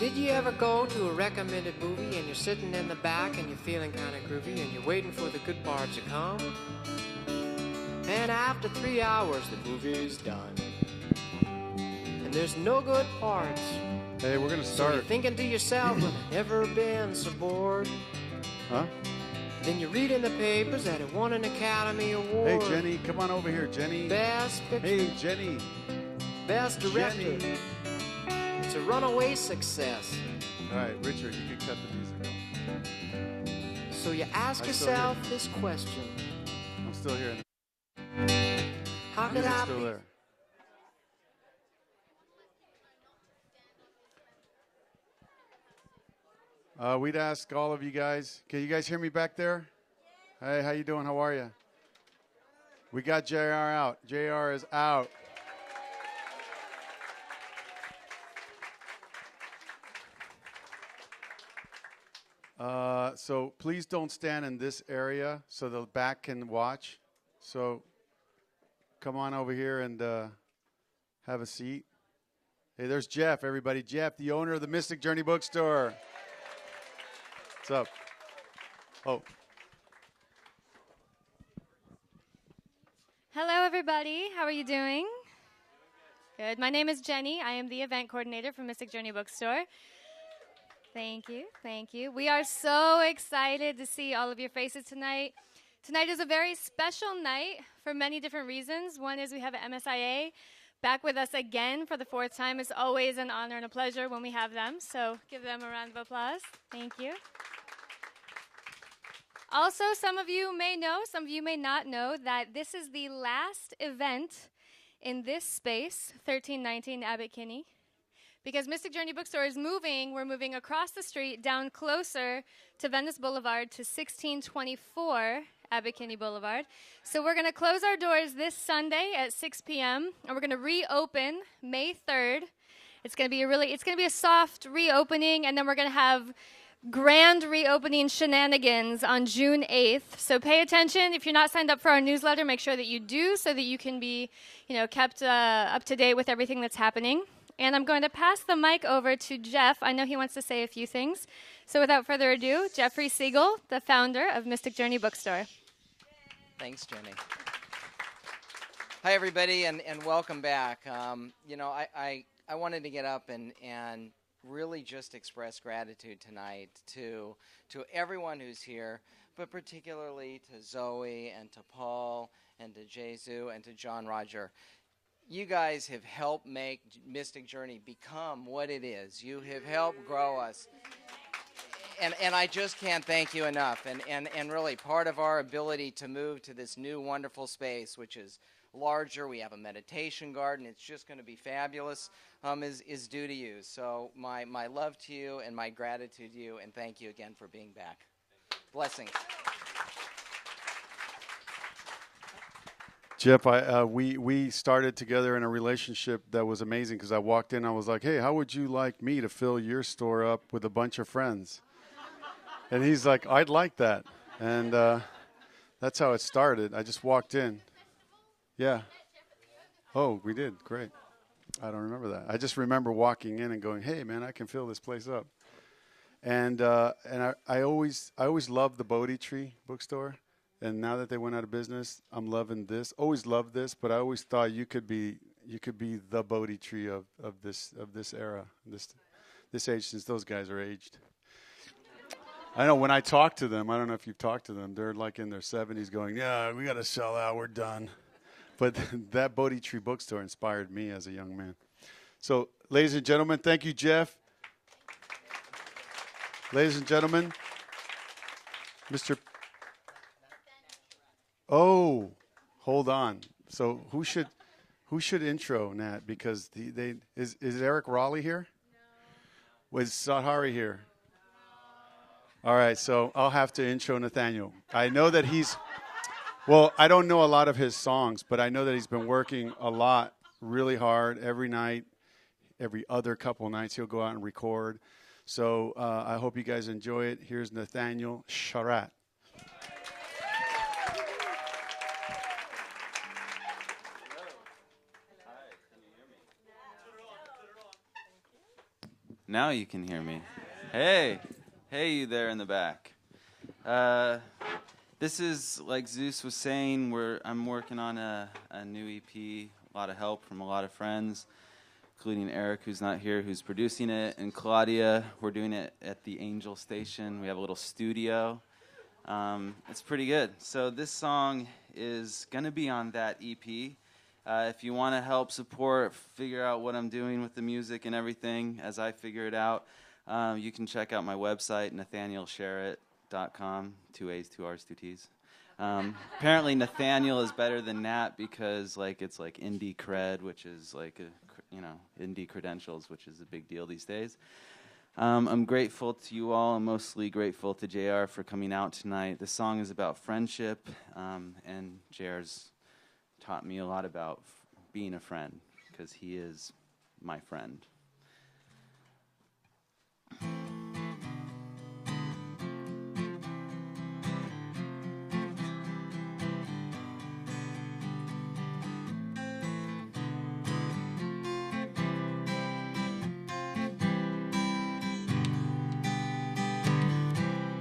Did you ever go to a recommended movie and you're sitting in the back and you're feeling kind of groovy and you're waiting for the good parts to come? And after 3 hours, the movie's done. And there's no good parts. Hey, we're gonna So start. you're thinking to yourself, well, I've never been so bored. Huh? Then you read in the papers that it won an Academy Award. Hey, Jenny, come on over here, Jenny. Best picture. Hey, Jenny. Best director. Jenny. It's a runaway success. All right, Richard, you can cut the music off. So you ask yourself this question. I'm still here. How could I Still be? there. We'd ask all of you guys. Can you guys hear me back there? Hey, how you doing? How are you? We got JR out. JR is out. So please don't stand in this area so the back can watch. So come on over here and have a seat. Hey, there's Jeff, everybody. Jeff, the owner of the Mystic Journey Bookstore. What's up? Oh. Hello, everybody. How are you doing? Good. My name is Jenny. I am the event coordinator for Mystic Journey Bookstore. Thank you. Thank you. We are so excited to see all of your faces tonight. Tonight is a very special night for many different reasons. One is we have an MSIA back with us again for the 4th time. It's always an honor and a pleasure when we have them. So give them a round of applause. Thank you. Also, some of you may know, some of you may not know, that this is the last event in this space, 1319 Abbot Kinney. Because Mystic Journey Bookstore is moving, we're moving across the street, down closer to Venice Boulevard to 1624 Abbot Kinney Boulevard. So we're going to close our doors this Sunday at 6 p.m. and we're going to reopen May 3rd. It's going to be a soft reopening, and then we're going to have grand reopening shenanigans on June 8th. So pay attention. If you're not signed up for our newsletter, make sure that you do so that you can be, kept up to date with everything that's happening. And I'm going to pass the mic over to Jeff. I know he wants to say a few things. So without further ado, Jeffrey Siegel, the founder of Mystic Journey Bookstore. Thanks, Jenny. Hi, everybody, and welcome back. I wanted to get up and really just express gratitude tonight to everyone who's here, but particularly to Zoe and to Paul and to Jesu and to John Roger. You guys have helped make Mystic Journey become what it is. You have helped grow us. And I just can't thank you enough. And really, part of our ability to move to this new wonderful space, which is larger, we have a meditation garden, it's just going to be fabulous, is due to you. So my love to you and my gratitude to you, and thank you again for being back. Blessings. Jeff, we started together in a relationship that was amazing because I walked in, I was like, hey, how would you like me to fill your store up with a bunch of friends? And he's like, I'd like that. And that's how it started. I just walked in. Yeah. Oh, we did. Great. I don't remember that. I just remember walking in and going, hey, man, I can fill this place up. And I always loved the Bodhi Tree bookstore. And now that they went out of business, I'm loving this. Always loved this, but I always thought you could be the Bodhi Tree of this era, this age, since those guys are aged. I know when I talk to them, I don't know if you've talked to them, they're like in their 70s going, yeah, we got to sell out, we're done. But that Bodhi Tree bookstore inspired me as a young man. So, ladies and gentlemen, thank you, Jeff. Ladies and gentlemen, Mr. Oh, hold on. So who should intro Nat? Because is Eric Raleigh here? No. Was Sahari here? No. All right, so I'll have to intro Nathaniel. I know that I don't know a lot of his songs, but I know that he's been working a lot, really hard, every night, every other couple nights he'll go out and record. So I hope you guys enjoy it. Here's Nathaniel Sharat. Now you can hear me. Hey, you there in the back. This is, like Zeus was saying, I'm working on a new EP, a lot of help from a lot of friends, including Eric, who's not here, who's producing it, and Claudia. We're doing it at the Angel Station. We have a little studio. It's pretty good. So this song is going to be on that EP. If you want to help support, figure out what I'm doing with the music and everything as I figure it out, you can check out my website, nathanielsharrett.com, 2 A's, 2 R's, 2 T's. Apparently Nathaniel is better than Nat because it's like indie cred, which is like indie credentials, which is a big deal these days. I'm grateful to you all. I'm mostly grateful to JR for coming out tonight. The song is about friendship, and JR's taught me a lot about being a friend because he is my friend.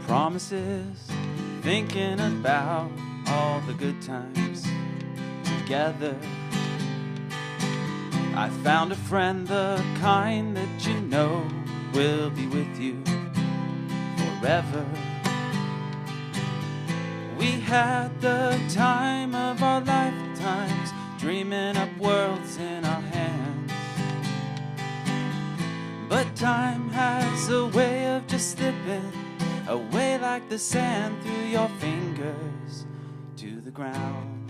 Promises, thinking about all the good times together. I found a friend, the kind that you know will be with you forever. We had the time of our lifetimes, dreaming up worlds in our hands. But time has a way of just slipping away like the sand through your fingers to the ground.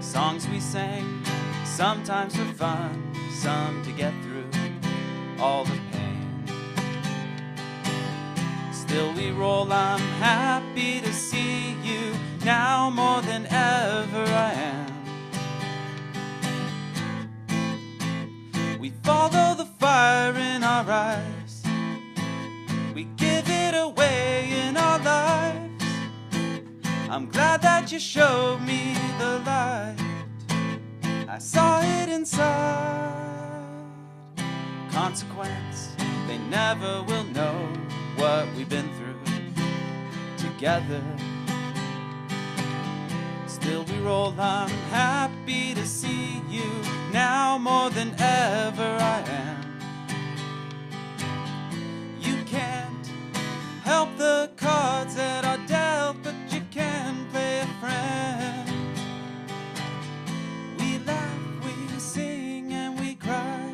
Songs we sang, sometimes for fun, some to get through all the pain. Still we roll, I'm happy to see you now more than ever I am. We follow the fire in our eyes, we give it away in our lives. I'm glad that you showed me the light, I saw it inside. Consequence, they never will know what we've been through together. Still we roll, I'm happy to see you now more than ever I am. You can't help the cards that are dealt, but you can play a friend. We laugh, we sing, and we cry.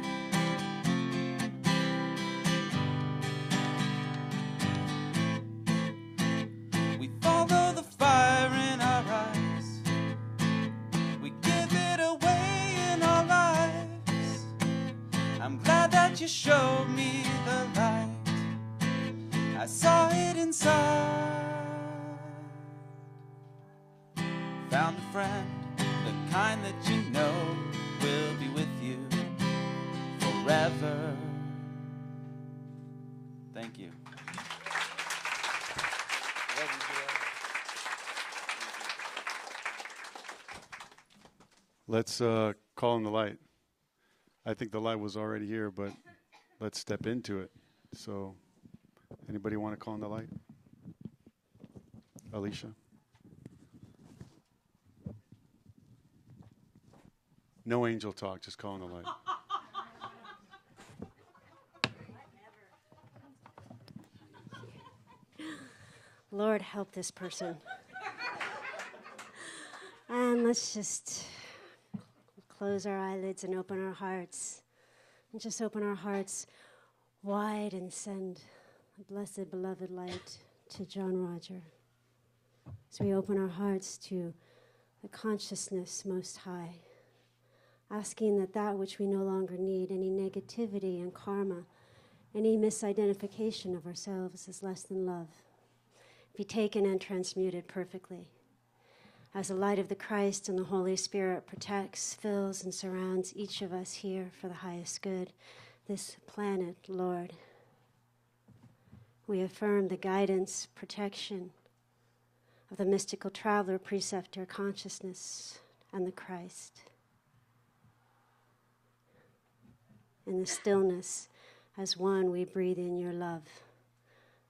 We follow the fire in our eyes, we give it away in our lives. I'm glad that you showed me the light, I saw it inside. Found a friend, the kind that you know will be with you forever. Thank you. Let's call in the light. I think the light was already here, but let's step into it. So, anybody want to call in the light? Alicia? No angel talk, just call in the light. Lord, help this person. And let's just close our eyelids and open our hearts. And just open our hearts wide and send a blessed, beloved light to John Roger. As we open our hearts to the consciousness most high, asking that which we no longer need, any negativity and karma, any misidentification of ourselves as less than love, be taken and transmuted perfectly. As the light of the Christ and the Holy Spirit protects, fills, and surrounds each of us here for the highest good, this planet, Lord, we affirm the guidance, protection of the mystical traveler, preceptor, consciousness, and the Christ. In the stillness, as one, we breathe in your love.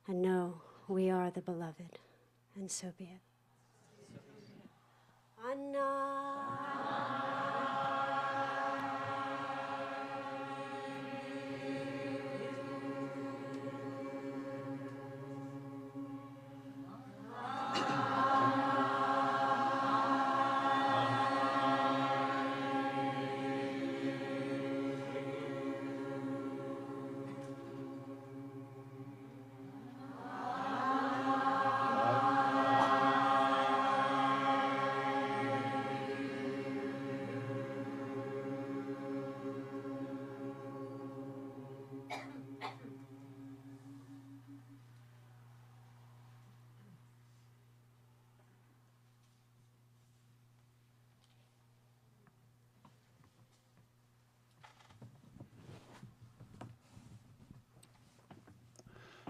And know we are the beloved. And so be it. Anna.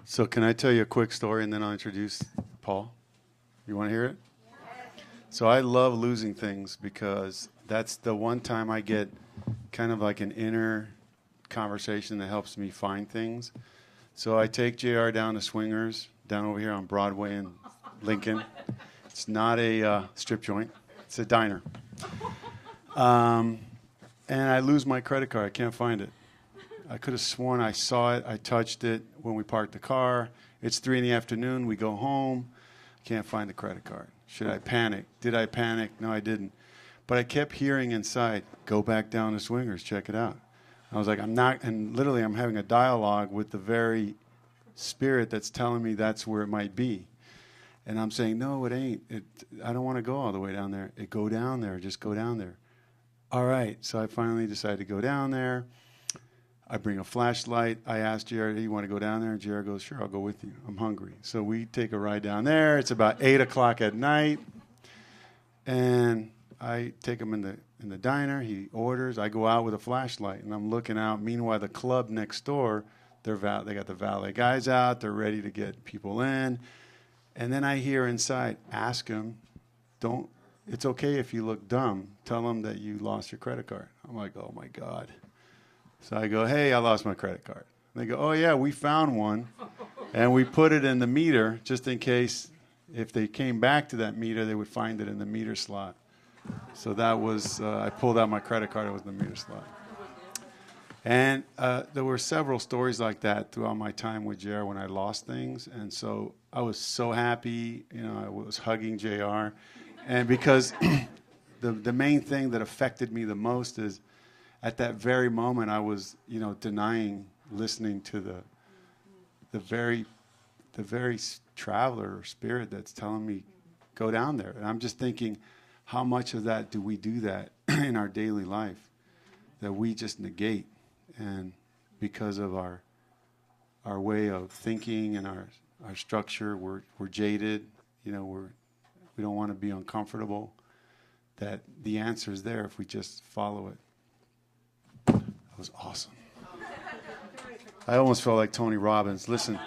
So can I tell you a quick story and then I'll introduce Paul? You want to hear it? So I love losing things because that's the one time I get kind of like an inner conversation that helps me find things. So I take JR down to Swingers, down over here on Broadway in Lincoln. It's not a strip joint. It's a diner. And I lose my credit card. I can't find it. I could have sworn I saw it. I touched it when we parked the car. It's 3 in the afternoon. We go home. Can't find the credit card. Should I panic? Did I panic? No, I didn't. But I kept hearing inside, go back down to Swingers, check it out. I was like, I'm not, and literally I'm having a dialogue with the very spirit that's telling me that's where it might be. And I'm saying, no, it ain't. I don't want to go all the way down there. Go down there. Just go down there. All right. So I finally decided to go down there. I bring a flashlight. I asked JR, do you want to go down there? And JR goes, sure, I'll go with you. I'm hungry. So we take a ride down there. It's about 8 o'clock at night. And I take him in the diner. He orders. I go out with a flashlight, and I'm looking out. Meanwhile, the club next door, they got the valet guys out. They're ready to get people in. And then I hear inside, ask him, it's okay if you look dumb. Tell him that you lost your credit card. I'm like, oh, my God. So I go, hey, I lost my credit card. And they go, oh, yeah, we found one. And we put it in the meter just in case if they came back to that meter, they would find it in the meter slot. So that was, I pulled out my credit card. It was in the meter slot. And there were several stories like that throughout my time with JR when I lost things. And so I was so happy. I was hugging JR. And because the main thing that affected me the most is at that very moment I was, denying listening to the very traveler or spirit that's telling me, go down there. And I'm just thinking, how much of that do we do that in our daily life that we just negate? And because of our way of thinking and our structure, we're jaded. We don't want to be uncomfortable. That the answer is there if we just follow it. That was awesome. I almost felt like Tony Robbins. Listen,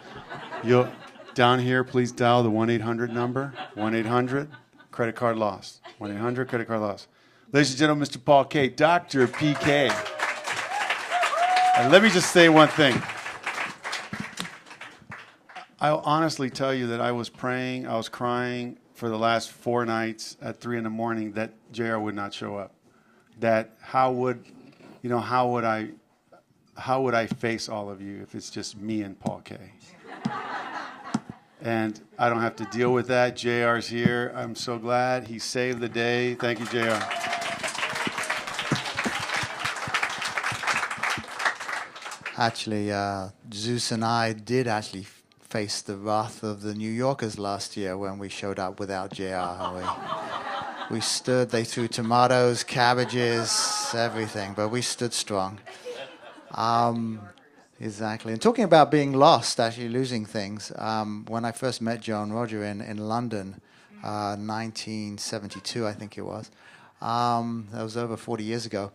down here, please dial the 1-800 number. 1-800 credit card lost. 1-800 credit card lost. Ladies and gentlemen, Mr. Paul K. Dr. PK. And let me just say one thing. I'll honestly tell you that I was praying, I was crying for the last 4 nights at 3 in the morning that JR would not show up. That how would I face all of you if it's just me and Paul K? And I don't have to deal with that. JR's here. I'm so glad he saved the day. Thank you, JR. Actually, Zeus and I did actually face the wrath of the New Yorkers last year when we showed up without JR. We stood, they threw tomatoes, cabbages, everything, but we stood strong. Exactly. And talking about being lost, actually losing things, when I first met Joe and Roger in London, 1972, I think it was, that was over 40 years ago.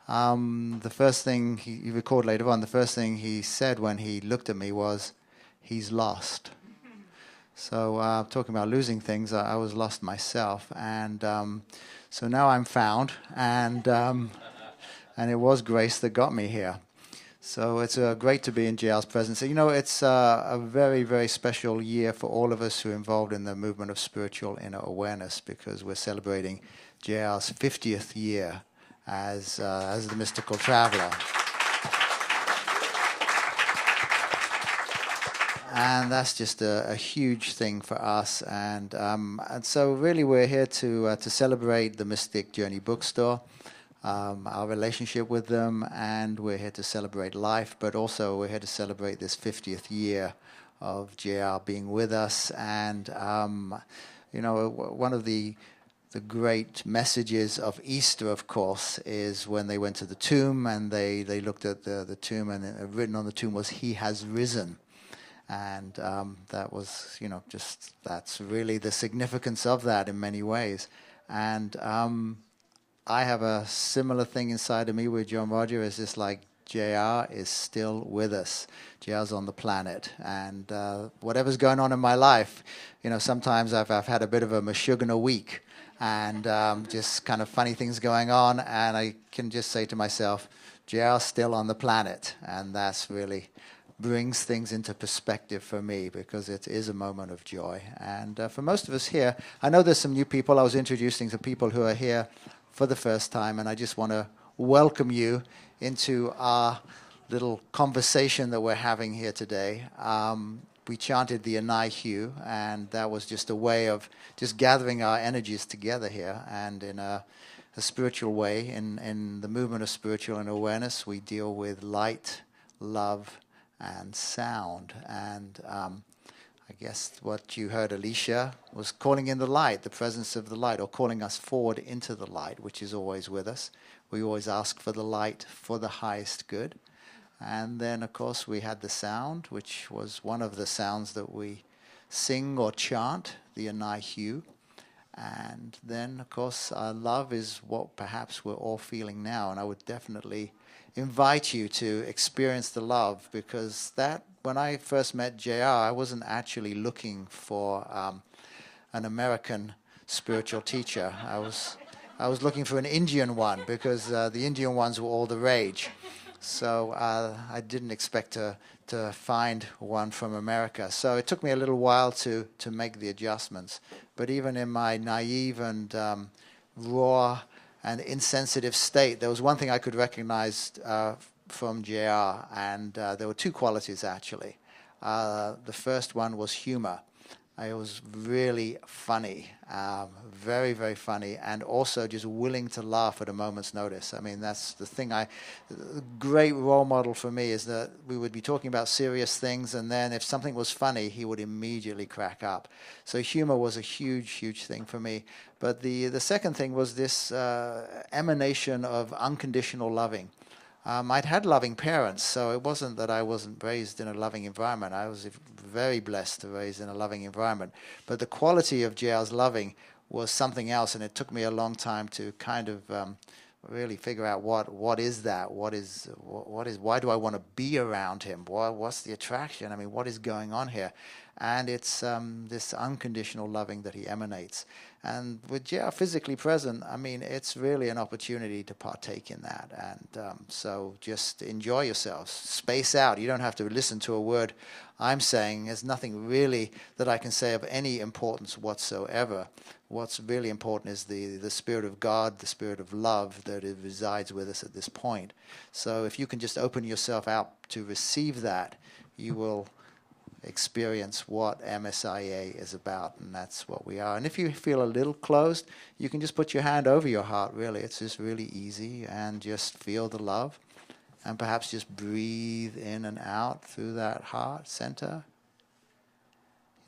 The first thing, he recorded later on, the first thing he said when he looked at me was, he's lost. So talking about losing things, I was lost myself. And so now I'm found, and it was grace that got me here. So it's great to be in JR's presence. You know, it's a very, very special year for all of us who are involved in the movement of spiritual inner awareness, because we're celebrating JR's 50th year as the mystical traveler. And that's just a huge thing for us. And so really we're here to celebrate the Mystic Journey Bookstore, our relationship with them, and we're here to celebrate life, but also we're here to celebrate this 50th year of JR being with us. And, you know, one of the great messages of Easter, of course, is when they went to the tomb and they looked at the tomb, and written on the tomb was, "He has risen." And that was, you know, just, that's really the significance of that in many ways. And I have a similar thing inside of me with John Roger. It's just like JR is still with us. JR's on the planet. And whatever's going on in my life, you know, sometimes I've had a bit of a Meshuggah week, and just kind of funny things going on. And I can just say to myself, JR's still on the planet. And that's really brings things into perspective for me, because it is a moment of joy. And for most of us here, I know there's some new people. I was introducing to people who are here for the first time, and I just want to welcome you into our little conversation that we're having here today. We chanted the Anai Hugh, and that was just a way of just gathering our energies together here. And in a spiritual way, in the movement of spiritual and awareness, we deal with light, love, and sound. And I guess what you heard Alicia was calling in the light, the presence of the light, or calling us forward into the light, which is always with us. We always ask for the light for the highest good. And then, of course, we had the sound, which was one of the sounds that we sing or chant, the Anai Hugh. And then, of course, love is what perhaps we're all feeling now. And I would definitely invite you to experience the love, because that, when I first met JR, I wasn't actually looking for an American spiritual teacher. I was looking for an Indian one, because the Indian ones were all the rage. So I didn't expect to find one from America. So it took me a little while to make the adjustments. But even in my naive and raw and insensitive state, there was one thing I could recognize from JR, and there were two qualities, actually. The first one was humor. It was really funny, very, very funny, and also just willing to laugh at a moment's notice. I mean, that's the thing. The great role model for me is that we would be talking about serious things, and then if something was funny, he would immediately crack up. So humor was a huge, huge thing for me. But the second thing was this emanation of unconditional loving. I'd had loving parents, so it wasn't that I wasn't raised in a loving environment. I was very blessed to raise in a loving environment. But the quality of JR's loving was something else, and it took me a long time to kind of really figure out what is that? Why do I want to be around him? What's the attraction? I mean, what is going on here? And it's this unconditional loving that he emanates. And with JR physically present, I mean, it's really an opportunity to partake in that. And so just enjoy yourselves. Space out. You don't have to listen to a word I'm saying. There's nothing really that I can say of any importance whatsoever. What's really important is the Spirit of God, the Spirit of love that resides with us at this point. So if you can just open yourself out to receive that, you will experience what MSIA is about, and that's what we are. And if you feel a little closed, you can just put your hand over your heart, really. It's just really easy, and just feel the love, and perhaps just breathe in and out through that heart center.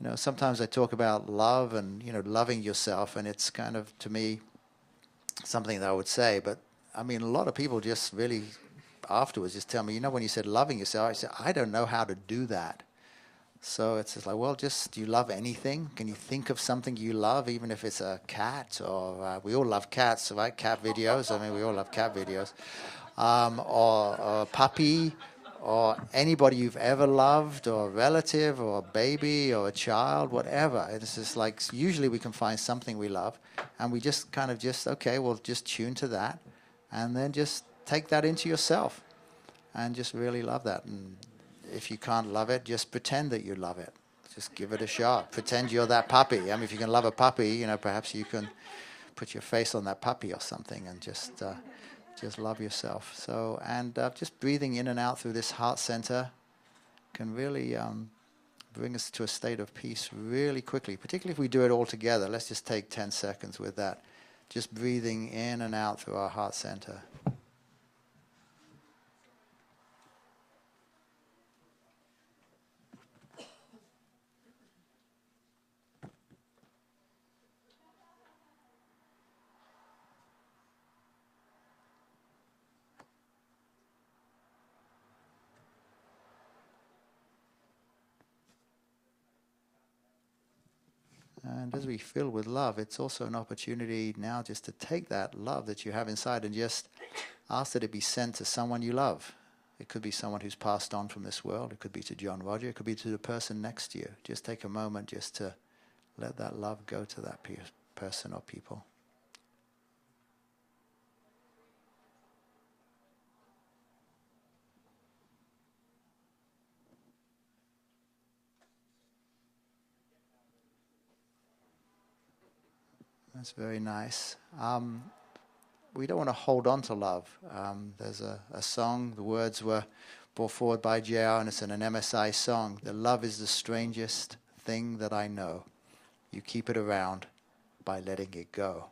You know, sometimes I talk about love and, you know, loving yourself, and it's kind of, to me, something that I would say, but I mean, a lot of people just really afterwards just tell me, you know, when you said loving yourself, I said, I don't know how to do that. So it's just like, well, just, do you love anything? Can you think of something you love, even if it's a cat, or we all love cats, right? Cat videos. I mean, we all love cat videos. Or a puppy, or anybody you've ever loved, or a relative, or a baby, or a child, whatever. It's just like, usually we can find something we love, and we just kind of just, okay, we'll just tune to that, and then just take that into yourself. and just really love that. And if you can't love it, just pretend that you love it. Just give it a shot. Pretend you're that puppy. I mean, if you can love a puppy, perhaps you can put your face on that puppy or something and just love yourself. So, and just breathing in and out through this heart center can really bring us to a state of peace really quickly, particularly if we do it all together. Let's just take 10 seconds with that. Just breathing in and out through our heart center. And as we fill with love, it's also an opportunity now just to take that love that you have inside and just ask that it be sent to someone you love. It could be someone who's passed on from this world. It could be to John Roger. It could be to the person next to you. Just take a moment just to let that love go to that person or people. That's very nice. We don't want to hold on to love. There's a song, the words were brought forward by JR, and it's an MSI song. The love is the strangest thing that I know. You keep it around by letting it go.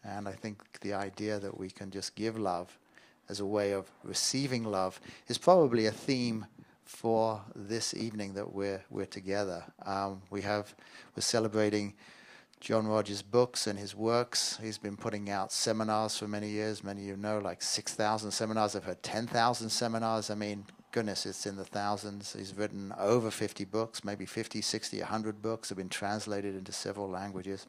And I think the idea that we can just give love as a way of receiving love is probably a theme for this evening that we're together. We're celebrating John Rogers' books and his works. He's been putting out seminars for many years. Many of you know, like 6,000 seminars. I've heard 10,000 seminars. I mean, goodness, it's in the thousands. He's written over 50 books, maybe 50, 60, 100 books have been translated into several languages.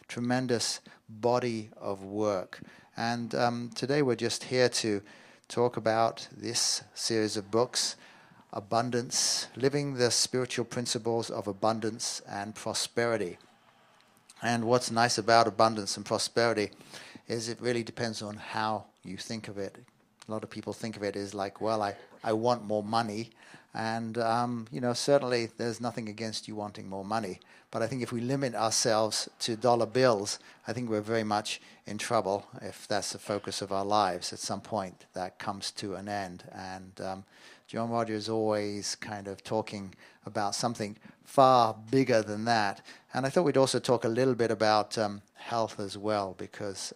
Tremendous body of work. And today we're just here to talk about this series of books, Abundance, Living the Spiritual Principles of Abundance and Prosperity. And what's nice about abundance and prosperity is it really depends on how you think of it. A lot of people think of it as like, well, I want more money. And, certainly there's nothing against you wanting more money. But I think if we limit ourselves to dollar bills, I think we're very much in trouble if that's the focus of our lives. At some point, that comes to an end. And John Rogers is always kind of talking about something far bigger than that. And I thought we'd also talk a little bit about health as well, because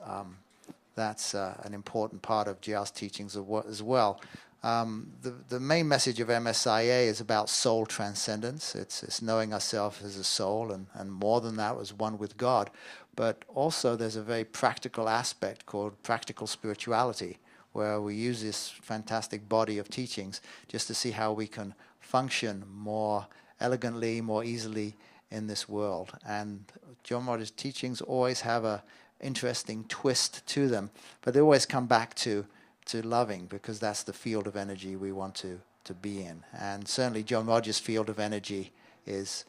that's an important part of JR's teachings as well. The main message of MSIA is about soul transcendence. It's knowing ourselves as a soul, and more than that, as one with God. But also there's a very practical aspect called practical spirituality, where we use this fantastic body of teachings just to see how we can function more elegantly, more easily in this world. And John Rogers' teachings always have a interesting twist to them, but they always come back to loving, because that's the field of energy we want to be in. And certainly John Rogers' field of energy is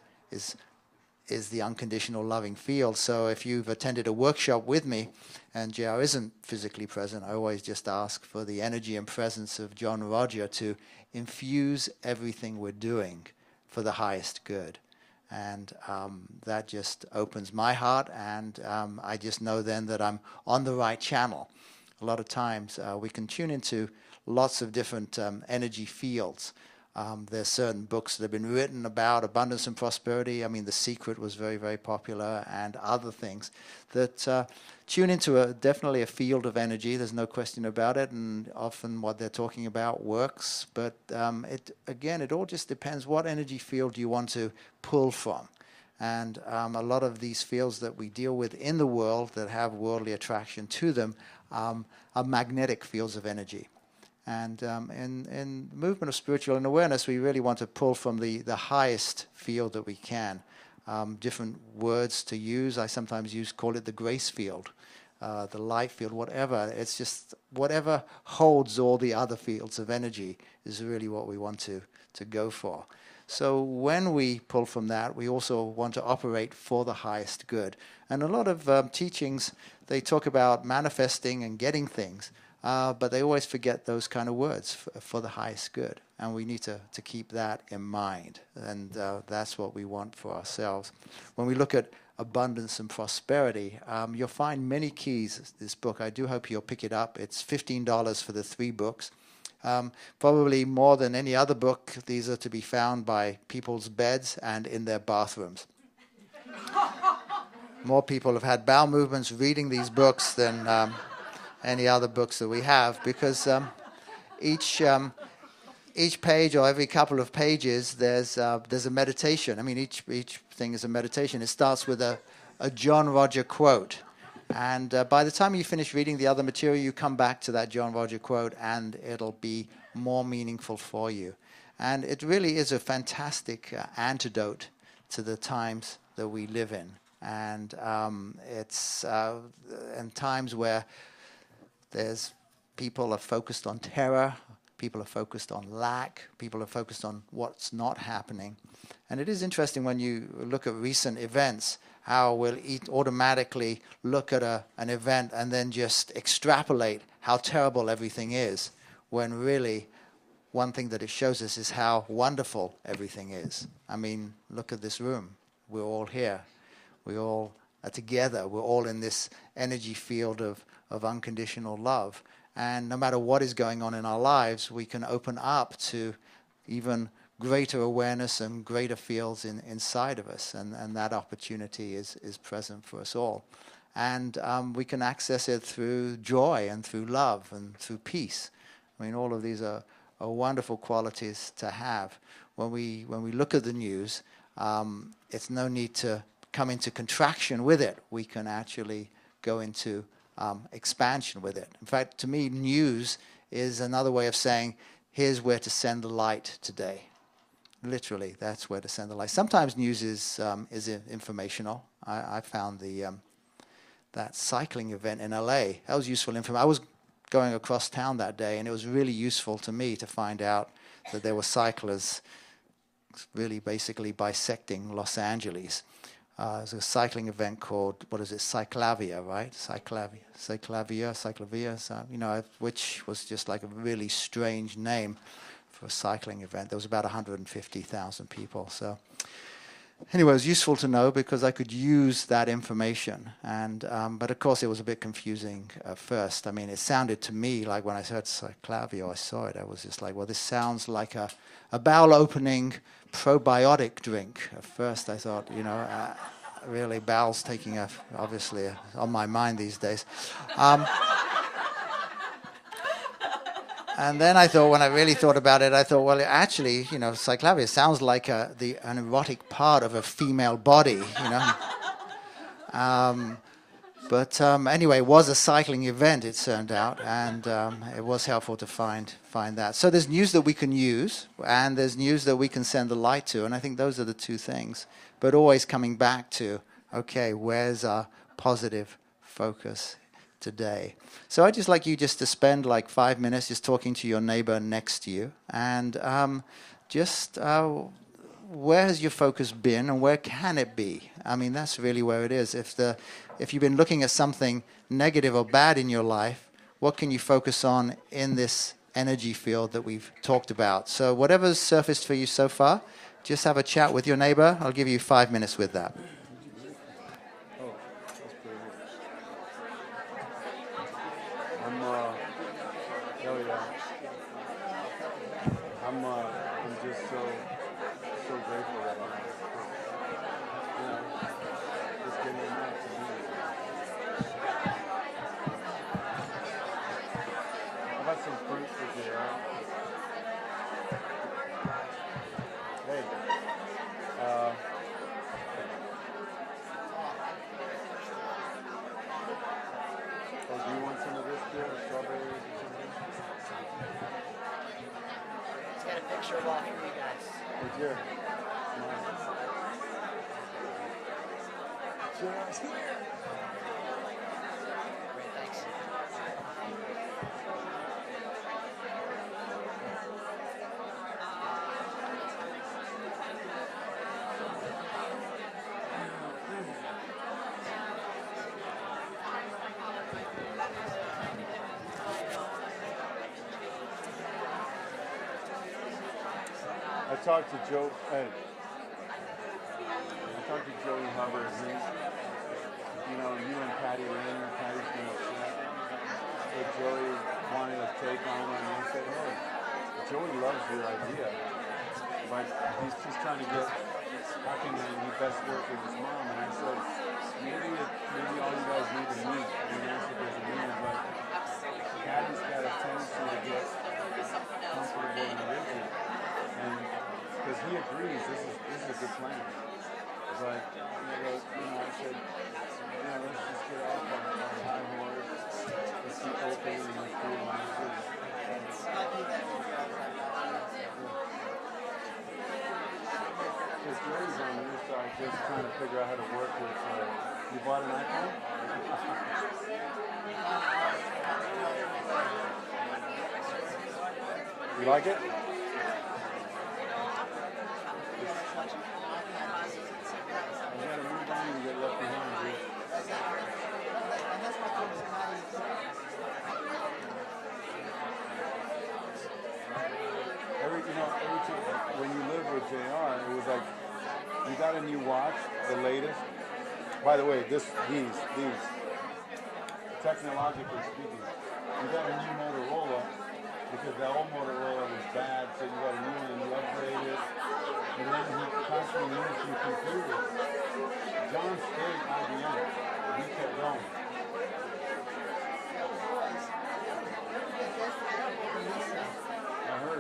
the unconditional loving field. So if you've attended a workshop with me and JR isn't physically present, I always just ask for the energy and presence of John Roger to infuse everything we're doing for the highest good. And that just opens my heart, and I just know then that I'm on the right channel. A lot of times we can tune into lots of different energy fields. There's certain books that have been written about abundance and prosperity. I mean, The Secret was very, very popular, and other things that tune into definitely a field of energy. There's no question about it, and often what they're talking about works. But it all just depends what energy field you want to pull from. And a lot of these fields that we deal with in the world that have worldly attraction to them are magnetic fields of energy. And in the movement of spiritual and awareness, we really want to pull from the highest field that we can. Different words to use. I sometimes call it the grace field, the light field, whatever. It's just whatever holds all the other fields of energy is really what we want to go for. So when we pull from that, we also want to operate for the highest good. And a lot of teachings, they talk about manifesting and getting things. but they always forget those kind of words for the highest good. And we need to keep that in mind. And that's what we want for ourselves. When we look at abundance and prosperity, you'll find many keys. This book, I do hope you'll pick it up. It's $15 for the 3 books. Probably more than any other book, these are to be found by people's beds and in their bathrooms. More people have had bowel movements reading these books than any other books that we have, because each page or every couple of pages there's a meditation. I mean, each thing is a meditation. It starts with a John Roger quote. And by the time you finish reading the other material, you come back to that John Roger quote, and it'll be more meaningful for you. And it really is a fantastic antidote to the times that we live in. And it's in times where there's people are focused on terror, people are focused on lack, people are focused on what's not happening. And it is interesting when you look at recent events, how we'll automatically look at an event and then just extrapolate how terrible everything is, when really one thing that it shows us is how wonderful everything is. I mean, look at this room. We're all here. We all are together. We're all in this energy field of unconditional love. And no matter what is going on in our lives, we can open up to even greater awareness and greater fields inside of us. And that opportunity is present for us all. And we can access it through joy and through love and through peace. I mean, all of these are wonderful qualities to have. When we look at the news, it's no need to come into contraction with it. We can actually go into expansion with it. In fact, to me, news is another way of saying, here's where to send the light today. Literally, that's where to send the light. Sometimes news is informational. I found that cycling event in LA. That was useful information. I was going across town that day, and it was really useful to me to find out that there were cyclists really basically bisecting Los Angeles. There's a cycling event called, Cyclavia, right? Cyclavia, so, which was just like a really strange name for a cycling event. There was about 150,000 people. So anyway, it was useful to know because I could use that information. And but of course, it was a bit confusing at first. I mean, it sounded to me like when I heard Cyclavia, I saw it, I was just like, well, this sounds like a bowel opening probiotic drink. At first I thought, really bowels taking obviously on my mind these days. And then I thought, when I really thought about it, I thought, well, actually, cyclavia sounds like an erotic part of a female body, But anyway, it was a cycling event, it turned out, and it was helpful to find that. So there's news that we can use, and there's news that we can send the light to, and I think those are the two things. But always coming back to, okay, where's our positive focus today? So I'd just like you just to spend like 5 minutes just talking to your neighbor next to you, and where has your focus been, and where can it be? I mean, that's really where it is. If you've been looking at something negative or bad in your life, what can you focus on in this energy field that we've talked about? So whatever's surfaced for you so far, just have a chat with your neighbor. I'll give you 5 minutes with that. I'm just so grateful that just getting enough to me. I've got some fruits with you, right? Hey, do you want some of this here, strawberries or something? Let's get a picture of all three of you guys. Hey, Jared. Cheers. Great, thanks. I talked to Joe. Hey, I talked to Joey Hubbard. You know, you and Patty Rainer. Patty's been upset. But Joey wanted to take on it, and I said, hey, Joey loves your idea, but he's just trying to get how can he best work with his mom. And I said, maybe all you guys need to meet. And he answered there's a meeting, but Patty's got a tendency to get comfortable and rigid. And because he agrees this is a good plan. But I said, let's just get off our high horse. Let's be open and let's do what we do. Because Jerry's on your side just trying to figure out how to work with you bought an iPhone? You like it? You gotta move on and get left behind, dude. Every time when you live with JR, it was like you got a new watch, the latest. By the way, these technologically speaking, you got a new Motorola because the old Motorola was bad, so you got a new one and you upgraded it. And then he constantly moved through computers. John stayed IBM. He kept going. I heard,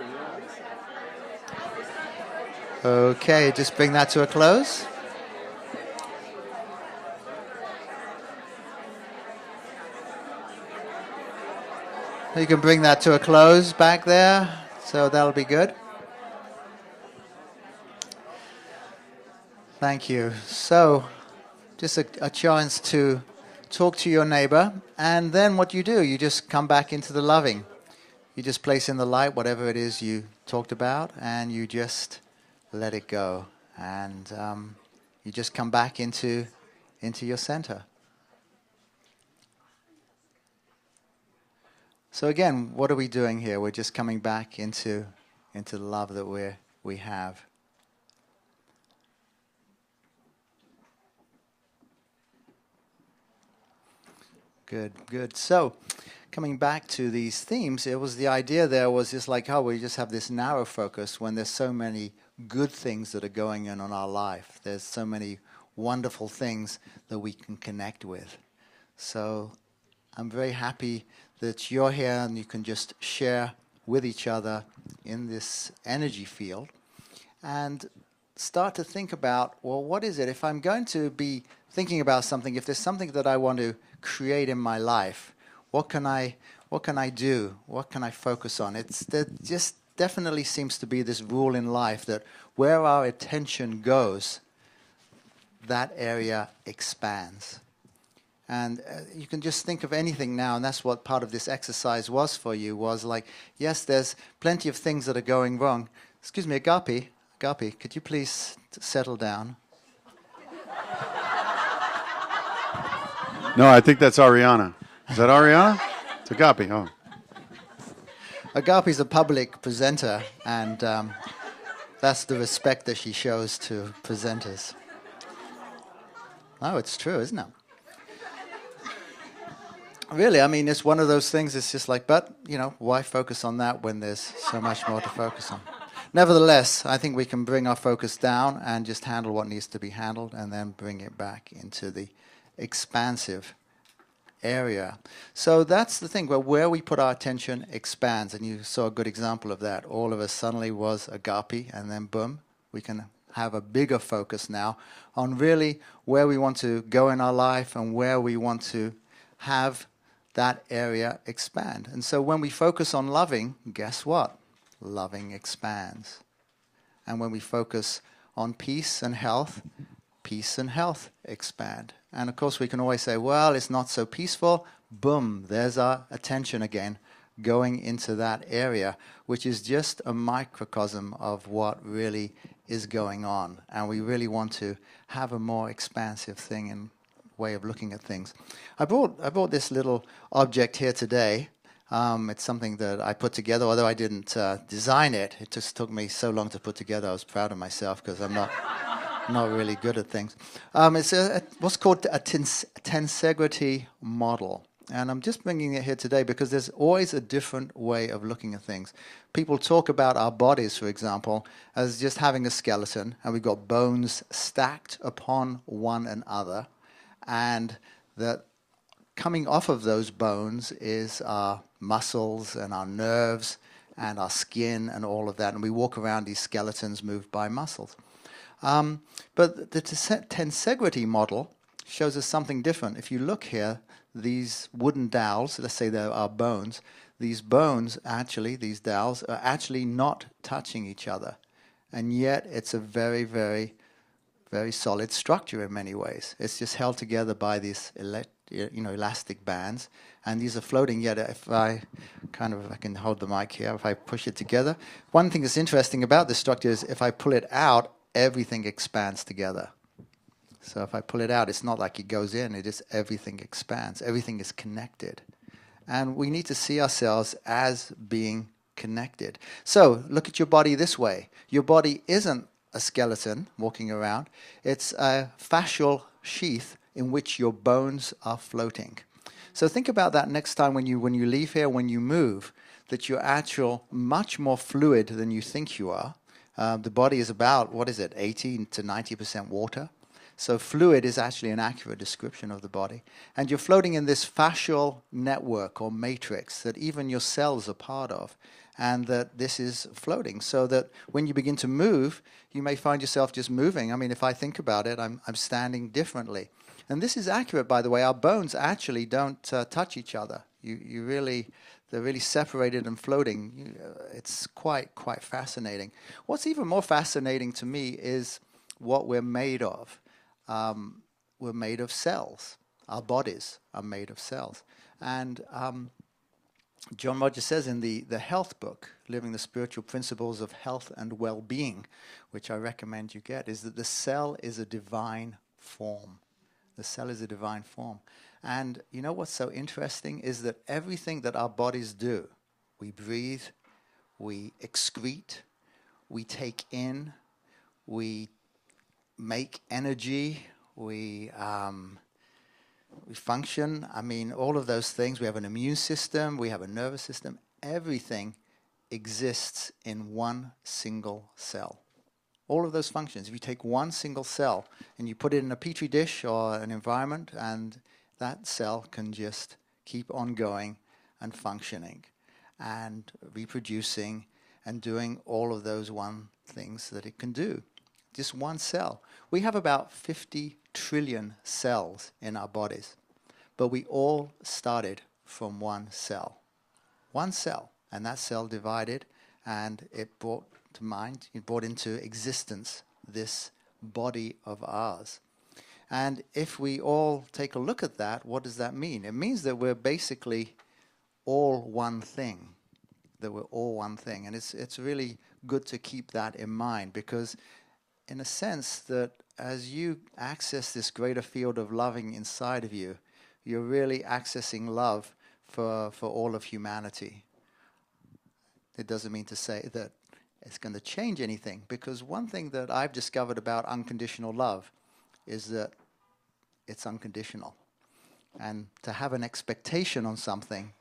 yeah. Okay, just bring that to a close. You can bring that to a close back there, so that'll be good. Thank you. So, just a chance to talk to your neighbor, and then what you do, you just come back into the loving. You just place in the light whatever it is you talked about, and you just let it go. And you just come back into your center. So again, what are we doing here? We're just coming back into the love that we have. Good. So, coming back to these themes, it was the idea there was just like, we just have this narrow focus when there's so many good things that are going on in our life. There's so many wonderful things that we can connect with. So, I'm very happy that you're here and you can just share with each other in this energy field and start to think about, well, what is it? If I'm going to be thinking about something, if there's something that I want to create in my life, what can I do? What can I focus on? There just definitely seems to be this rule in life that where our attention goes, that area expands. And you can just think of anything now, and that's what part of this exercise was for you, was like, yes, there's plenty of things that are going wrong. Excuse me, Agape, could you please settle down? No, I think that's Ariana. Is that Ariana? It's Agape. Oh. Agape's a public presenter, and that's the respect that she shows to presenters. Oh, it's true, isn't it? Really, I mean, it's one of those things, it's just like, but, why focus on that when there's so much more to focus on? Nevertheless, I think we can bring our focus down and just handle what needs to be handled and then bring it back into the expansive area. So that's the thing, where we put our attention expands, and you saw a good example of that. All of us suddenly was Agape, and then boom, we can have a bigger focus now on really where we want to go in our life and where we want to have that area expand. And so when we focus on loving, guess what? Loving expands. And when we focus on peace and health expand. And of course we can always say, well, it's not so peaceful. Boom, there's our attention again going into that area, which is just a microcosm of what really is going on. And we really want to have a more expansive thing and way of looking at things. I brought this little object here today. It's something that I put together, although I didn't design it. It just took me so long to put together. I was proud of myself because I'm not really good at things. It's what's called a tensegrity model. And I'm just bringing it here today because there's always a different way of looking at things. People talk about our bodies, for example, as just having a skeleton, and we've got bones stacked upon one another, and that coming off of those bones is our muscles and our nerves and our skin and all of that, and we walk around these skeletons moved by muscles. But the tensegrity model shows us something different. If you look here, these wooden dowels, let's say there are bones, these bones actually, these dowels, are actually not touching each other. And yet it's a very, very, very solid structure in many ways. It's just held together by these elastic bands, and these are floating. Yet if I can hold the mic here, if I push it together, one thing that's interesting about this structure is if I pull it out, everything expands together. So if I pull it out, it's not like it goes in, it is everything expands. Everything is connected. And we need to see ourselves as being connected. So look at your body this way. Your body isn't a skeleton walking around. It's a fascial sheath in which your bones are floating. So think about that next time when you leave here, when you move, that you're much more fluid than you think you are. The body is about, 80 to 90% water. So fluid is actually an accurate description of the body. And you're floating in this fascial network or matrix that even your cells are part of. And that this is floating. So that when you begin to move, you may find yourself just moving. I mean, if I think about it, I'm standing differently. And this is accurate, by the way. Our bones actually don't touch each other. They're really separated and floating. It's quite fascinating. What's even more fascinating to me is what we're made of. We're made of cells. Our bodies are made of cells. And John Rogers says in the health book, Living the Spiritual Principles of Health and Well-Being, which I recommend you get, is that the cell is a divine form. The cell is a divine form. And you know what's so interesting is that everything that our bodies do, we breathe, we excrete, we take in, we make energy, we function. I mean, all of those things. We have an immune system, we have a nervous system. Everything exists in one single cell. All of those functions. If you take one single cell and you put it in a petri dish or an environment, and that cell can just keep on going and functioning and reproducing and doing all of those one things that it can do. Just one cell. We have about 50 trillion cells in our bodies, but we all started from one cell. One cell, and that cell divided, and it brought into existence this body of ours. And if we all take a look at that, what does that mean? It means that we're basically all one thing. That we're all one thing. And it's really good to keep that in mind, because in a sense that as you access this greater field of loving inside of you, you're really accessing love for all of humanity. It doesn't mean to say that it's going to change anything, because one thing that I've discovered about unconditional love is that it's unconditional. And to have an expectation on something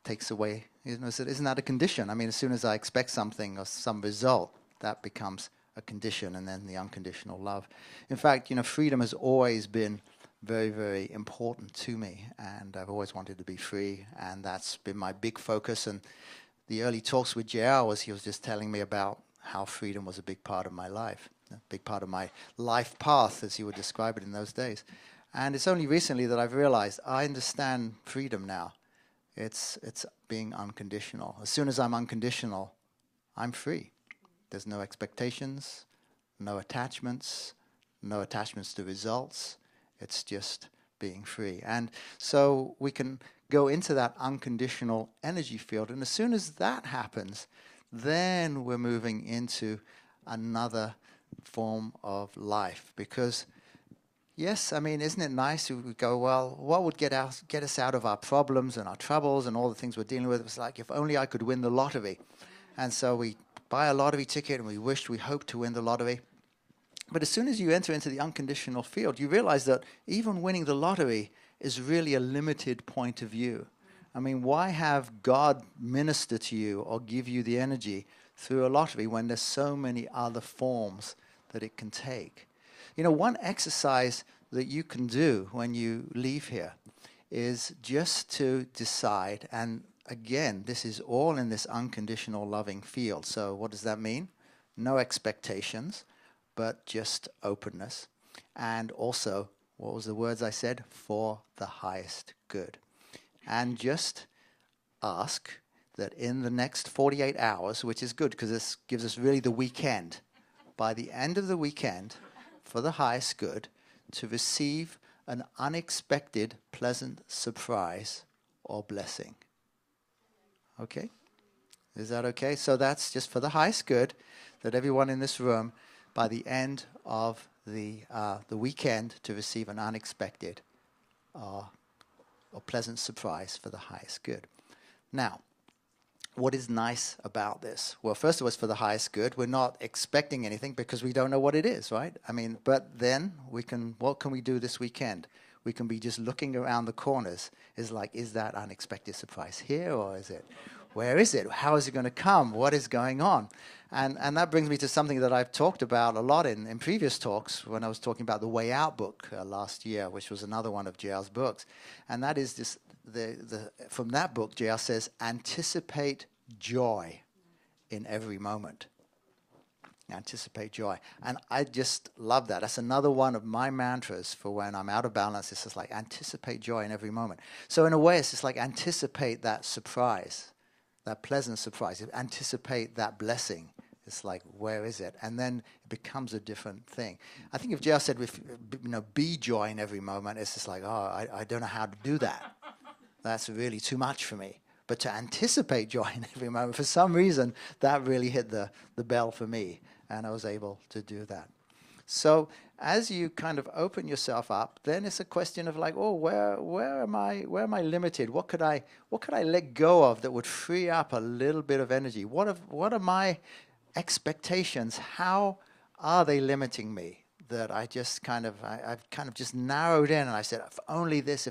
takes away, isn't that a condition? I mean, as soon as I expect something or some result, that becomes a condition, and then the unconditional love. In fact, freedom has always been very, very important to me, and I've always wanted to be free, and that's been my big focus. And the early talks with JR he was just telling me about how freedom was a big part of my life, a big part of my life path, as he would describe it in those days. And it's only recently that I've realized I understand freedom now. It's being unconditional. As soon as I'm unconditional, I'm free. There's no expectations, no attachments to results. It's just being free. And so we can go into that unconditional energy field. And as soon as that happens, then we're moving into another form of life. Because, Yes, I mean, isn't it nice? We go, well, what would get us out of our problems and our troubles and all the things we're dealing with? It was like, if only I could win the lottery. And so we buy a lottery ticket and we hoped to win the lottery. But as soon as you enter into the unconditional field, you realize that even winning the lottery is really a limited point of view. I mean, why have God minister to you or give you the energy through a lottery when there's so many other forms that it can take? You know, one exercise that you can do when you leave here is just to decide, and again, this is all in this unconditional loving field. So what does that mean? No expectations, but just openness. And also, what was the words I said? For the highest good. And just ask that in the next 48 hours, which is good because this gives us really the weekend, by the end of the weekend, for the highest good, to receive an unexpected, pleasant surprise or blessing. Okay? Is that okay? So that's just for the highest good, that everyone in this room, by the end of the weekend, to receive an unexpected or pleasant surprise for the highest good. Now, what is nice about this? Well, first of all, it's for the highest good. We're not expecting anything because we don't know what it is, right? I mean, but then what can we do this weekend? We can be just looking around the corners. Is that unexpected surprise here, or is it? Where is it? How is it going to come? What is going on? And that brings me to something that I've talked about a lot in previous talks when I was talking about the Way Out book last year, which was another one of JR's books. And that is this, from that book, JR says, anticipate joy in every moment. Anticipate joy. And I just love that. That's another one of my mantras for when I'm out of balance. It's just like anticipate joy in every moment. So in a way, it's just like anticipate that surprise, that pleasant surprise. Anticipate that blessing. It's like, where is it? And then it becomes a different thing. I think if JR said, be joy in every moment, it's just like, I don't know how to do that. That's really too much for me. But to anticipate joy in every moment, for some reason, that really hit the bell for me. And I was able to do that. So as you kind of open yourself up, then it's a question of like, where am I limited? What could I let go of that would free up a little bit of energy? What are my expectations? How are they limiting me? That I've kind of just narrowed in, and I said, if only this,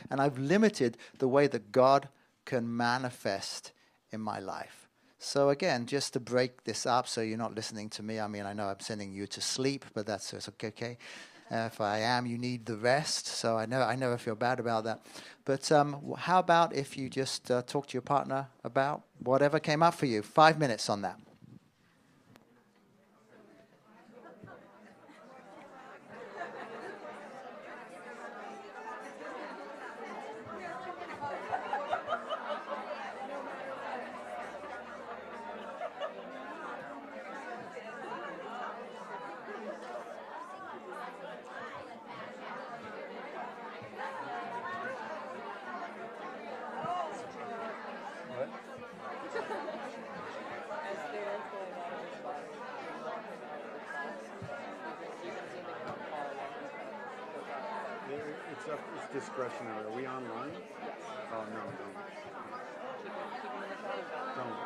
and I've limited the way that God can manifest in my life. So again, just to break this up so you're not listening to me. I mean, I know I'm sending you to sleep, but that's okay. If I am, you need the rest. So I never feel bad about that. But how about if you just talk to your partner about whatever came up for you? 5 minutes on that. It's discretionary. Are we online? Oh, no, don't. Don't.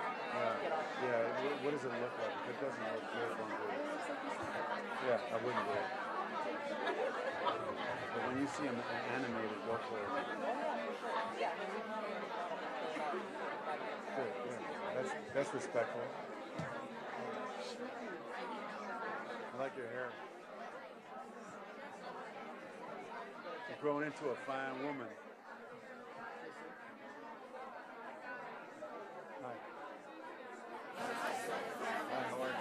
Yeah. What does it look like? If it doesn't look good, don't do it. Yeah, I wouldn't do it. But when you see an animated, go for it. Good. That's respectful. I like your hair. You're growing into a fine woman. Hi. Hi, how are you?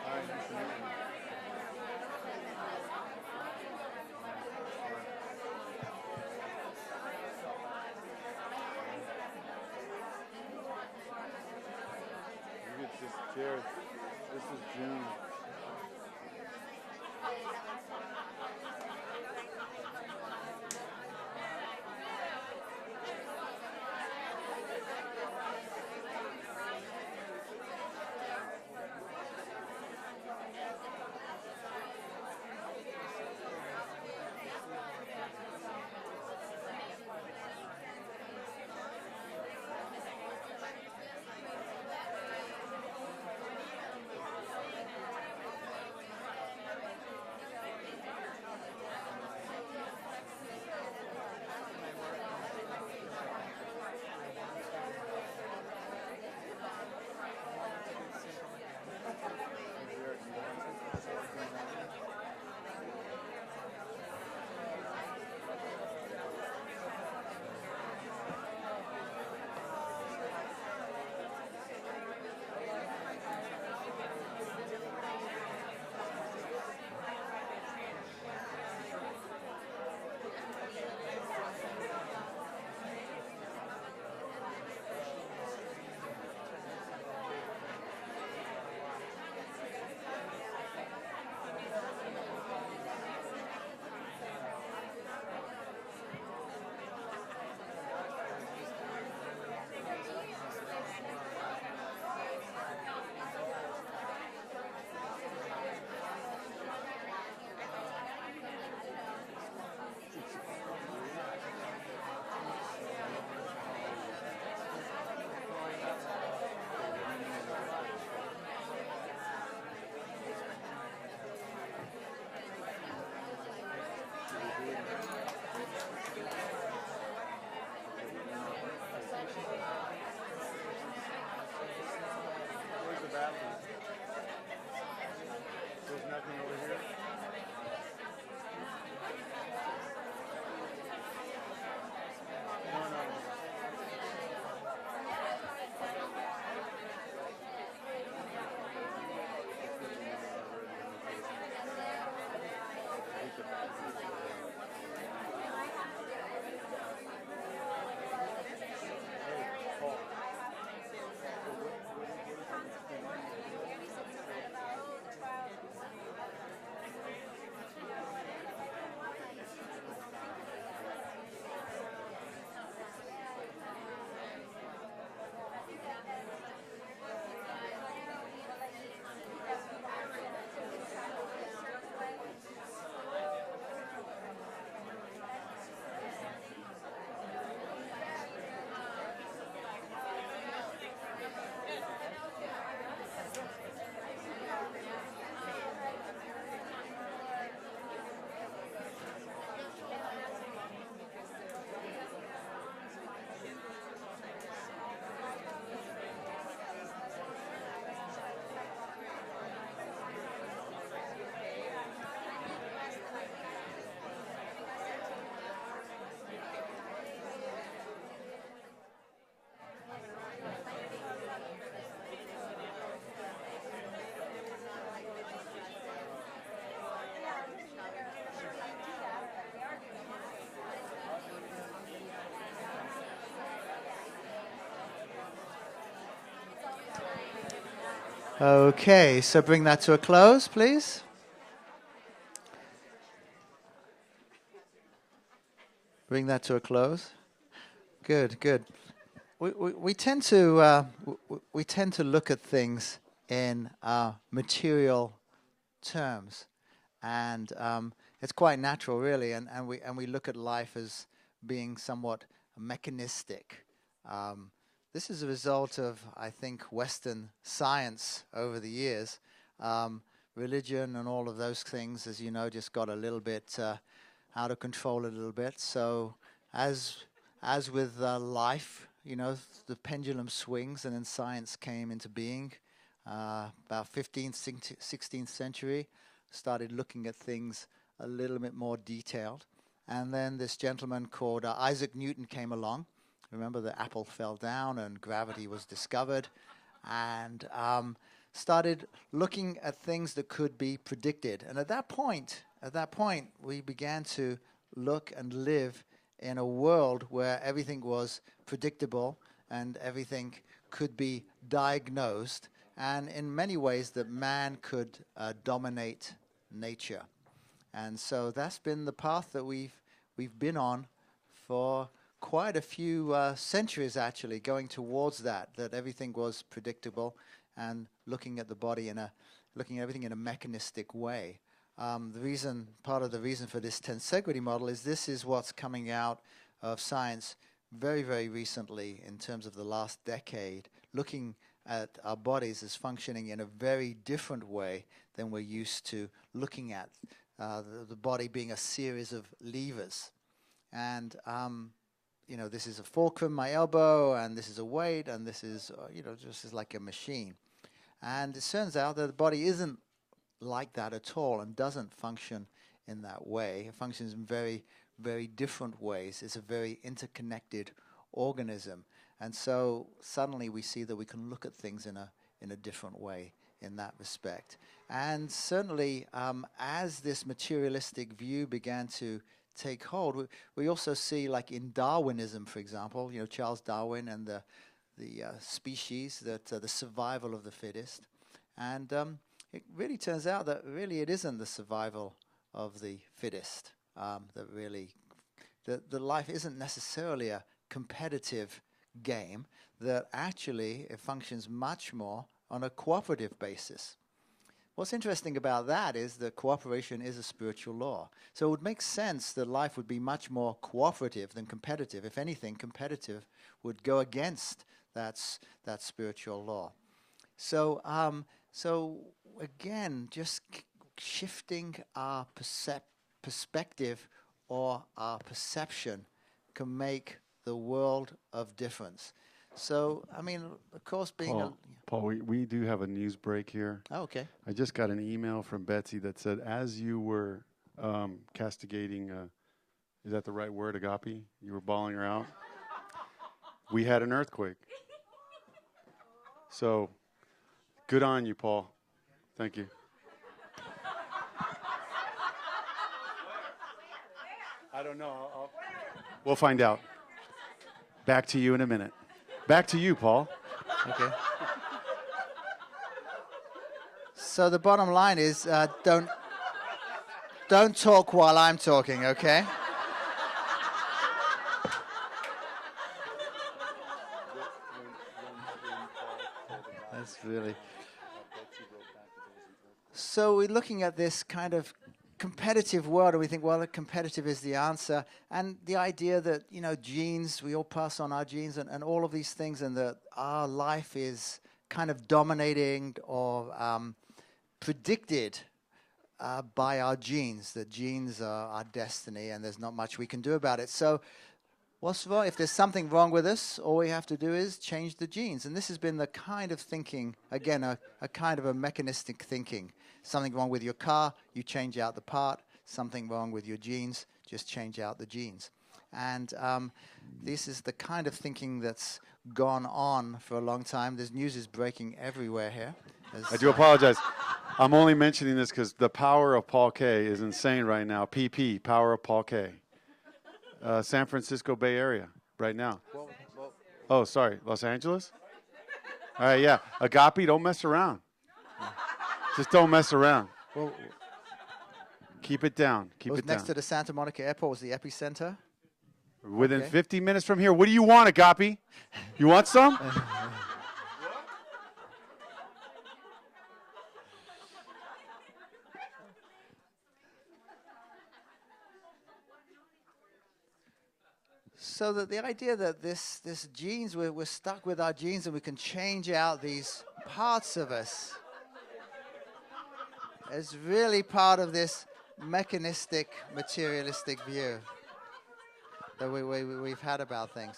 Hi, nice to meet you. You could just cheers. This is June. Okay, so bring that to a close, please. Bring that to a close. Good, good. We tend to we tend to look at things in material terms, and it's quite natural, really. And we look at life as being somewhat mechanistic. This is a result of, I think, Western science over the years. Religion and all of those things, as you know, just got a little bit out of control a little bit. So as with life, you know, the pendulum swings, and then science came into being about 15th, 16th century, started looking at things a little bit more detailed. And then this gentleman called Isaac Newton came along. Remember, the apple fell down and gravity was discovered, and started looking at things that could be predicted. And at that point, we began to look and live in a world where everything was predictable and everything could be diagnosed, and in many ways that man could dominate nature. And so that's been the path that we've been on for quite a few centuries, actually, going towards that everything was predictable and looking at the body looking at everything in a mechanistic way. Part of the reason for this tensegrity model is this is what's coming out of science very, very recently in terms of the last decade, looking at our bodies as functioning in a very different way than we're used to looking at the body being a series of levers. And, you know, this is a fulcrum, my elbow, and this is a weight, and this is, you know, just like a machine. And it turns out that the body isn't like that at all and doesn't function in that way. It functions in very, very different ways. It's a very interconnected organism. And so suddenly we see that we can look at things in a different way in that respect. And certainly as this materialistic view began to take hold, we also see, like in Darwinism, for example, you know, Charles Darwin and the species, that the survival of the fittest. And it really turns out that really it isn't the survival of the fittest, that really, the life isn't necessarily a competitive game, that actually it functions much more on a cooperative basis. What's interesting about that is that cooperation is a spiritual law. So it would make sense that life would be much more cooperative than competitive. If anything, competitive would go against that spiritual law. So again, just shifting our perspective or our perception can make the world of difference. So, I mean, of course, Paul, we do have a news break here. Oh, okay. I just got an email from Betsy that said, as you were castigating, is that the right word, agape? You were bawling her out. We had an earthquake. So, good on you, Paul. Thank you. I don't know. We'll find out. Back to you in a minute. Back to you, Paul. Okay. So the bottom line is, don't talk while I'm talking, okay? That's really. So we're looking at this kind of competitive world, and we think, well, competitive is the answer. And the idea that, you know, genes, we all pass on our genes and all of these things, and that our life is kind of dominating or predicted by our genes, that genes are our destiny and there's not much we can do about it. So what's wrong? If there's something wrong with us, all we have to do is change the genes. And this has been the kind of thinking, again, a kind of a mechanistic thinking. Something wrong with your car, you change out the part. Something wrong with your genes, just change out the genes. And this is the kind of thinking that's gone on for a long time. This news is breaking everywhere here. I do apologize. I'm only mentioning this because the power of Paul K is insane right now. PP, power of Paul K. San Francisco Bay Area right now. Oh, sorry, Los Angeles? All right, yeah. Agape, don't mess around. Just don't mess around. Well, Keep it down. it Keep was it next down. to the Santa Monica Airport, was the epicenter. Within Okay. 50 minutes from here. What do you want, Agapi? You want some? So that the idea that this genes, we're stuck with our genes and we can change out these parts of us is really part of this mechanistic, materialistic view that we've had about things.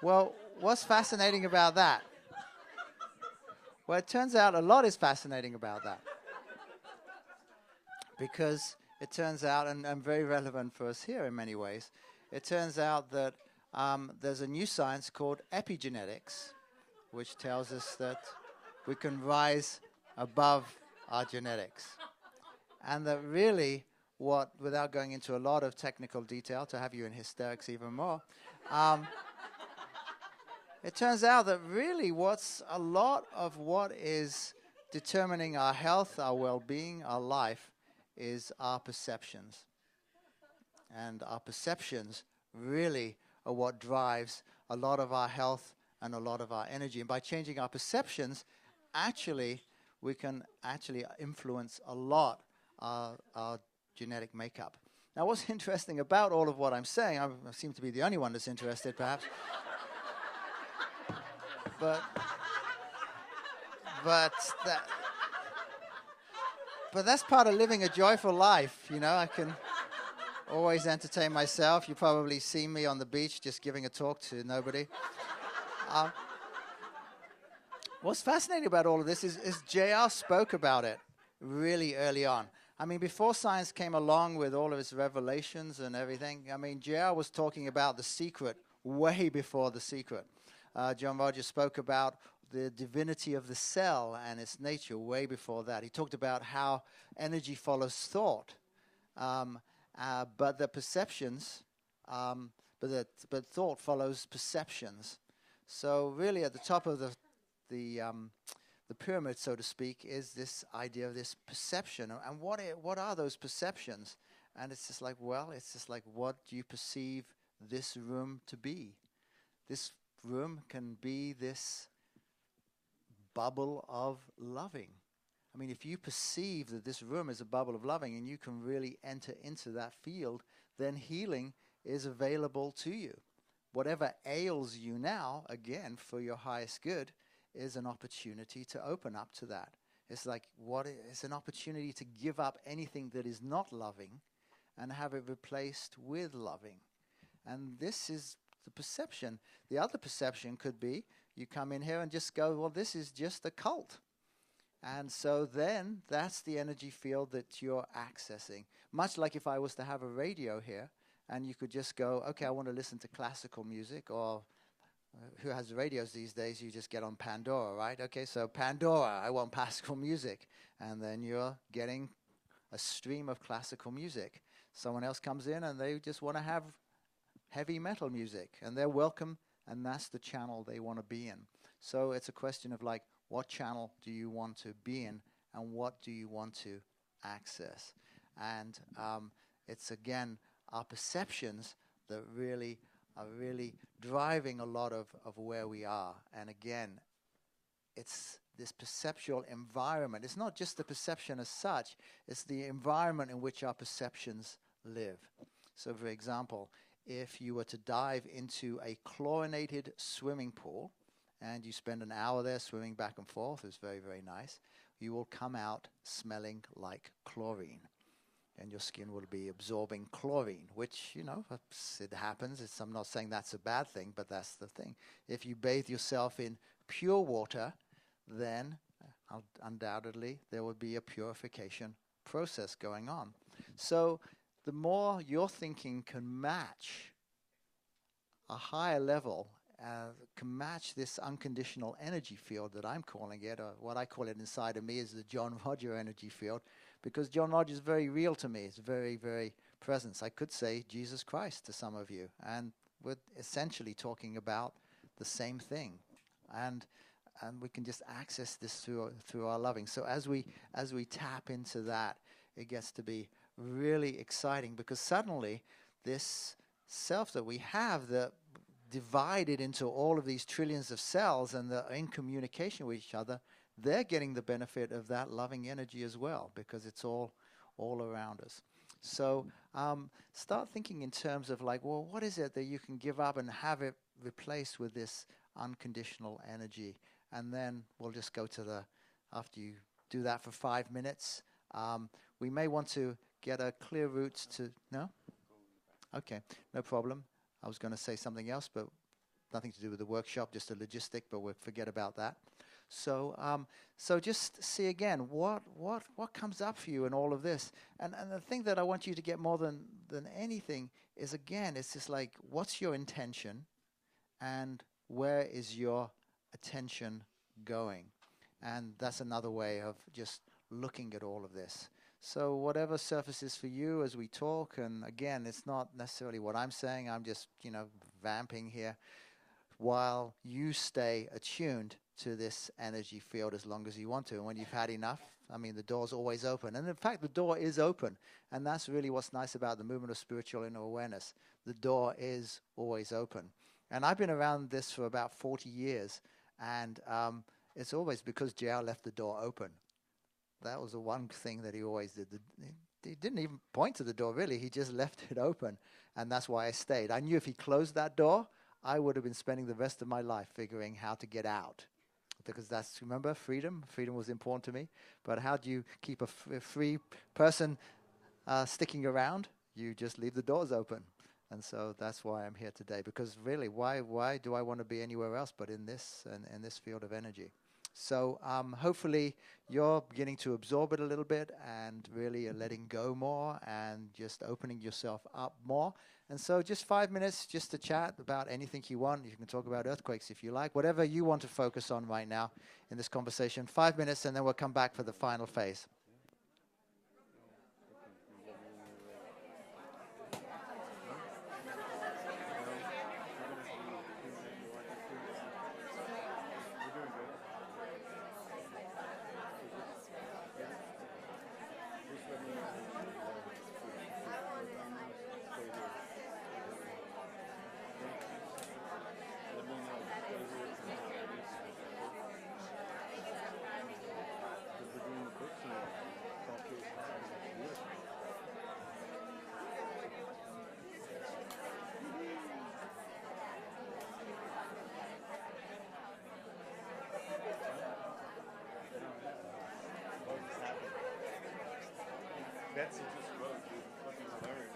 Well, what's fascinating about that? Well, it turns out a lot is fascinating about that. Because it turns out, and very relevant for us here in many ways, it turns out that there's a new science called epigenetics, which tells us that we can rise above our genetics. And that really without going into a lot of technical detail to have you in hysterics even more, it turns out that really a lot of what is determining our health, our well-being, our life is our perceptions. And our perceptions really are what drives a lot of our health and a lot of our energy. And by changing our perceptions, actually, we can actually influence a lot our genetic makeup. Now, what's interesting about all of what I'm saying, I seem to be the only one that's interested, perhaps. But that's part of living a joyful life, you know. I can always entertain myself. You probably see me on the beach just giving a talk to nobody. What's fascinating about all of this is JR spoke about it really early on. I mean, before science came along with all of its revelations and everything, I mean, JR was talking about the secret way before the secret. John Rogers spoke about the divinity of the cell and its nature way before that. He talked about how energy follows thought, but the perceptions, but thought follows perceptions. So really, at the top of the pyramid, so to speak, is this idea of this perception. And what are those perceptions? And it's just like, well, it's just like, what do you perceive this room to be? This room can be this bubble of loving. I mean, if you perceive that this room is a bubble of loving and you can really enter into that field, then healing is available to you. Whatever ails you now, again, for your highest good, is an opportunity to open up to that. It's like, it's an opportunity to give up anything that is not loving and have it replaced with loving. And this is the perception. The other perception could be you come in here and just go, well, this is just a cult. And so then that's the energy field that you're accessing. Much like if I was to have a radio here and you could just go, okay, I want to listen to classical music, or who has radios these days? You just get on Pandora, right? Okay, so Pandora, I want classical music. And then you're getting a stream of classical music. Someone else comes in and they just want to have heavy metal music, and they're welcome, and that's the channel they want to be in. So it's a question of like, what channel do you want to be in, and what do you want to access? And it's again our perceptions that really are driving a lot of where we are. And again, it's this perceptual environment. It's not just the perception as such, it's the environment in which our perceptions live. So for example, if you were to dive into a chlorinated swimming pool and you spend an hour there swimming back and forth, it's very, very nice, you will come out smelling like chlorine. And your skin will be absorbing chlorine, which, you know, it happens. I'm not saying that's a bad thing, but that's the thing. If you bathe yourself in pure water, then undoubtedly there will be a purification process going on. So the more your thinking can match a higher level, can match this unconditional energy field that I'm calling it, or what I call it inside of me is the John Roger energy field, because John Roger is very real to me. It's very, very present. I could say Jesus Christ to some of you, and we're essentially talking about the same thing. And and we can just access this through our loving. So as we tap into that, it gets to be really exciting, because suddenly this self that we have, that divided into all of these trillions of cells and they're in communication with each other, they're getting the benefit of that loving energy as well, because it's all around us. So start thinking in terms of like, well, what is it that you can give up and have it replaced with this unconditional energy? And then we'll just go to after you do that for 5 minutes, we may want to get a clear route to, no? Okay, no problem. I was going to say something else, but nothing to do with the workshop, just a logistic, but we'll forget about that. So so just see again, what comes up for you in all of this? And the thing that I want you to get more than anything is, again, it's just like, what's your intention and where is your attention going? And that's another way of just looking at all of this. So whatever surfaces for you as we talk, and again, it's not necessarily what I'm saying, I'm just, vamping here, while you stay attuned to this energy field as long as you want to. And when you've had enough, the door's always open. And in fact, the door is open. And that's really what's nice about the movement of spiritual inner awareness. The door is always open. And I've been around this for about 40 years. And it's always because JR left the door open. That was the one thing that he always did. He didn't even point to the door, really. He just left it open. And that's why I stayed. I knew if he closed that door, I would have been spending the rest of my life figuring how to get out. Because that's, remember, freedom? Freedom was important to me. But how do you keep a free person sticking around? You just leave the doors open. And so that's why I'm here today. Because really, why do I want to be anywhere else but in this and in this field of energy? So hopefully you're beginning to absorb it a little bit and really letting go more and just opening yourself up more. And so just 5 minutes just to chat about anything you want. You can talk about earthquakes if you like, whatever you want to focus on right now in this conversation. 5 minutes, and then we'll come back for the final phase. Betsy just wrote, dude. Fucking hilarious.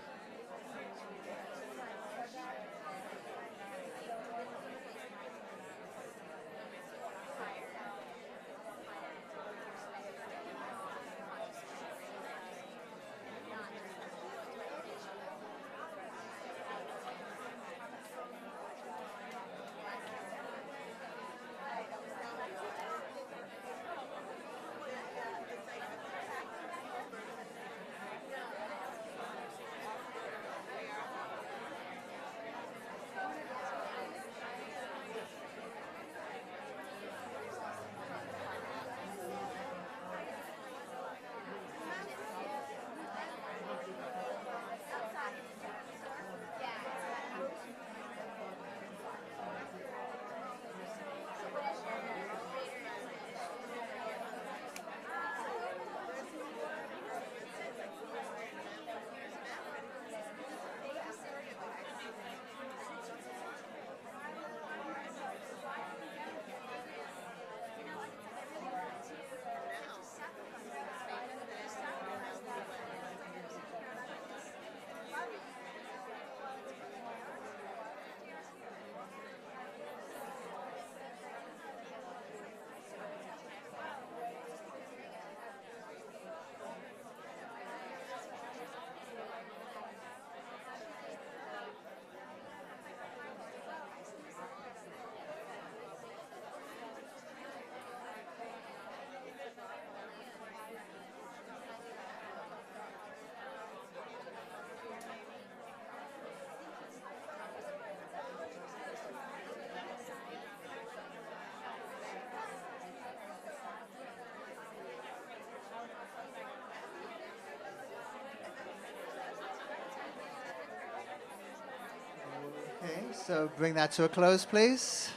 So bring that to a close, please.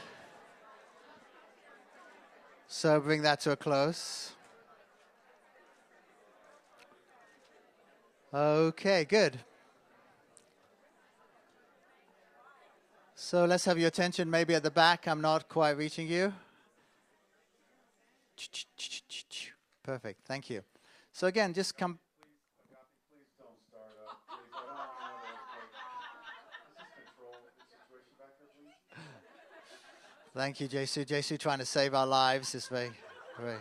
So bring that to a close. Okay, good. So let's have your attention maybe at the back. I'm not quite reaching you. Perfect, thank you. So again, just come. Please don't start up. Please, I don't want another earthquake. Let's just control the situation back there, please. Thank you, Jesu. Jesu trying to save our lives is very, very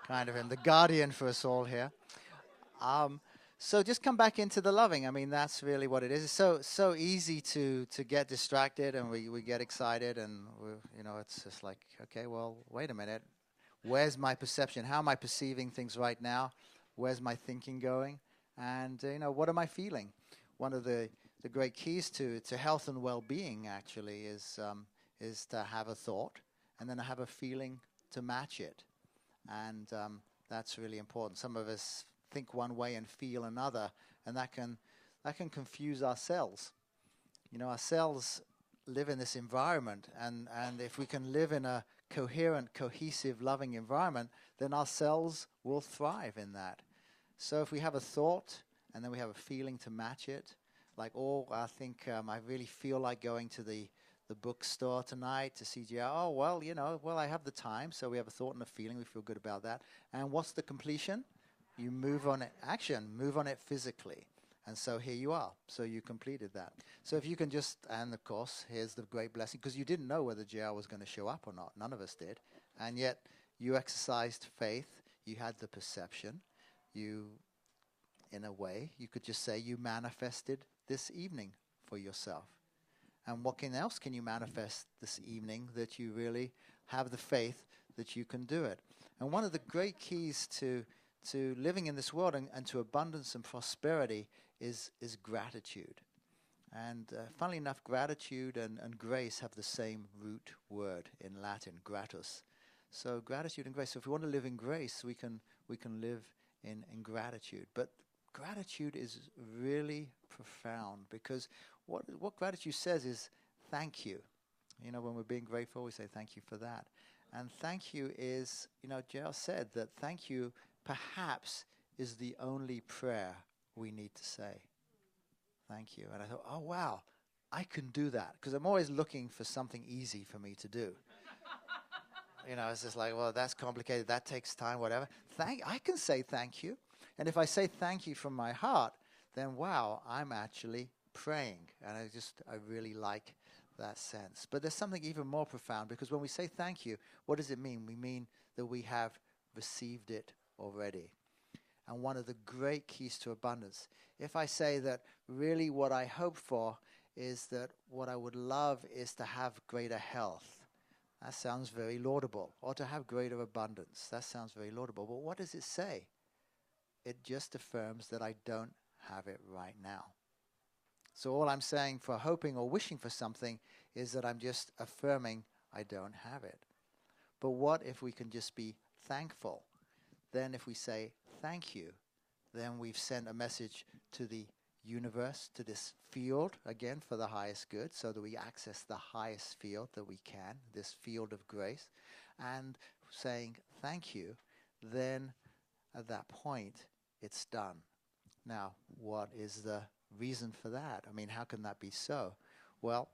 kind of him. The guardian for us all here. So just come back into the loving. I mean, that's really what it is. It's so easy to get distracted, and we get excited, and it's just like, okay, well, wait a minute. Where's my perception? How am I perceiving things right now? Where's my thinking going? And what am I feeling? One of the great keys to health and well-being actually is to have a thought and then have a feeling to match it, and that's really important. Some of us think one way and feel another, and that can confuse our cells. Our cells live in this environment, and if we can live in a coherent, cohesive, loving environment, then our cells will thrive in that. So if we have a thought and then we have a feeling to match it, like, I think I really feel like going to the bookstore tonight to see GR. Oh, well, I have the time, so we have a thought and a feeling, we feel good about that. And what's the completion? You move on it, move on it physically. And so here you are. So you completed that. So if you can just, and of course, here's the great blessing, because you didn't know whether JR was going to show up or not. None of us did. And yet you exercised faith. You had the perception. You, in a way, you could just say you manifested this evening for yourself. And what else can you manifest this evening that you really have the faith that you can do it? And one of the great keys to living in this world and to abundance and prosperity is gratitude. And funnily enough, gratitude and grace have the same root word in Latin, gratus. So gratitude and grace. So if we want to live in grace, we can live in gratitude. But gratitude is really profound, because what gratitude says is thank you. When we're being grateful, we say thank you for that. And thank you is, JR said that thank you perhaps is the only prayer we need to say. Thank you. And I thought, oh, wow, I can do that, because I'm always looking for something easy for me to do. It's just like, well, that's complicated, that takes time, whatever. I can say thank you. And if I say thank you from my heart, then wow, I'm actually praying. And I really like that sense. But there's something even more profound, because when we say thank you, what does it mean? We mean that we have received it already. And one of the great keys to abundance, if I say that really what I hope for is that what I would love is to have greater health, that sounds very laudable. Or to have greater abundance, that sounds very laudable. But what does it say? It just affirms that I don't have it right now. So all I'm saying for hoping or wishing for something is that I'm just affirming I don't have it. But what if we can just be thankful? Then if we say thank you, then we've sent a message to the universe, to this field, again, for the highest good, so that we access the highest field that we can, this field of grace. And saying thank you, then at that point, it's done. Now, what is the reason for that? I mean, how can that be so? Well,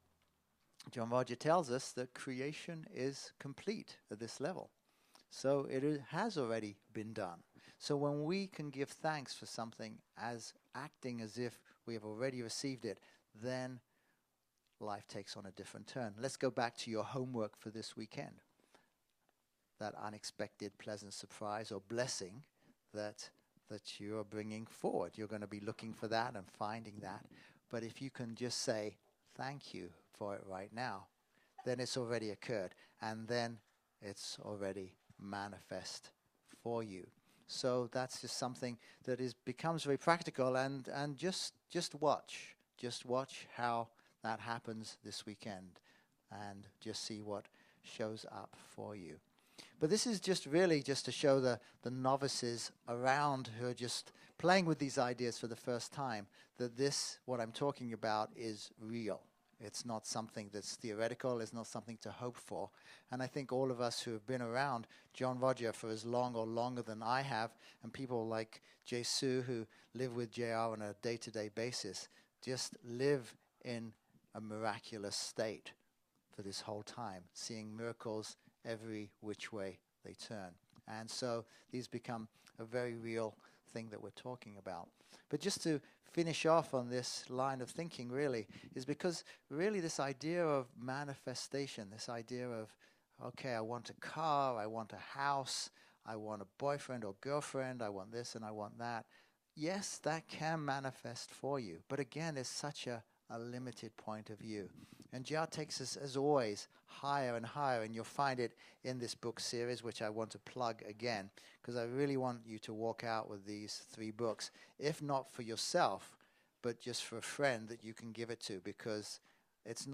John Roger tells us that creation is complete at this level. So it has already been done. So when we can give thanks for something as acting as if we have already received it, then life takes on a different turn. Let's go back to your homework for this weekend. That unexpected pleasant surprise or blessing that you are bringing forward. You're going to be looking for that and finding that. But if you can just say thank you for it right now, then it's already occurred. And then it's already manifest for you. So that's just something that becomes very practical, and just watch. Just watch how that happens this weekend, and just see what shows up for you. But this is just really just to show the novices around who are just playing with these ideas for the first time, that this, what I'm talking about, is real. It's not something that's theoretical. It's not something to hope for. And I think all of us who have been around John Roger for as long or longer than I have, and people like Jesu who live with JR on a day-to-day basis, just live in a miraculous state for this whole time, seeing miracles every which way they turn. And so these become a very real thing that we're talking about. But just to finish off on this line of thinking really is because really this idea of manifestation, this idea of, okay, I want a car, I want a house, I want a boyfriend or girlfriend, I want this and I want that. Yes, that can manifest for you. But again, it's such a limited point of view. And JR takes us, as always, higher and higher, and you'll find it in this book series, which I want to plug again, because I really want you to walk out with these 3 books, if not for yourself, but just for a friend that you can give it to, because it's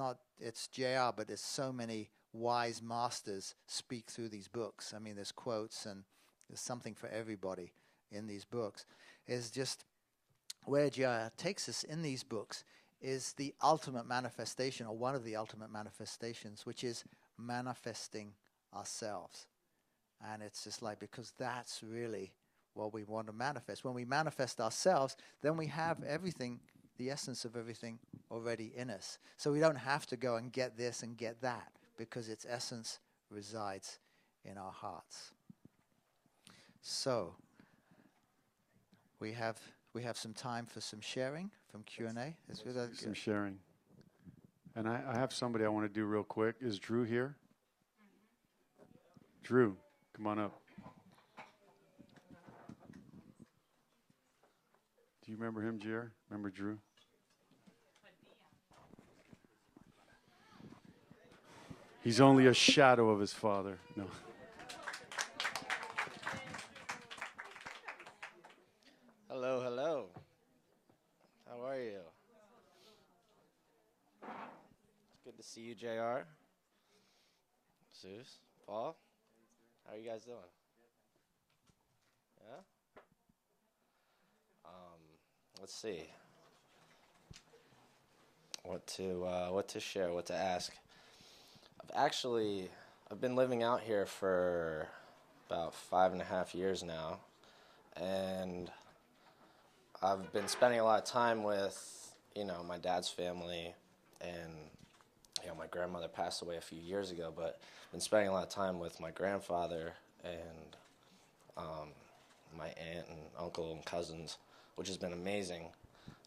JR, but there's so many wise masters speak through these books. I mean, there's quotes, and there's something for everybody in these books. It's just where JR takes us in these books is the ultimate manifestation, or one of the ultimate manifestations, which is manifesting ourselves. And it's just like, because that's really what we want to manifest. When we manifest ourselves, then we have everything, the essence of everything already in us. So we don't have to go and get this and get that, because its essence resides in our hearts. So we have some time for some sharing, from Q&A. Some sharing. And I have somebody I want to do real quick. Is Drew here? Drew, come on up. Do you remember him, JR? Remember Drew? He's only a shadow of his father. No. Hello, hello. How are you? It's good to see you, JR. Zeus, Paul. How are you guys doing? Yeah? Let's see. What to share, what to ask. I've been living out here for about 5.5 years now, and I've been spending a lot of time with, my dad's family, and, my grandmother passed away a few years ago, but I've been spending a lot of time with my grandfather and my aunt and uncle and cousins, which has been amazing.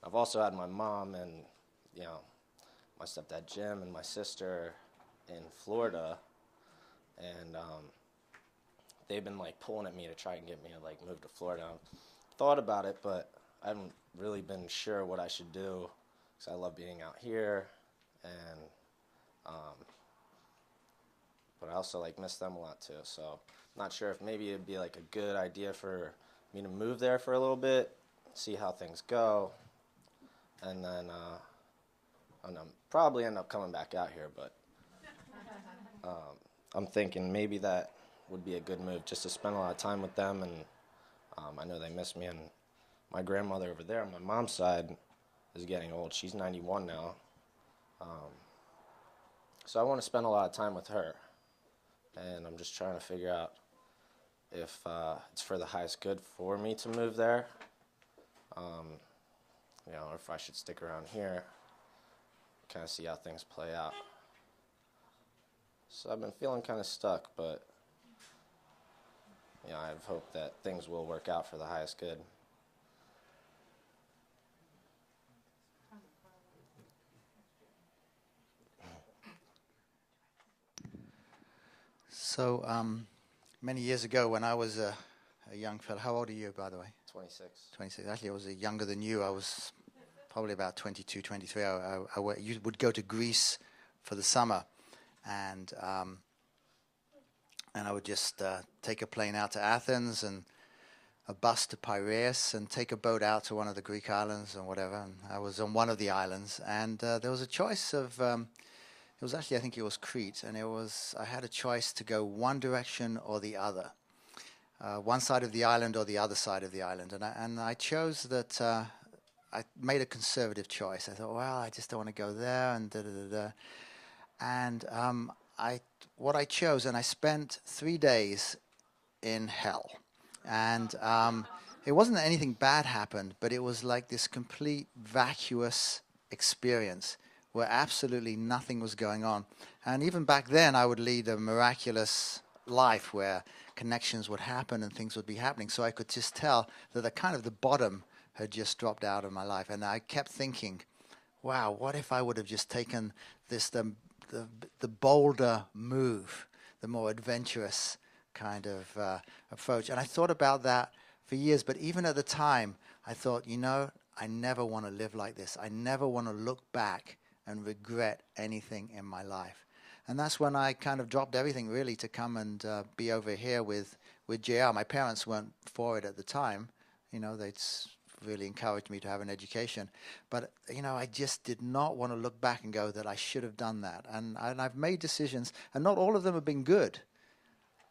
I've also had my mom and, my stepdad Jim and my sister in Florida, and they've been, pulling at me to try and get me to, move to Florida. I've thought about it, but I haven't really been sure what I should do, because I love being out here, and but I also miss them a lot too. So I'm not sure if maybe it'd be a good idea for me to move there for a little bit, see how things go, and then probably end up coming back out here. But I'm thinking maybe that would be a good move, just to spend a lot of time with them, and I know they miss me. And my grandmother over there on my mom's side is getting old. She's 91 now. So I want to spend a lot of time with her. And I'm just trying to figure out if it's for the highest good for me to move there, or if I should stick around here, kind of see how things play out. So I've been feeling kind of stuck, but I have hope that things will work out for the highest good. So many years ago when I was a young fellow, how old are you, by the way? 26. 26. Actually, I was younger than you. I was probably about 22, 23. You would go to Greece for the summer, and I would just take a plane out to Athens and a bus to Piraeus and take a boat out to one of the Greek islands or whatever. And I was on one of the islands, and there was a choice of... it was actually, I think it was Crete, and I had a choice to go one direction or the other, one side of the island or the other side of the island, and I chose that I made a conservative choice. I thought, well, I just don't want to go there, and da da da da. And what I chose, and I spent 3 days in hell, and it wasn't that anything bad happened, but it was like this complete vacuous experience where absolutely nothing was going on. And even back then, I would lead a miraculous life where connections would happen and things would be happening. So I could just tell that the bottom had just dropped out of my life. And I kept thinking, wow, what if I would have just taken this, the bolder move, the more adventurous kind of approach. And I thought about that for years, but even at the time, I thought, I never want to live like this. I never want to look back and regret anything in my life. And that's when I kind of dropped everything really to come and be over here with JR. My parents weren't for it at the time. They'd really encouraged me to have an education. But, I just did not want to look back and go that I should have done that. And I've made decisions, and not all of them have been good.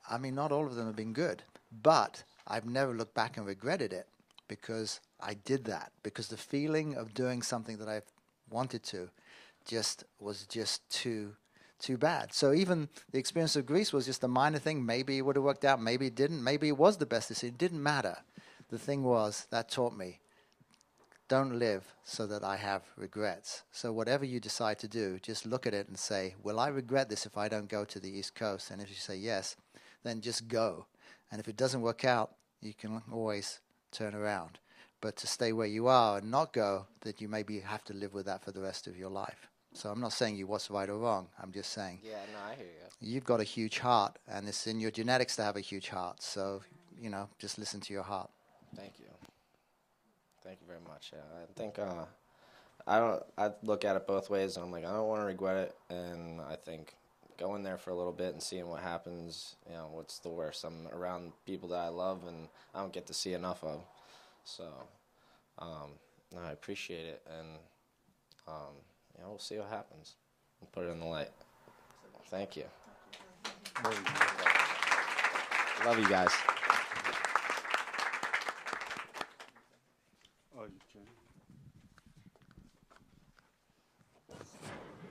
I mean, not all of them have been good. But I've never looked back and regretted it because I did that. Because the feeling of doing something that I wanted to was just too bad. So even the experience of Greece was just a minor thing. Maybe it would have worked out. Maybe it didn't. Maybe it was the best decision. It didn't matter. The thing was, that taught me, don't live so that I have regrets. So whatever you decide to do, just look at it and say, will I regret this if I don't go to the East Coast? And if you say yes, then just go. And if it doesn't work out, you can always turn around. But to stay where you are and not go, that you maybe have to live with that for the rest of your life. So I'm not saying you what's right or wrong. I'm just saying. Yeah, no, I hear you. You've got a huge heart, and it's in your genetics to have a huge heart. So, just listen to your heart. Thank you. Thank you very much. Yeah, I think I look at it both ways. I'm like, I don't want to regret it, and I think going there for a little bit and seeing what happens, what's the worst? I'm around people that I love and I don't get to see enough of. So, no, I appreciate it, and we'll see what happens. We'll put it in the light. Thank you. Love you guys.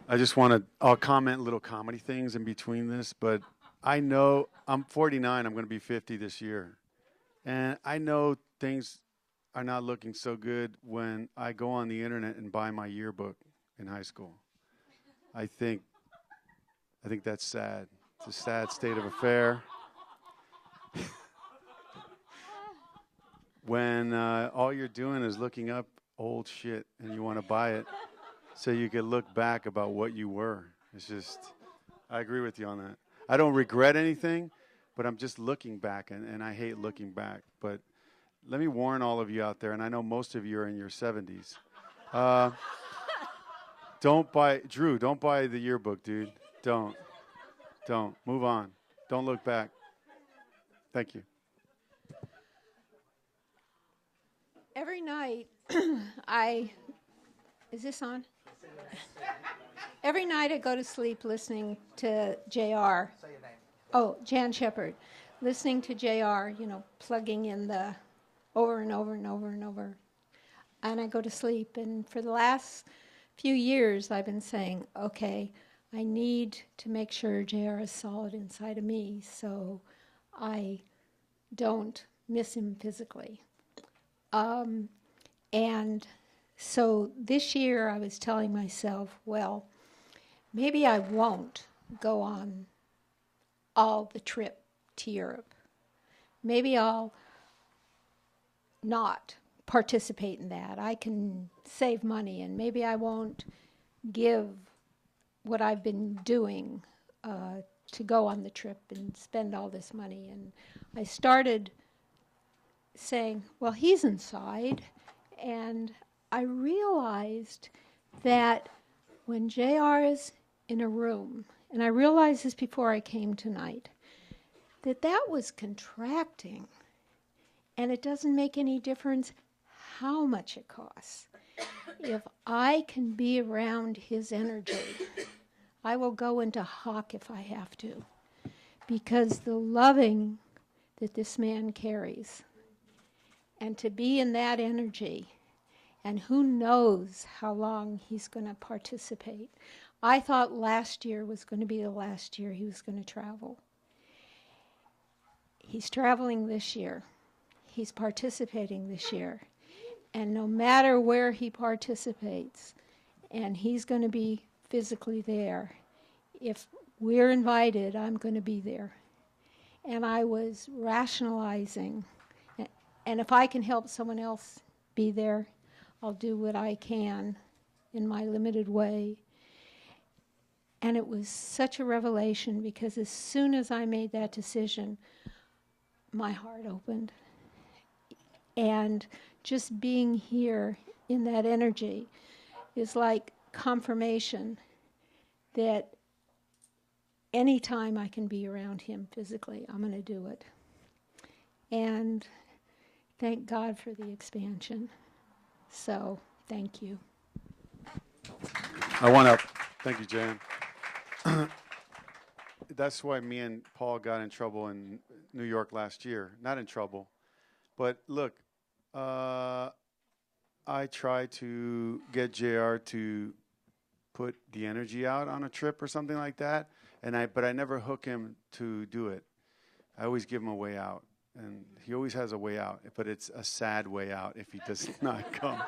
I just I'll comment little comedy things in between this, but I know I'm 49, I'm going to be 50 this year. And I know things are not looking so good when I go on the internet and buy my yearbook in high school. I think that's sad. It's a sad state of affair. When all you're doing is looking up old shit and you want to buy it so you can look back about what you were. It's just, I agree with you on that. I don't regret anything, but I'm just looking back, and I hate looking back. But let me warn all of you out there, and I know most of you are in your 70s. Don't buy the yearbook, dude. Don't. Move on. Don't look back. Thank you. Every night, is this on? Every night I go to sleep listening to JR. Say your name. Oh, Jan Shepard. Listening to JR, plugging in the over and over and over and over. And I go to sleep. And for the last few years, I've been saying, okay, I need to make sure JR is solid inside of me so I don't miss him physically. And so this year I was telling myself, well, maybe I won't go on all the trip to Europe. Maybe I'll not participate in that. I can save money, and maybe I won't give what I've been doing to go on the trip and spend all this money. And I started saying, well, he's inside. And I realized that when JR is in a room, and I realized this before I came tonight, that was contracting. And it doesn't make any difference how much it costs. If I can be around his energy, I will go into hock if I have to. Because the loving that this man carries, and to be in that energy, And who knows how long he's going to participate. I thought last year was going to be the last year he was going to travel. He's traveling this year. He's participating this year. And no matter where he participates, and he's going to be physically there, if we're invited, I'm going to be there. And I was rationalizing, and if I can help someone else be there, I'll do what I can in my limited way. And it was such a revelation, because as soon as I made that decision, my heart opened. And just being here in that energy is like confirmation that anytime I can be around him physically, I'm going to do it. And thank God for the expansion. So, thank you. I want to thank you, Jan. That's why me and Paul got in trouble in New York last year. Not in trouble, but look, I try to get JR to put the energy out on a trip or something like that, but I never hook him to do it. I always give him a way out, and he always has a way out, but it's a sad way out if he does not come.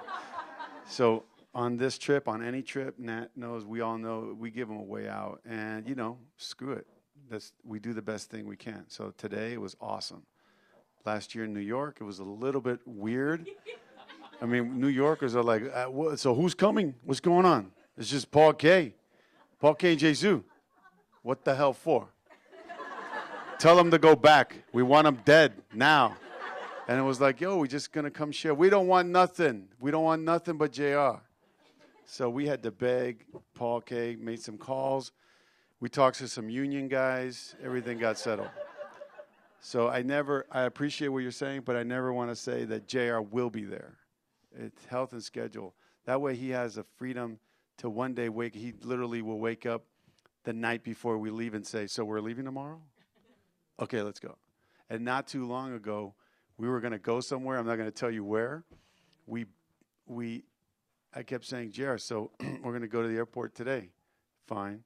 So on this trip, on any trip, Nat knows, we all know, we give him a way out, and screw it. We do the best thing we can. So today it was awesome. Last year in New York, it was a little bit weird. I mean, New Yorkers are like, so who's coming? What's going on? It's just Paul K. Paul K. and Jesus. What the hell for? Tell them to go back. We want them dead now. And it was like, yo, we're just going to come share. We don't want nothing. We don't want nothing but JR. So we had to beg. Paul K. made some calls. We talked to some union guys. Everything got settled. So I appreciate what you're saying, but I never want to say that JR will be there. It's health and schedule. That way he has a freedom to one day he literally will wake up the night before we leave and say, so we're leaving tomorrow? Okay, let's go. And not too long ago, we were going to go somewhere. I'm not going to tell you where. I kept saying, JR, so we're going to go to the airport today. Fine.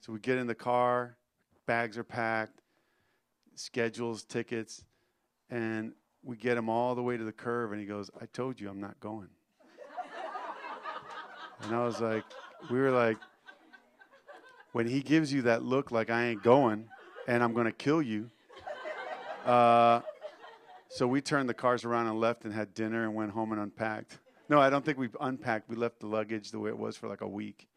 So we get in the car, bags are packed, schedules, tickets, and we get him all the way to the curve, and he goes, I told you I'm not going. And I was like, we were like, when he gives you that look like I ain't going and I'm going to kill you. So we turned the cars around and left and had dinner and went home and unpacked. No, I don't think we unpacked. We left the luggage the way it was for like a week.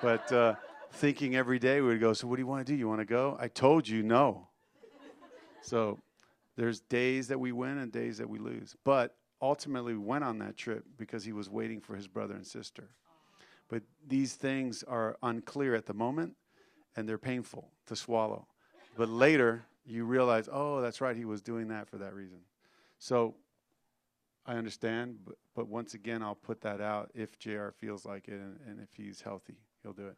But thinking every day we would go, so what do you want to do? You want to go? I told you no. So there's days that we win and days that we lose. But ultimately we went on that trip because he was waiting for his brother and sister. But these things are unclear at the moment, and they're painful to swallow. But later you realize, oh, that's right, he was doing that for that reason. So I understand, but once again, I'll put that out if JR feels like it and if he's healthy, he'll do it.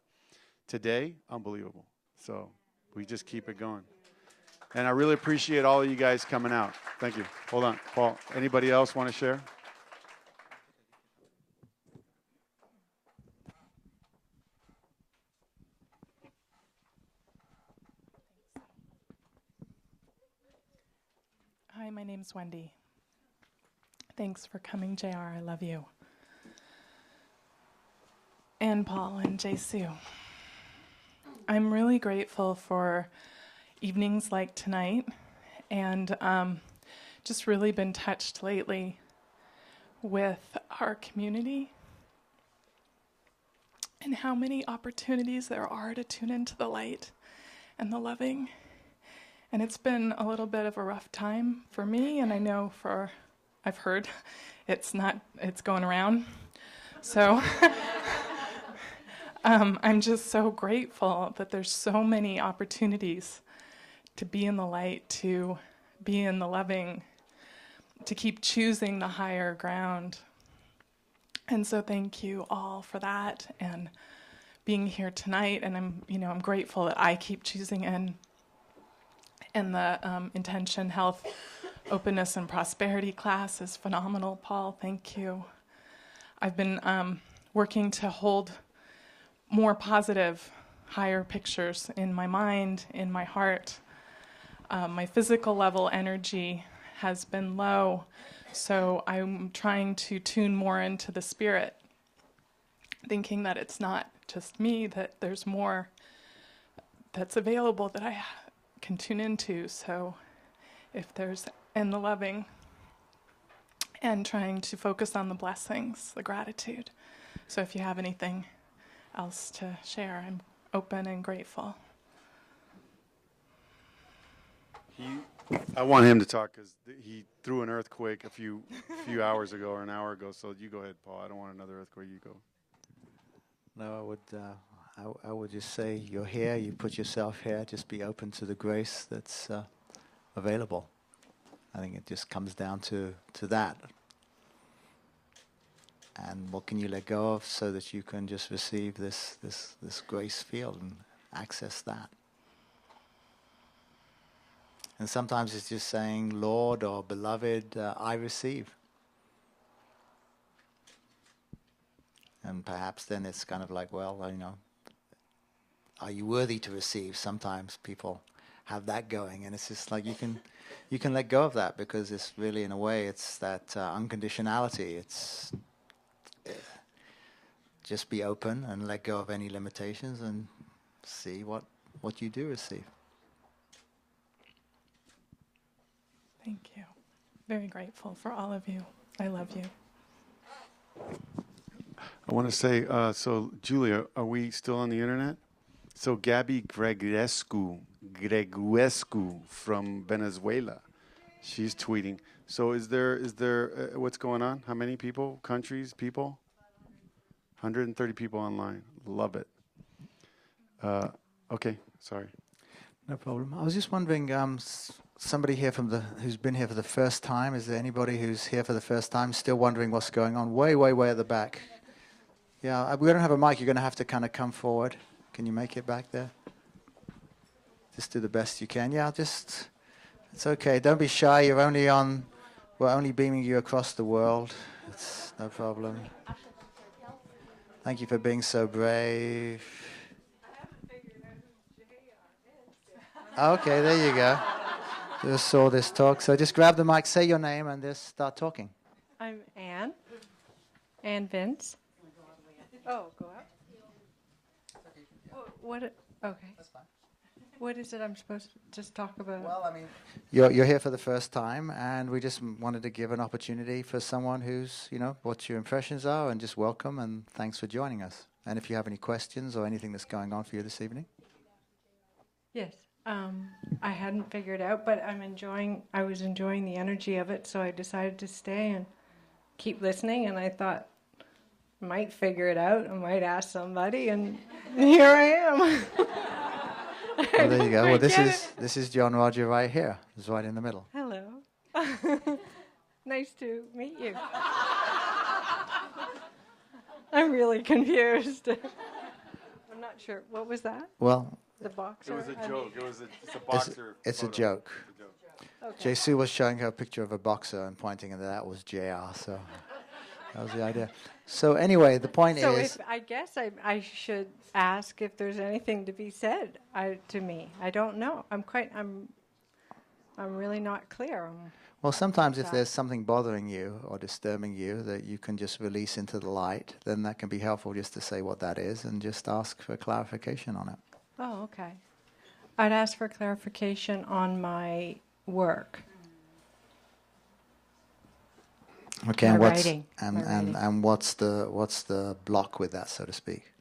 Today, unbelievable. So we just keep it going. And I really appreciate all of you guys coming out. Thank you. Hold on, Paul. Anybody else want to share? Hi, my name's Wendy. Thanks for coming, JR. I love you. And Paul and Jesu. I'm really grateful for evenings like tonight, and just really been touched lately with our community and how many opportunities there are to tune into the light and the loving. And it's been a little bit of a rough time for me, and I know I've heard it's going around. So I'm just so grateful that there's so many opportunities to be in the light, to be in the loving, to keep choosing the higher ground. And so thank you all for that and being here tonight. And I'm grateful that I keep choosing in the intention health openness and prosperity class is phenomenal, Paul. Thank you. I've been working to hold more positive, higher pictures in my mind, in my heart. My physical level energy has been low, so I'm trying to tune more into the spirit, thinking that it's not just me, that there's more that's available that I can tune into. So if there's, and the loving, and trying to focus on the blessings, the gratitude. So if you have anything else to share, I'm open and grateful. I want him to talk because he threw an earthquake a few hours ago or an hour ago. So you go ahead, Paul. I don't want another earthquake. You go. No, I would just say you're here. You put yourself here. Just be open to the grace that's available. I think it just comes down to that. And what can you let go of so that you can just receive this grace field and access that. And sometimes it's just saying, Lord or Beloved, I receive. And perhaps then it's kind of like, well, are you worthy to receive? Sometimes people have that going, and it's just like you can let go of that, because it's really, in a way, it's that unconditionality. It's just be open and let go of any limitations and see what you do receive. Thank you. Very grateful for all of you. I love you. I want to say, so Julia, are we still on the internet? So Gabby Greguescu from Venezuela, she's tweeting. So is there what's going on? How many people, countries, people? 130 people online. Love it. Okay, sorry. No problem. I was just wondering, somebody here who's been here for the first time, is there anybody who's here for the first time still wondering what's going on? Way, way, way at the back. Yeah, we don't have a mic. You're going to have to kind of come forward. Can you make it back there? Just do the best you can. Yeah, it's okay. Don't be shy. We're only beaming you across the world. It's no problem. Thank you for being so brave. Okay, there you go. Just saw this talk. So just grab the mic, say your name, and just start talking. I'm Anne. Anne Vince. Oh, go up. What? Okay. That's fine. What is it I'm supposed to just talk about? Well, I mean, you're here for the first time, and we just wanted to give an opportunity for someone who's, what your impressions are, and just welcome and thanks for joining us. And if you have any questions or anything that's going on for you this evening. Yes. I hadn't figured out, but I was enjoying the energy of it, so I decided to stay and keep listening, and I thought I might figure it out. I might ask somebody, and here I am. Well, there you go. Well, this is John Roger right here. He's right in the middle. Hello. Nice to meet you. I'm really confused. I'm not sure. What was that? Well, the boxer? It was a joke. It's a boxer. It's a joke. Okay. JC was showing her a picture of a boxer and pointing, and that was JR. So that was the idea. So anyway, the point is. So I guess I should ask if there's anything to be said to me. I don't know. I'm really not clear. Well, sometimes if there's something bothering you or disturbing you that you can just release into the light, then that can be helpful, just to say what that is and just ask for clarification on it. Oh, okay. I'd ask for clarification on my work. Okay, my and what's writing. And what's the block with that, so to speak?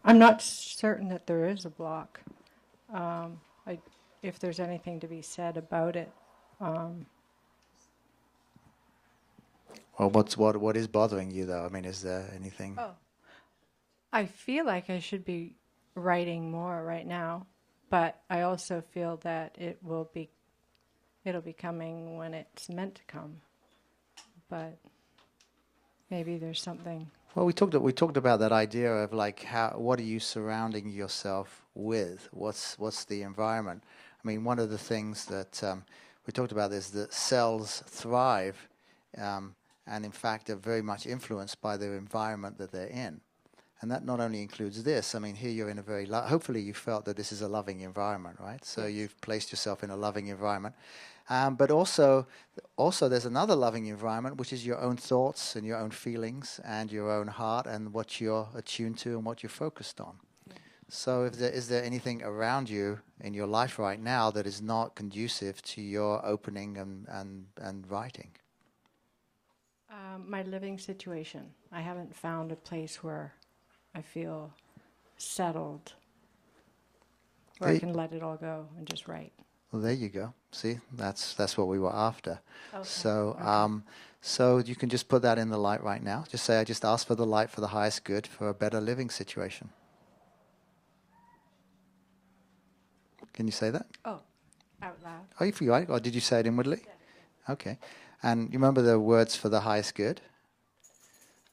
I'm not certain that there is a block. If there's anything to be said about it. Well, what is bothering you, though? I mean, is there anything? Oh. I feel like I should be writing more right now, but I also feel that it'll be coming when it's meant to come. But maybe there's something. Well, we talked about that idea of like what are you surrounding yourself with? What's the environment? I I mean, one of the things that we talked about is that cells thrive and in fact are very much influenced by the environment that they're in. And that not only includes this, I mean, here you're in a very, hopefully you felt that this is a loving environment, right? So you've placed yourself in a loving environment. But also there's another loving environment, which is your own thoughts and your own feelings and your own heart and what you're attuned to and what you're focused on. So is there anything around you in your life right now that is not conducive to your opening and writing? My living situation. I haven't found a place where I feel settled, where I can let it all go and just write. Well, there you go. See, that's what we were after. Okay. So, so you can just put that in the light right now. Just say, I just ask for the light for the highest good for a better living situation. Can you say that? Oh, out loud. Oh, if you like, or did you say it inwardly? Yeah. Okay. And you remember the words for the highest good?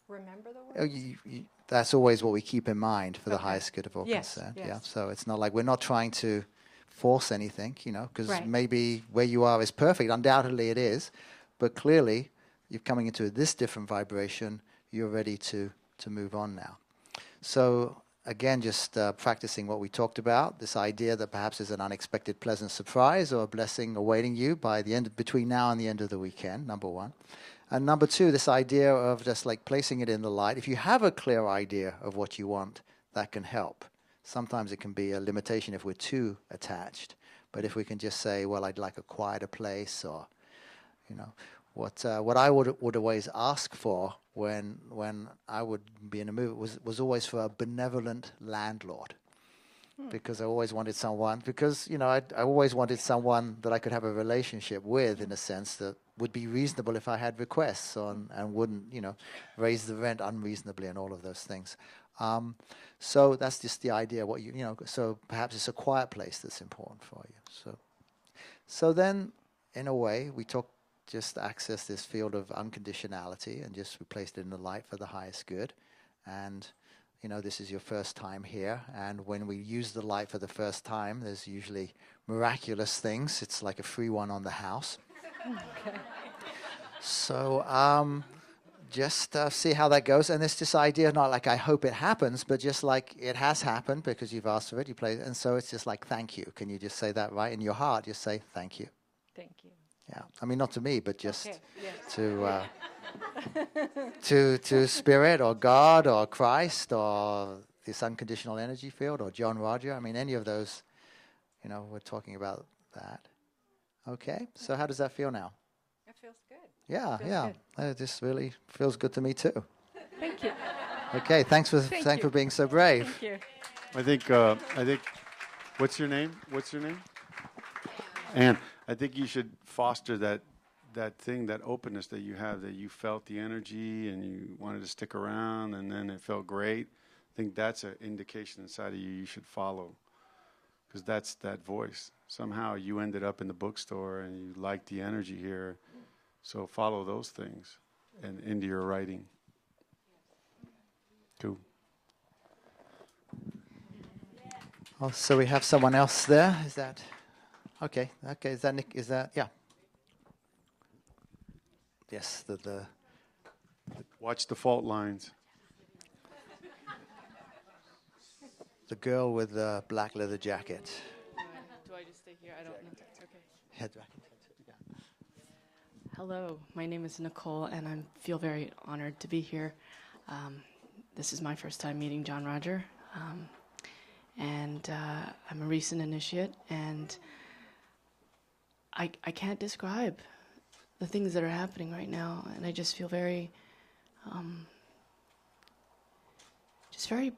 Remember the words? Oh, that's always what we keep in mind for the highest good of all Yes, concerned. yes. Yeah. So it's not like we're not trying to force anything, you know, because Right. maybe where you are is perfect. Undoubtedly it is, but clearly you're coming into this different vibration. You're ready to move on now. So again, just practicing what we talked about, this idea that perhaps there's an unexpected pleasant surprise or a blessing awaiting you by the end between now and the end of the weekend, number one. And number two, this idea of just like placing it in the light. If you have a clear idea of what you want, that can help. Sometimes it can be a limitation if we're too attached. But if we can just say, well, I'd like a quieter place, or, you know, what I would always ask for when I would be in a movie was always for a benevolent landlord. Because I always wanted someone, because, you know, I always wanted someone that I could have a relationship with, in a sense that would be reasonable if I had requests on, and wouldn't, you know, raise the rent unreasonably and all of those things. So that's just the idea. What you know. So perhaps it's a quiet place that's important for you. So then, in a way, we just access this field of unconditionality and just replace it in the light for the highest good. And you know, this is your first time here, and when we use the light for the first time, there's usually miraculous things. It's like a free one on the house. Okay. So just see how that goes. And it's this idea, not like I hope it happens, but just like it has happened because you've asked for it, you play, and so it's just like thank you. Can you just say that right in your heart? Just say thank you. Thank you. Yeah, I mean not to me, but just Okay. Yes. to Spirit or God or Christ or this unconditional energy field or John Roger. I mean, any of those, you know, we're talking about that. Okay, so how does that feel now? It feels good. Yeah, Feels yeah. This really feels good to me too. Thank you. Okay, thanks for being so brave. Thank you. I think what's your name? Anne. I think you should foster that thing, that openness that you have, that you felt the energy and you wanted to stick around and then it felt great. I think that's an indication inside of you should follow, because that's that voice. Somehow you ended up in the bookstore and you liked the energy here, so follow those things and into your writing. Cool. Oh, so we have someone else there. Is that okay? Okay, is that Nick? Is that yeah? Yes, the Watch the fault lines. The girl with the black leather jacket. Do I just stay here? I don't know. It's okay. Head back. Hello, my name is Nicole, and I feel very honored to be here. This is my first time meeting John Roger, and I'm a recent initiate, and I can't describe the things that are happening right now, and I just feel very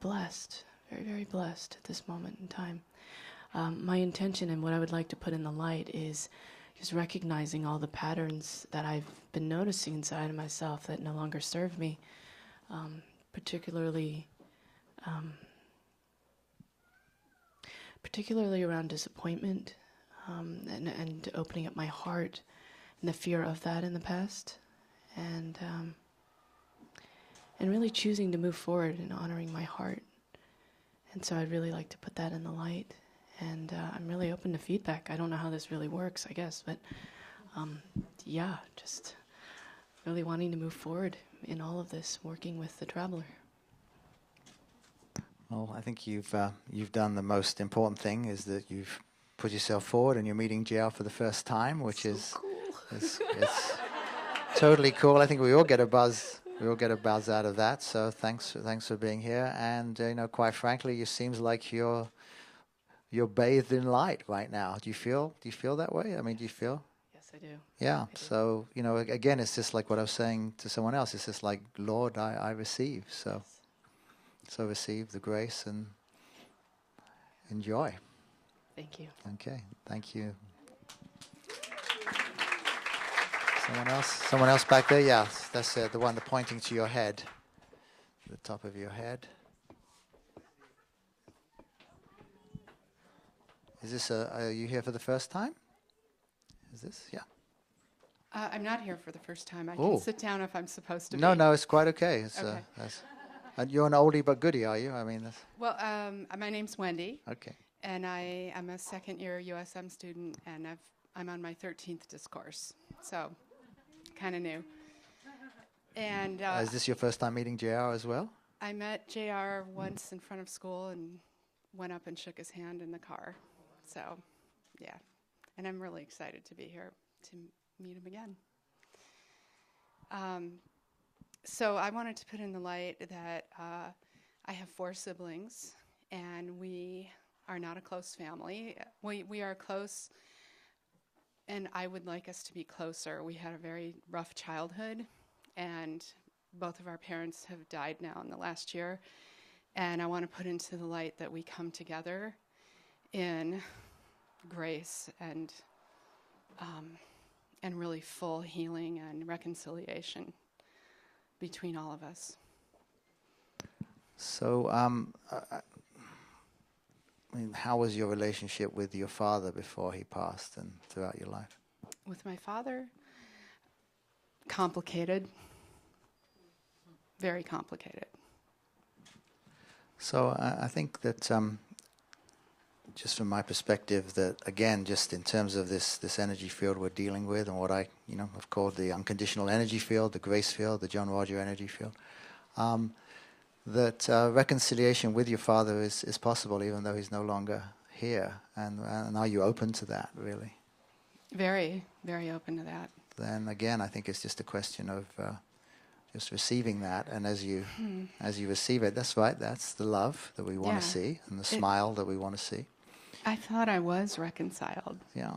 blessed, very blessed at this moment in time. My intention and what I would like to put in the light is just recognizing all the patterns that I've been noticing inside of myself that no longer serve me, particularly around disappointment, and opening up my heart and the fear of that in the past, and really choosing to move forward and honoring my heart. And so I'd really like to put that in the light and I'm really open to feedback. I don't know how this really works, I guess, but yeah, just really wanting to move forward in all of this, working with the traveler. Well, I think you've done the most important thing, is that you've put yourself forward and you're meeting JL for the first time, which so is cool. it's totally cool. I think we all get a buzz. We all get a buzz out of that. So thanks for being here. And quite frankly, it seems like you're bathed in light right now. Do you feel that way? I mean, do you feel? Yes, I do. Yeah. I do. So again, it's just like what I was saying to someone else. It's just like, Lord, I receive. So receive the grace and enjoy. Thank you. Okay. Thank you. Someone else back there? Yeah, that's the one pointing to your head, the top of your head. Is this are you here for the first time? Is this? Yeah. I'm not here for the first time. I Oh. can sit down if I'm supposed to be. No, it's quite okay. It's, Okay. And you're an oldie but goodie, are you? I mean, Well, my name's Wendy. Okay. And I am a second-year USM student, and I'm on my 13th discourse, so kind of new. And is this your first time meeting JR as well? I met JR once in front of school and went up and shook his hand in the car. So, yeah. And I'm really excited to be here to meet him again. So I wanted to put in the light that I have 4 siblings, and we are not a close family. We are close, and I would like us to be closer. We had a very rough childhood, and both of our parents have died now in the last year. And I want to put into the light that we come together in grace and really full healing and reconciliation between all of us. So, how was your relationship with your father before he passed and throughout your life? With my father, complicated, very complicated. So I think that just from my perspective, that again, just in terms of this energy field we're dealing with, and what I've called the unconditional energy field, the grace field, the John Roger energy field, that reconciliation with your father is possible, even though he's no longer here. And are you open to that, really? Very, very open to that. Then again, I think it's just a question of just receiving that, and as you receive it, that's right. That's the love that we want to see, and the smile that we want to see. I thought I was reconciled. Yeah.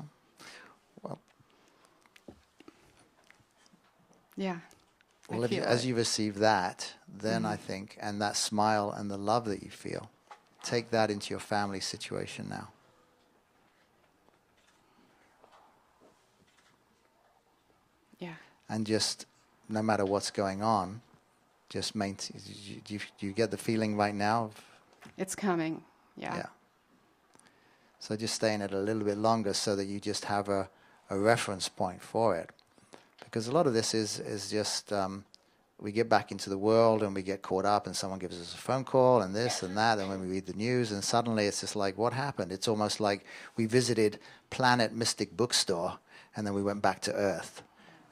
Well. Yeah. Well, as you receive that, then I think, and that smile and the love that you feel, take that into your family situation now. Yeah. And just, no matter what's going on, just maintain. Do you get the feeling right now? It's coming. Yeah. Yeah. So just stay in it a little bit longer so that you just have a reference point for it. Because a lot of this is just, we get back into the world and we get caught up, and someone gives us a phone call and this and that, and when we read the news, and suddenly it's just like, what happened? It's almost like we visited Planet Mystic Bookstore and then we went back to Earth.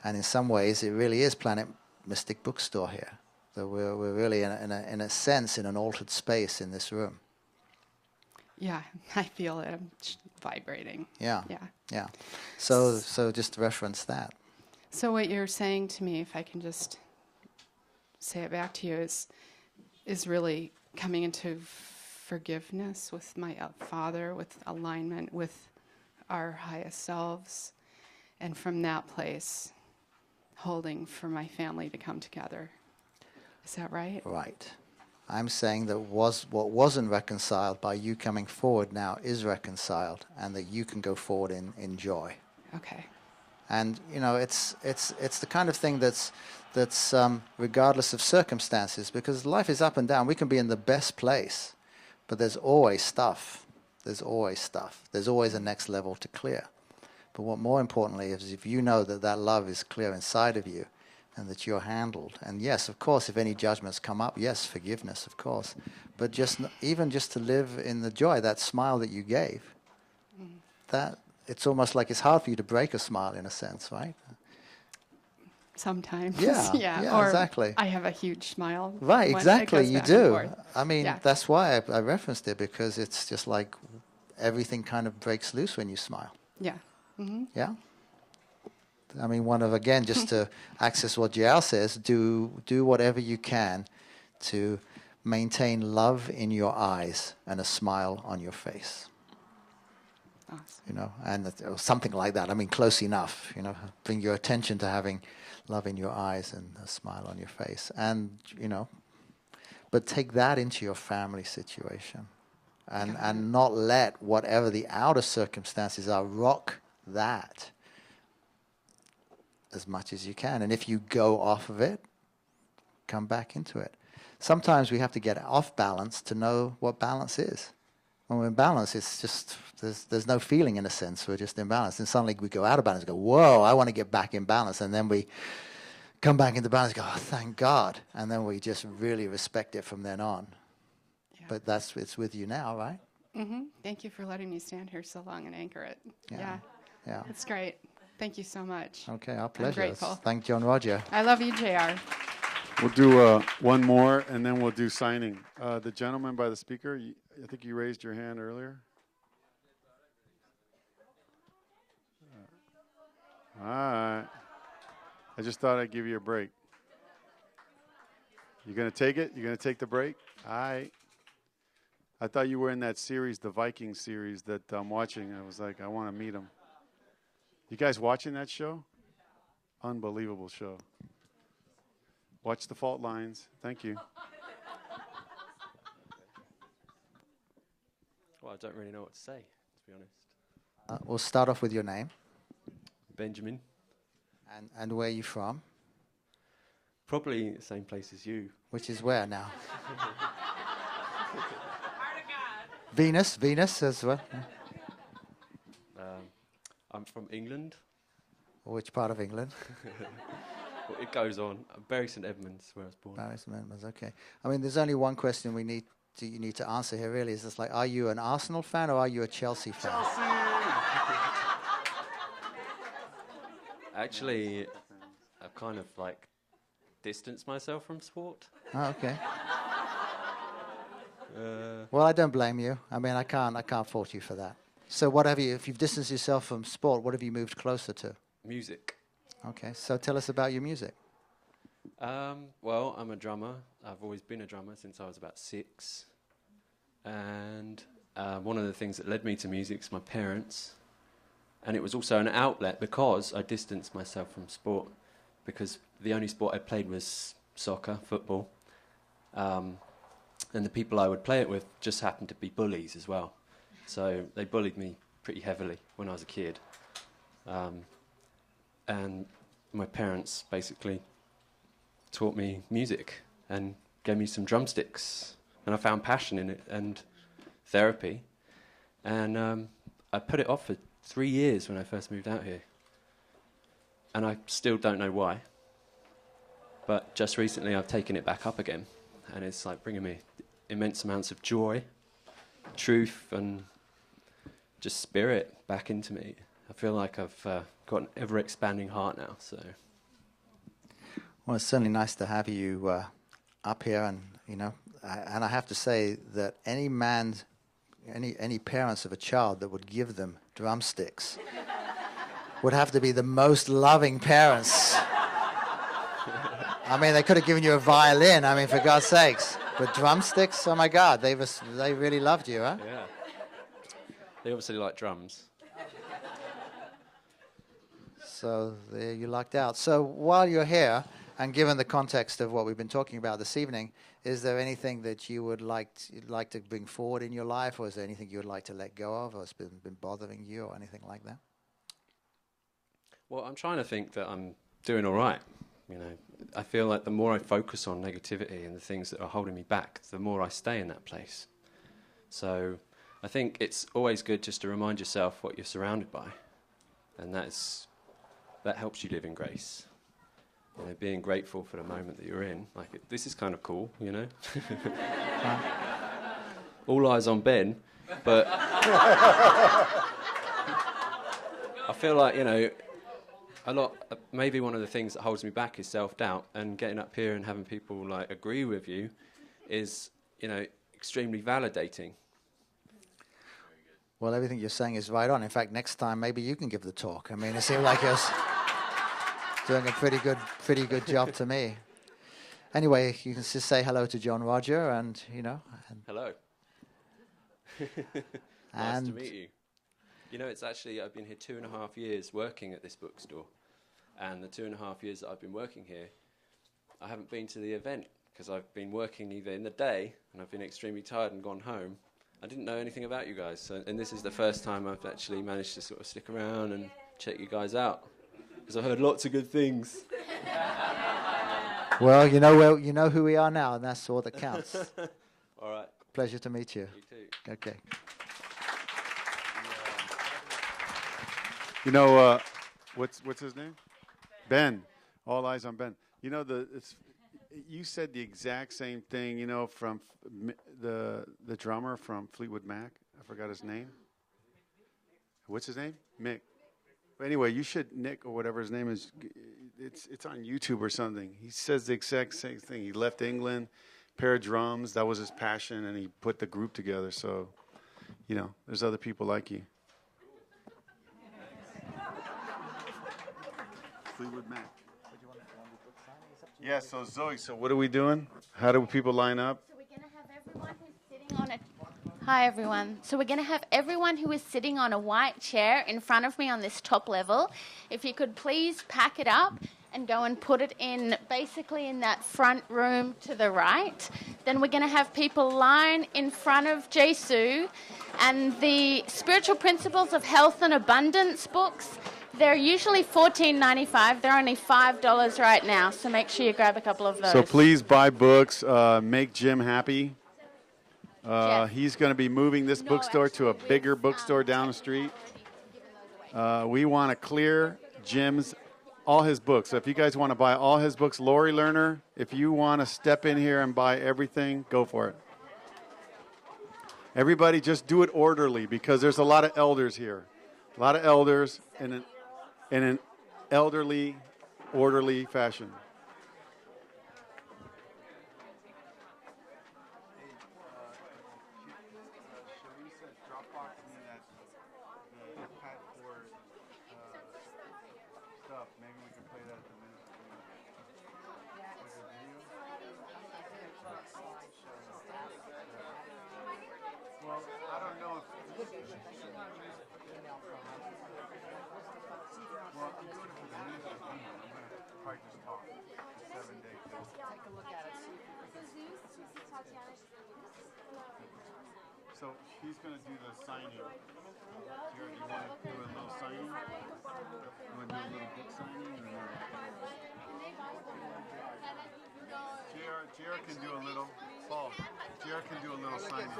And in some ways, it really is Planet Mystic Bookstore here. So we're really, in a sense, in an altered space in this room. Yeah, I feel it. I'm vibrating. Yeah. Yeah. Yeah. So just reference that. So what you're saying to me, if I can just say it back to you, is really coming into forgiveness with my father, with alignment with our highest selves, and from that place, holding for my family to come together. Is that right? Right. I'm saying that what wasn't reconciled by you coming forward now is reconciled, and that you can go forward in joy. Okay. And it's the kind of thing that's regardless of circumstances, because life is up and down. We can be in the best place, but there's always stuff. There's always a next level to clear. But what more importantly is if you know that love is clear inside of you, and that you're handled. And yes, of course, if any judgments come up, yes, forgiveness, of course. But even just to live in the joy, that smile that you gave, that it's almost like it's hard for you to break a smile in a sense, right? Sometimes. Yeah, yeah. Or exactly. I have a huge smile. Right, when it exactly, goes you back and do. forth. I mean, Yeah. that's why I referenced it, because it's just like everything kind of breaks loose when you smile. Yeah. Mm-hmm. Yeah? I mean, again, just to access what JL says, do whatever you can to maintain love in your eyes and a smile on your face. Awesome. You know, and or something like that. I mean, close enough, you know, bring your attention to having love in your eyes and a smile on your face. And, you know, but take that into your family situation and not let whatever the outer circumstances are rock that as much as you can. And if you go off of it, come back into it. Sometimes we have to get off balance to know what balance is. When we're in balance, it's just, there's no feeling in a sense. We're just in balance. And suddenly we go out of balance and go, whoa, I want to get back in balance. And then we come back into balance and go, oh, thank God. And then we just really respect it from then on. Yeah. But it's with you now, right? Mm-hmm. Thank you for letting me stand here so long and anchor it. Yeah. Yeah. It's great. Thank you so much. Okay, our pleasure. I'm grateful. Thank John Roger. I love you, JR. We'll do one more, and then we'll do signing. The gentleman by the speaker, I think you raised your hand earlier. All right. I just thought I'd give you a break. You going to take it? You going to take the break? All right. I thought you were in that series, the Viking series that I'm watching. I was like, I want to meet him. You guys watching that show? Unbelievable show. Watch the fault lines. Thank you. Well, I don't really know what to say, to be honest. We'll start off with your name. Benjamin. And where are you from? Probably the same place as you. Which is where now? Venus as well. I'm from England. Which part of England? Well, it goes on. Bury St Edmunds, where I was born. Bury St Edmunds, okay. I mean, there's only one question you need to answer here, really. Is just like, are you an Arsenal fan or are you a Chelsea fan? Chelsea! Actually, I've kind of like distanced myself from sport. Oh, okay. Well, I don't blame you. I mean, I can't fault you for that. So if you've distanced yourself from sport, what have you moved closer to? Music. Okay, so tell us about your music. Well, I'm a drummer. I've always been a drummer since I was about 6. And one of the things that led me to music is my parents. And it was also an outlet because I distanced myself from sport, because the only sport I played was soccer, football. And the people I would play it with just happened to be bullies as well. So they bullied me pretty heavily when I was a kid. And my parents basically taught me music and gave me some drumsticks. And I found passion in it and therapy. And I put it off for 3 years when I first moved out here. And I still don't know why. But just recently I've taken it back up again. And it's like bringing me immense amounts of joy, truth, and just spirit back into me. I feel like I've got an ever-expanding heart now. So, well, it's certainly nice to have you up here, and and I have to say that any parents of a child that would give them drumsticks would have to be the most loving parents. I mean, they could have given you a violin. I mean, for God's sakes. But drumsticks, oh my God, they really loved you, huh? Yeah. They obviously like drums. So there you lucked out. So while you're here, and given the context of what we've been talking about this evening, is there anything that you would like to bring forward in your life, or is there anything you would like to let go of, or has been bothering you, or anything like that? Well, I'm trying to think that I'm doing all right. I feel like the more I focus on negativity and the things that are holding me back, the more I stay in that place. So I think it's always good just to remind yourself what you're surrounded by, and that helps you live in grace. Being grateful for the moment that you're in. Like, this is kind of cool, All eyes on Ben. But I feel like, you know, maybe one of the things that holds me back is self-doubt, and getting up here and having people like agree with you is, you know, extremely validating. Well, everything you're saying is right on. In fact, next time maybe you can give the talk. I mean, it seems like you're doing a pretty good job to me. Anyway, you can just say hello to John Roger, and you know. Hello. Nice to meet you. You know, it's actually, I've been here 2.5 years working at this bookstore. And the 2.5 years that I've been working here, I haven't been to the event because I've been working either in the day and I've been extremely tired and gone home. I didn't know anything about you guys. So, and this is the first time I've actually managed to sort of stick around and check you guys out, because I've heard lots of good things. Well, you know who we are now, and that's all that counts. All right. Pleasure to meet you. You too. Okay. You know, what's his name? Ben. All eyes on Ben. You know, you said the exact same thing, you know, from the drummer from Fleetwood Mac. I forgot his name. What's his name? Mick. But anyway, you should, Nick or whatever his name is, it's on YouTube or something. He says the exact same thing. He left England, pair of drums, that was his passion, and he put the group together. So, you know, there's other people like you. Fleetwood Mac. Yeah, so Zoe, so what are we doing? How do people line up? So we're going to have everyone who's sitting on Hi, everyone. So we're going to have everyone who is sitting on a white chair in front of me on this top level. If you could please pack it up and go and put it in, basically in that front room to the right. Then we're going to have people line in front of Jesu, and the Spiritual Principles of Health and Abundance books. They're usually $14.95. They're only $5 right now, so make sure you grab a couple of those. So please buy books. Make Jim happy. He's going to be moving this bookstore to a bigger bookstore down the street. We want to clear Jim's, all his books. So if you guys want to buy all his books, Lori Lerner, if you want to step in here and buy everything, go for it. Everybody just do it orderly, because there's a lot of elders here. A lot of elders in an elderly, orderly fashion. So he's going to do the signing. Jared, you want to do a little signing? You want to do a little book signing? Jared can do a little. Paul, Jared can do a little signing.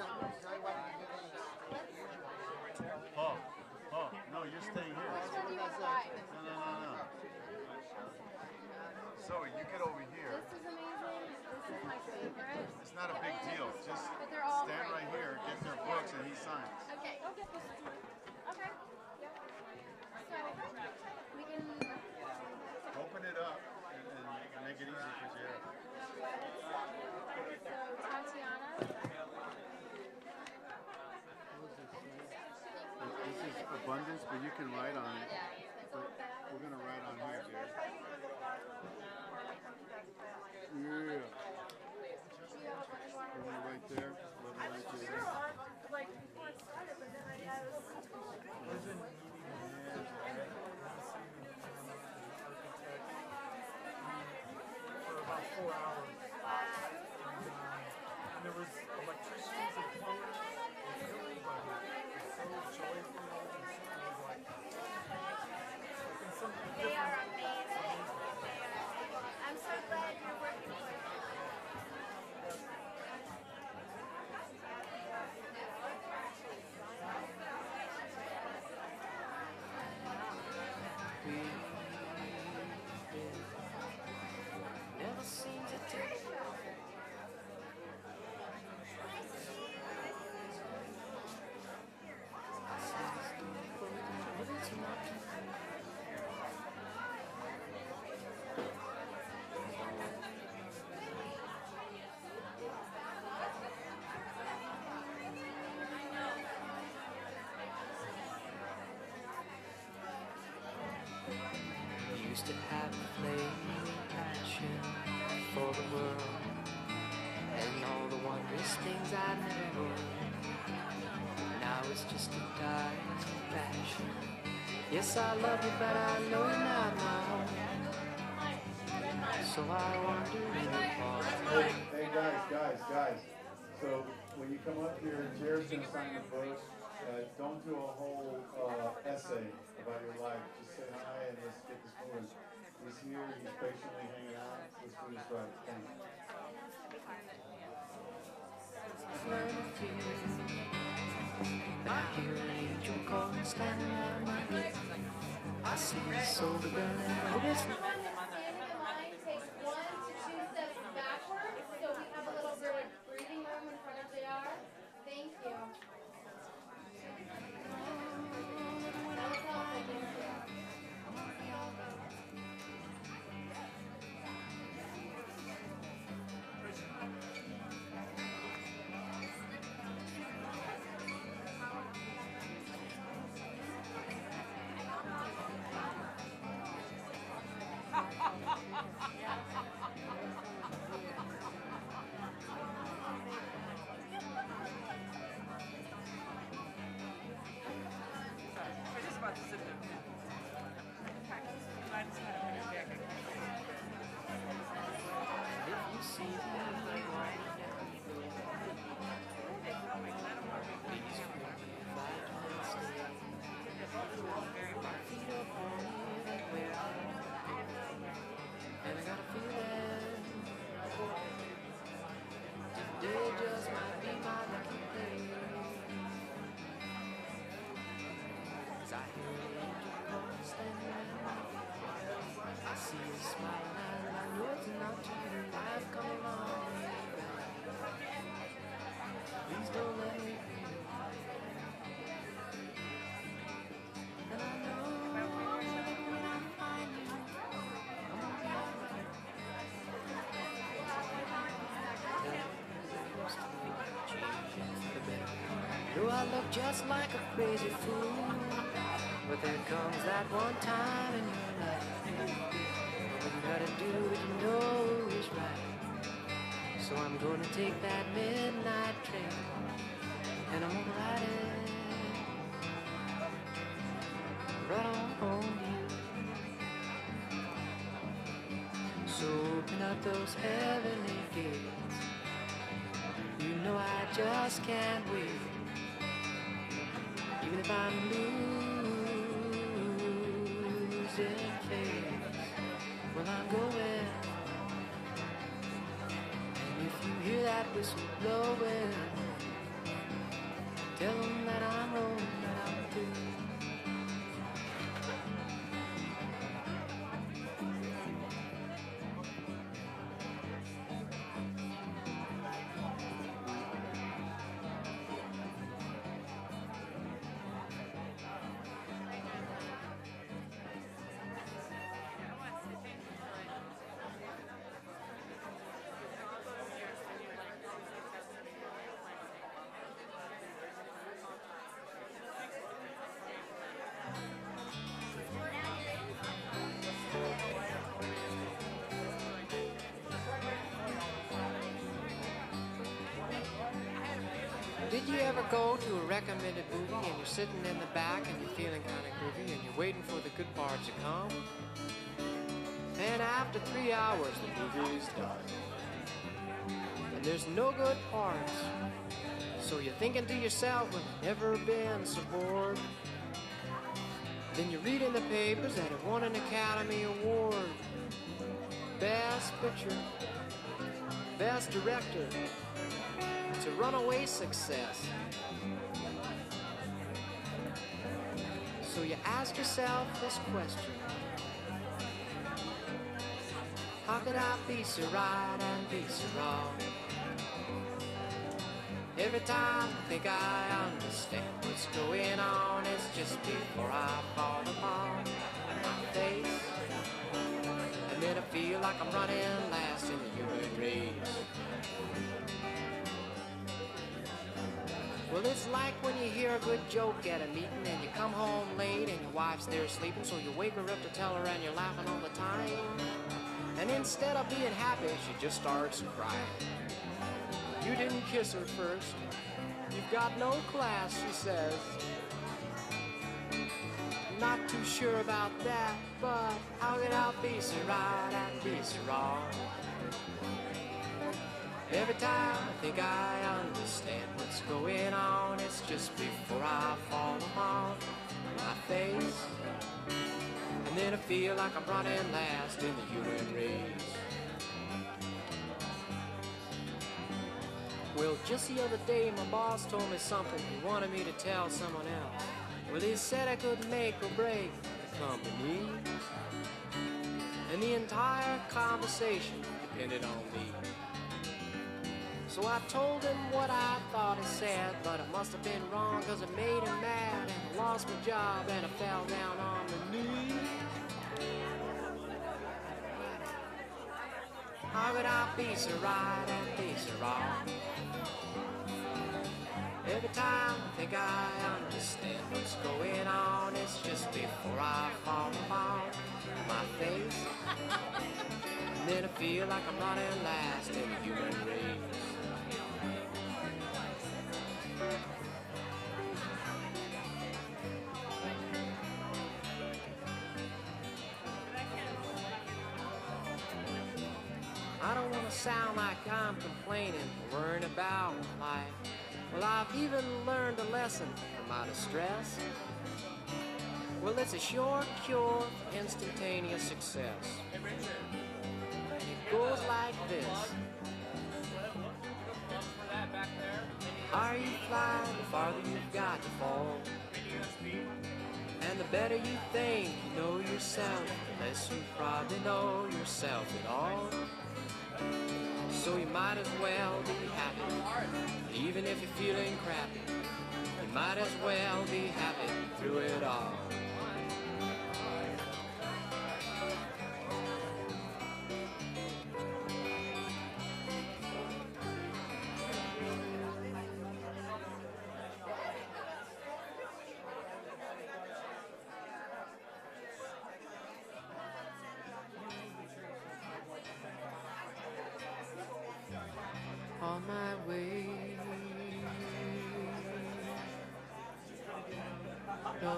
Paul, no, you're staying here. No. Zoe, you get over here. This is amazing. This is my favorite. It's not a big deal. Just stand right here, get their books, and he signs. Okay. Okay. So we can open it up and make it easy for Jared. So Tatiana. This is abundance, but you can write on it. But we're going to write on here, Jared. Yeah. One right there. One right there. Like before it started, but then I had for about 4 hours. And there was electricians and plumbers and everybody was so joyful and it was like in some They are amazing. I'm so glad you're working with them. Never seem to take. used to have a flaming passion for the world and all the wondrous things I never would. Now it's just a dying passion. Yes, I love you, but I know you're not my home. So I wander in the park. Hey guys. So when you come up here, Jared's going to sign the book. Don't do a whole essay about your life. Just say hi and let's get this moving. He's here. He's patiently hanging out. Let's do this right. Thanks. I hear an angel calling, standing at my feet. I see the soul of girl and hope it's not. Take 1 to 2 steps backwards, so we have a little bit of breathing room in front of the R. Thank you. That was helpful, thank you. Do I look just like a crazy fool? But there comes that one time in your life when you gotta do what you know is right. So I'm gonna take that midnight train and I'm gonna ride it right on home to you. So open up those heavenly gates. You know I just can't wait. Even if I'm losing faith, well, I'm going. And if you hear that whistle blowing, tell them that I'm rolling out too. Did you ever go to a recommended movie and you're sitting in the back and you're feeling kind of groovy and you're waiting for the good parts to come? And after 3 hours, the movie's done. And there's no good parts. So you're thinking to yourself, well, I've never been so bored. Then you read in the papers that it won an Academy Award. Best Picture, Best Director. It's a runaway success. So you ask yourself this question: how could I be so right and be so wrong? Every time I think I understand what's going on, it's just before I fall upon my face. And then I feel like I'm running last in the human race. Well, it's like when you hear a good joke at a meeting and you come home late and your wife's there sleeping, so you wake her up to tell her and you're laughing all the time. And instead of being happy, she just starts crying. You didn't kiss her first. You've got no class, she says. Not too sure about that, but how could I be so right and be so wrong? Every time I think I understand what's going on, it's just before I fall off my face. And then I feel like I'm running last in the human race. Well, just the other day, my boss told me something he wanted me to tell someone else. Well, he said I could make or break the company, and the entire conversation depended on me. So I told him what I thought he said, but it must have been wrong, cause it made him mad, and I lost my job, and I fell down on my knees. How could I be so right and be so wrong? Every time I think I understand what's going on, it's just before I fall upon my face. And then I feel like I'm running last in the human race. I don't want to sound like I'm complaining or worrying about life. Well, I've even learned a lesson from my distress. Well, it's a short cure for instantaneous success. It goes like this. The higher you fly, the farther you've got to fall. And the better you think you know yourself, the less you probably know yourself at all. So you might as well be happy, even if you're feeling crappy. You might as well be happy through it all. On my way, no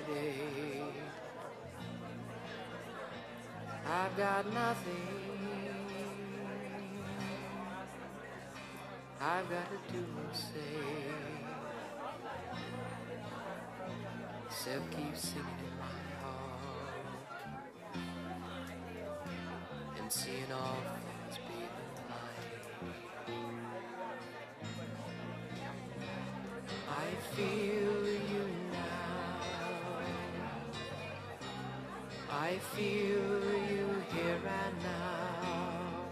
today. I've got nothing I've got to do or say, except keep singing in my heart and seeing all things being I feel you now. I feel you here and now.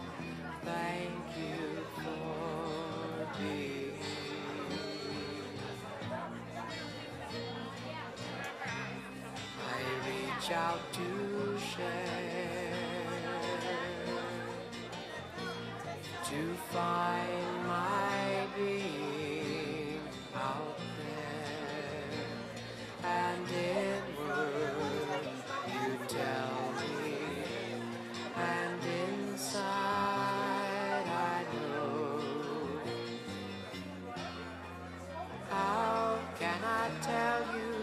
Thank you for being. I reach out to share, to find my being out there, and in words you tell me, and inside I know. How can I tell you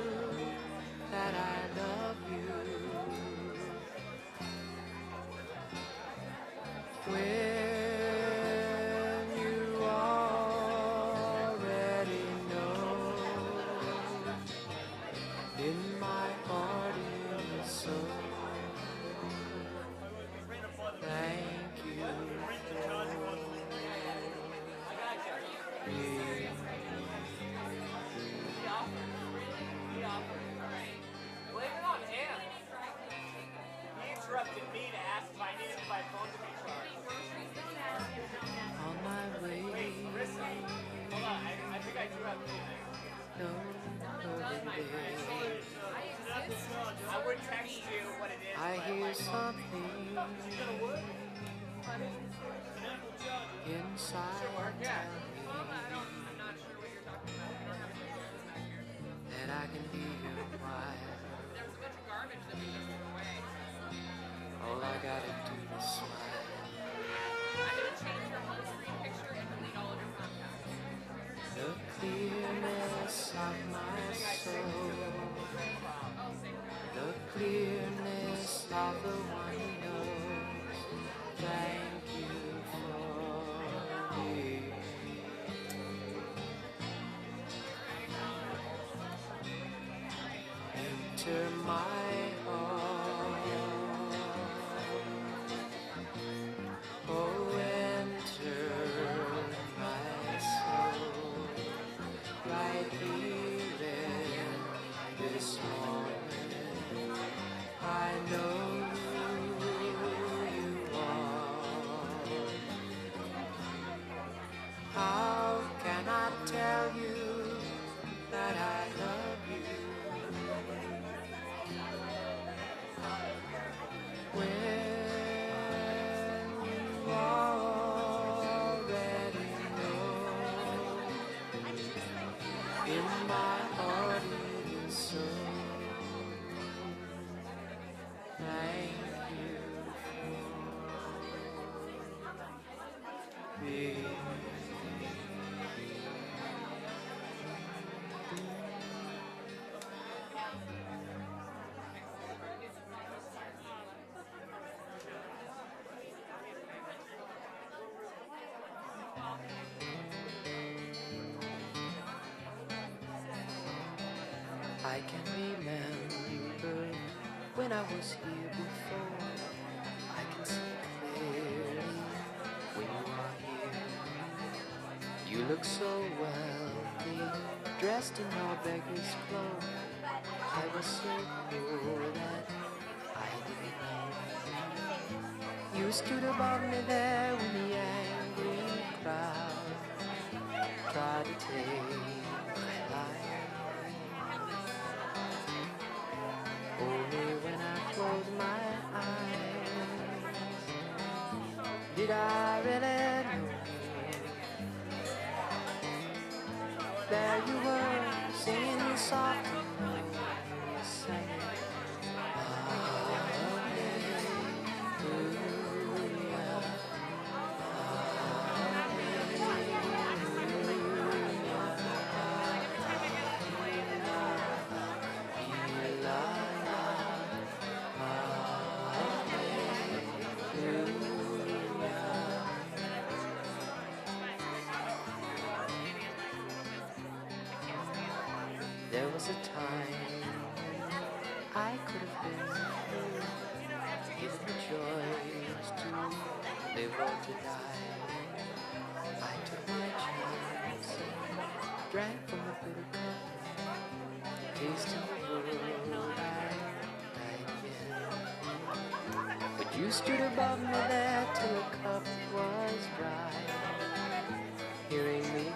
that I love you when you already know in my heart and soul? Thank you for being. Blame it on him. He interrupted me to ask if I needed my phone to be charged. On my way. Hold on, I think I do have music. No, I would text you what it is. I hear something inside. Yeah. Me. soul, the clearness of the one who knows. Thank you for me. Enter my heart. Oh, enter my soul. Right here in this moment, I know who you are. How can I tell you that I love you when you already know? In my heart it is so. Thank you for being. I can remember when I was here before. I can see clearly when you are here. You look so wealthy, dressed in your beggar's clothes. I was so poor that I didn't know. You stood above me there when the angry crowd tried to take my life. Only when I close my eyes did I really know. There you were, singing softly, saying, there was a time I could have been you, given the choice to live or to die. I took my chance and drank from the bitter cup, tasting the world I died again. But you stood above me there till the cup was dry, hearing me call.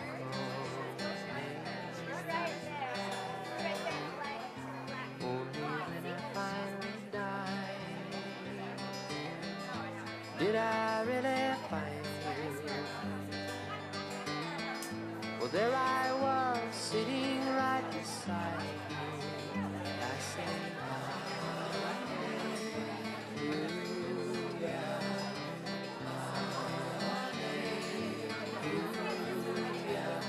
Did I really find you? Well, there I was, sitting right beside you. I sang hallelujah, hallelujah,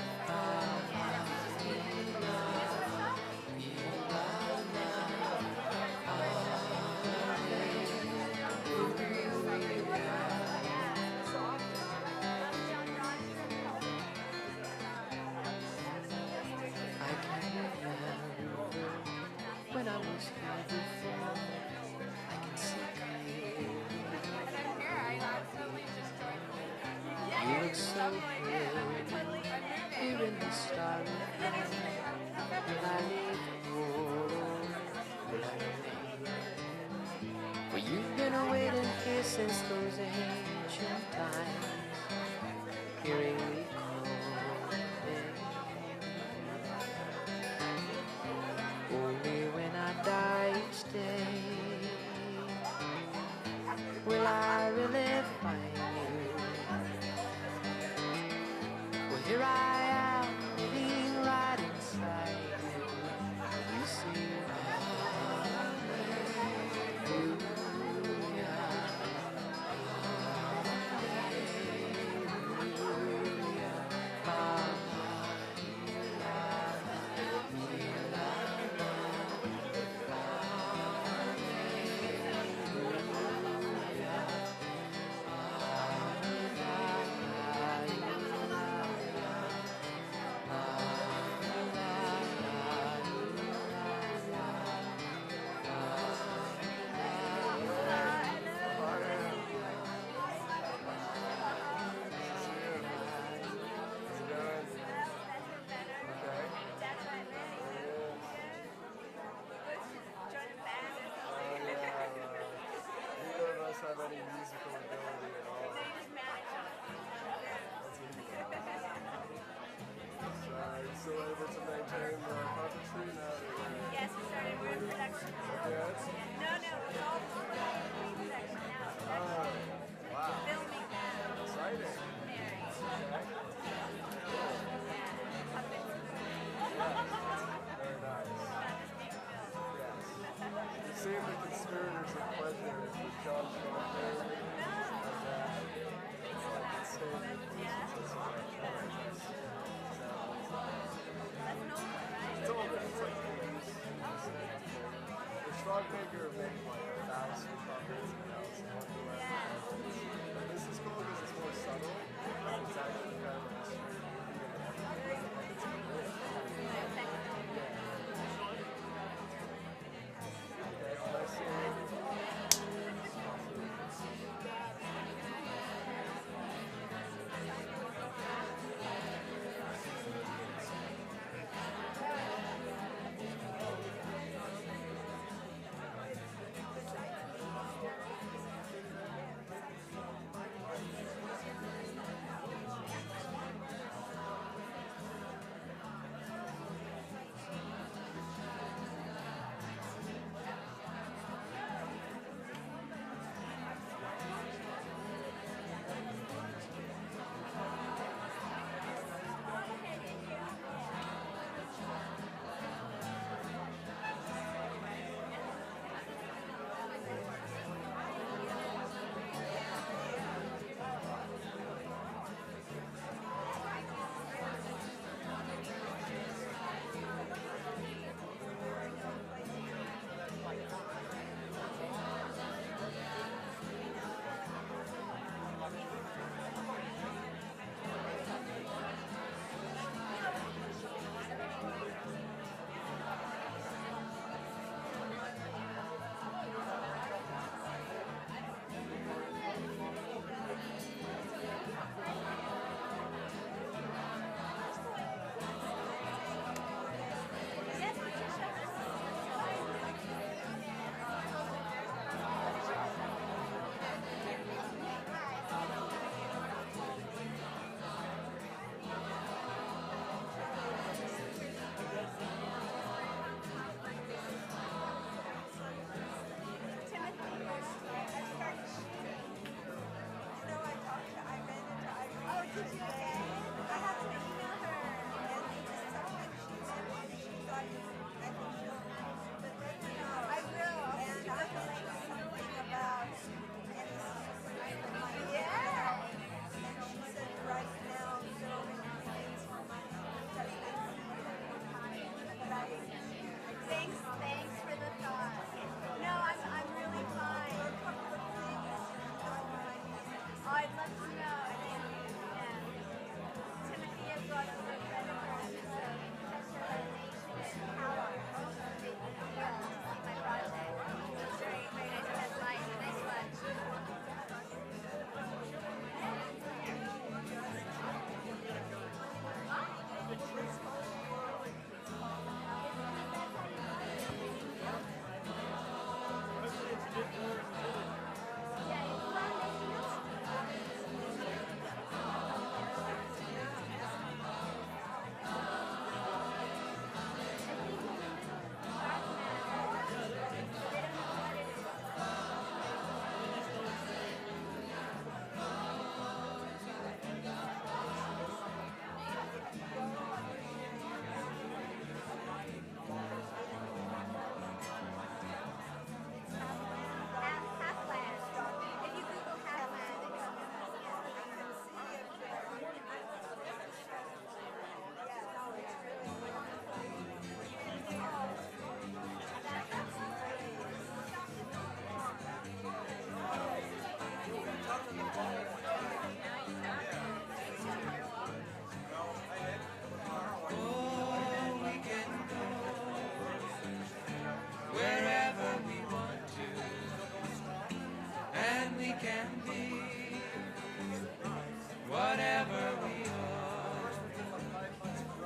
when I was here before, I can see clearly. You look so good here in the starry night. Will I leave home? Will I remain? For you've been waiting here since those ancient times, hearing me calling. Only when I die each day will I really find you. Well, here I am, living right inside you. You see, hallelujah, any musical ability at all. So are you still able to maintain the puppetry now that you're... Yes, we started. We're in production. Yes? No, it's all pre-production now. Oh, wow. Filming now. Exciting. Very. Okay. Very nice. Yes. You've seen The Conspirators of Pleasure with John Travolta. It's older. It's like 80s. The Schwarzenegger made like 1,000 puppets in Alice in Wonderland. But this is cool because it's more subtle. It's actually kind of a mystery movie and it's cool. Okay, well, nice seeing you.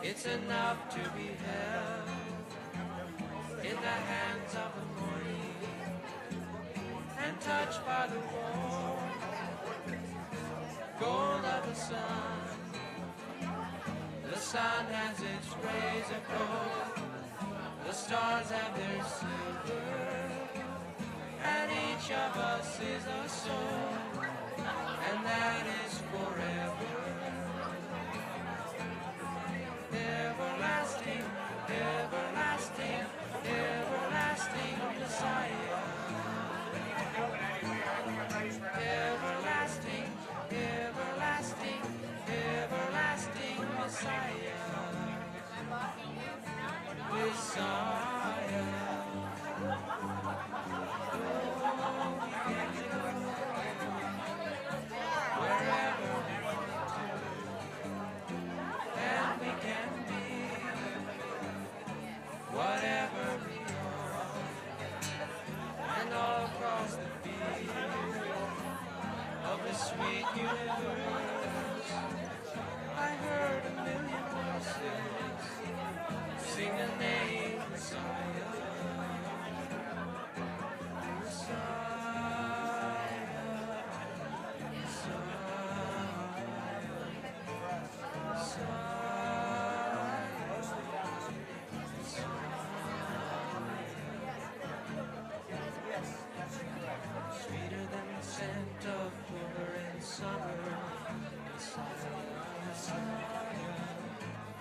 It's enough to be held in the hands of the morning and touched by the warmth sun. The sun has its rays of gold, the stars have their silver, and each of us is a soul, and that is forever. Everlasting, everlasting, everlasting Messiah. Everlasting, everlasting, everlasting Messiah. Messiah. Wherever we want to, and we can be whatever we are, and all across the field of the sweet universe, I heard a million voices sing the name Messiah. Sweeter than the scent of clover in summer, Messiah.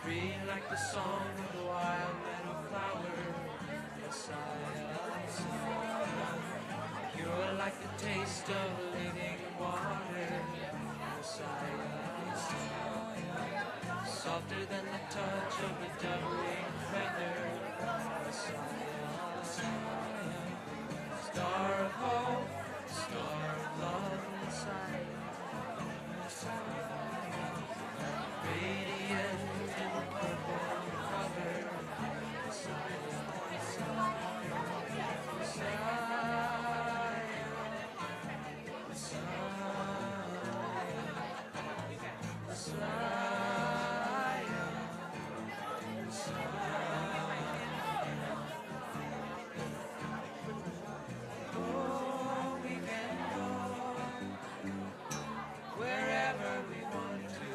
Free like the song of the wild meadow flower, Messiah. Pure like the taste of living water, Messiah. Softer than the touch of the doubling feather, Messiah. Star of hope, star of love, Messiah. Radiant in the purple cover, Messiah. Wherever we want to,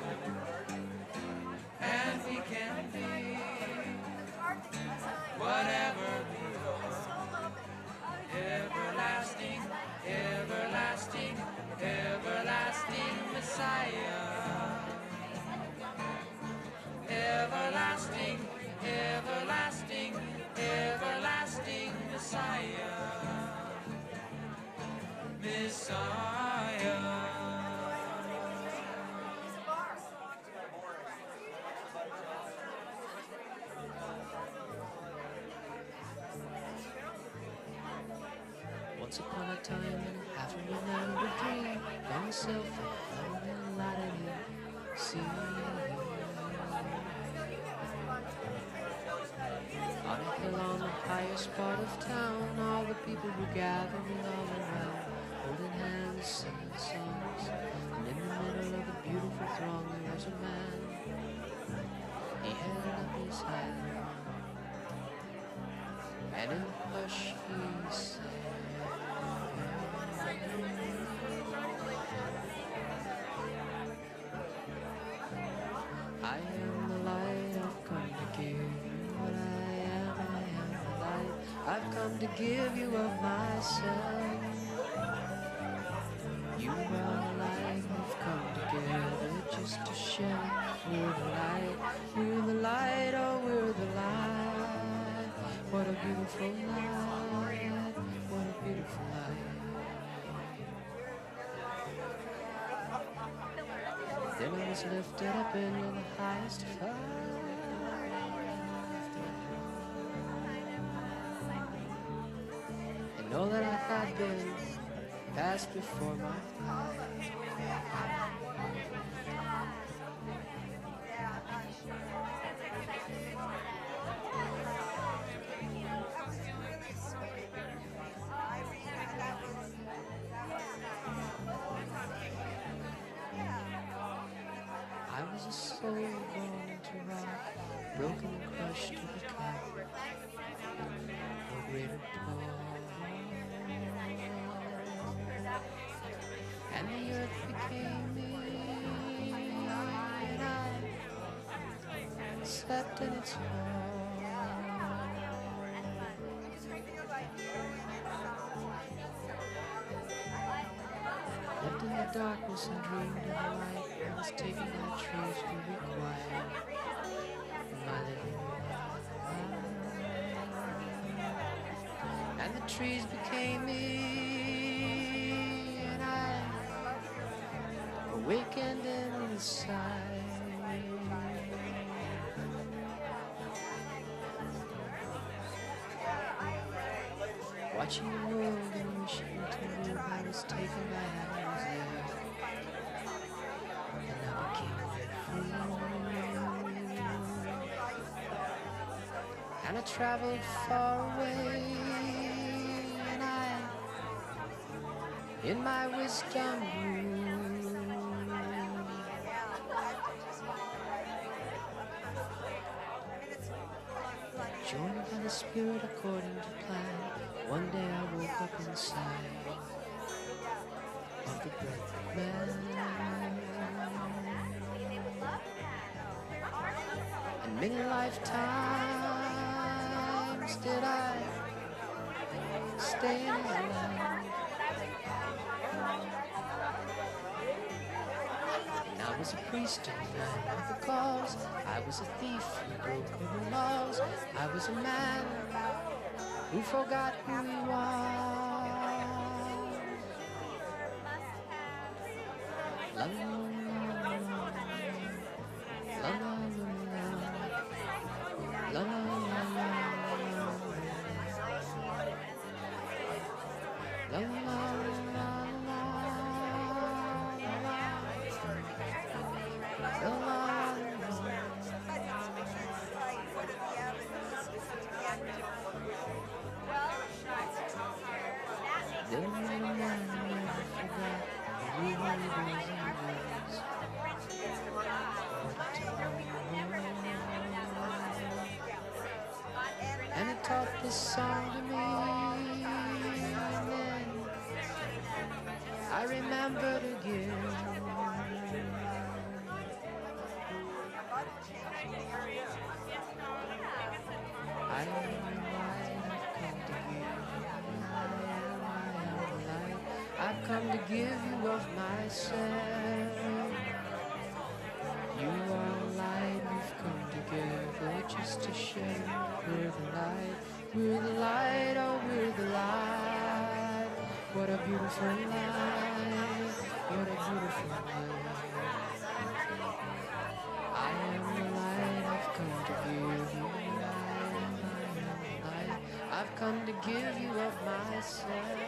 and we can be whatever we are. Everlasting, everlasting, everlasting Messiah. Everlasting, everlasting, everlasting Messiah. Messiah. Once upon a time in a half remembered dream, found myself a light in the sea. On a hill on the highest part of town, all the people were gathering all around, holding hands, singing songs. And in the middle of the beautiful throng there was a man. He held up his hand, and in the hush he said, I am the light, I've come to give you what I am the light, I've come to give you of myself. You are the light, we've come together just to share. We're the light, oh we're the light. What a beautiful light, what a beautiful light. Then I was lifted up into the highest fire. And all that I had been passed before my eyes. I was a soul born to rock, broken and crushed to become no greater power. And the earth became me, slept in its home. Lived in the darkness and dreamed of the light. I was taken by trees to be quiet in my living room. And the trees became me, and I awakened inside. Watching the world and wishing to move, I was taken by animals there, and I became free. And I traveled far away, and I, in my wisdom, grew. Joined by the spirit according to plan. One day I woke up inside of the breath of man. And many lifetimes did I stay in his land. And I was a priest in the land of the cause. I was a thief who broke the laws. I was a man who forgot who he was. La la la la la la la la. And it taught this song to me, and then I remembered again. I am the light, I've come to give. I've come to give you of myself. You are light, we've come together just to share. We're the light, we're the light, oh we're the light. What a beautiful light, what a beautiful light. I am the light, I've come to give you. I am the light, I've come to give you of myself.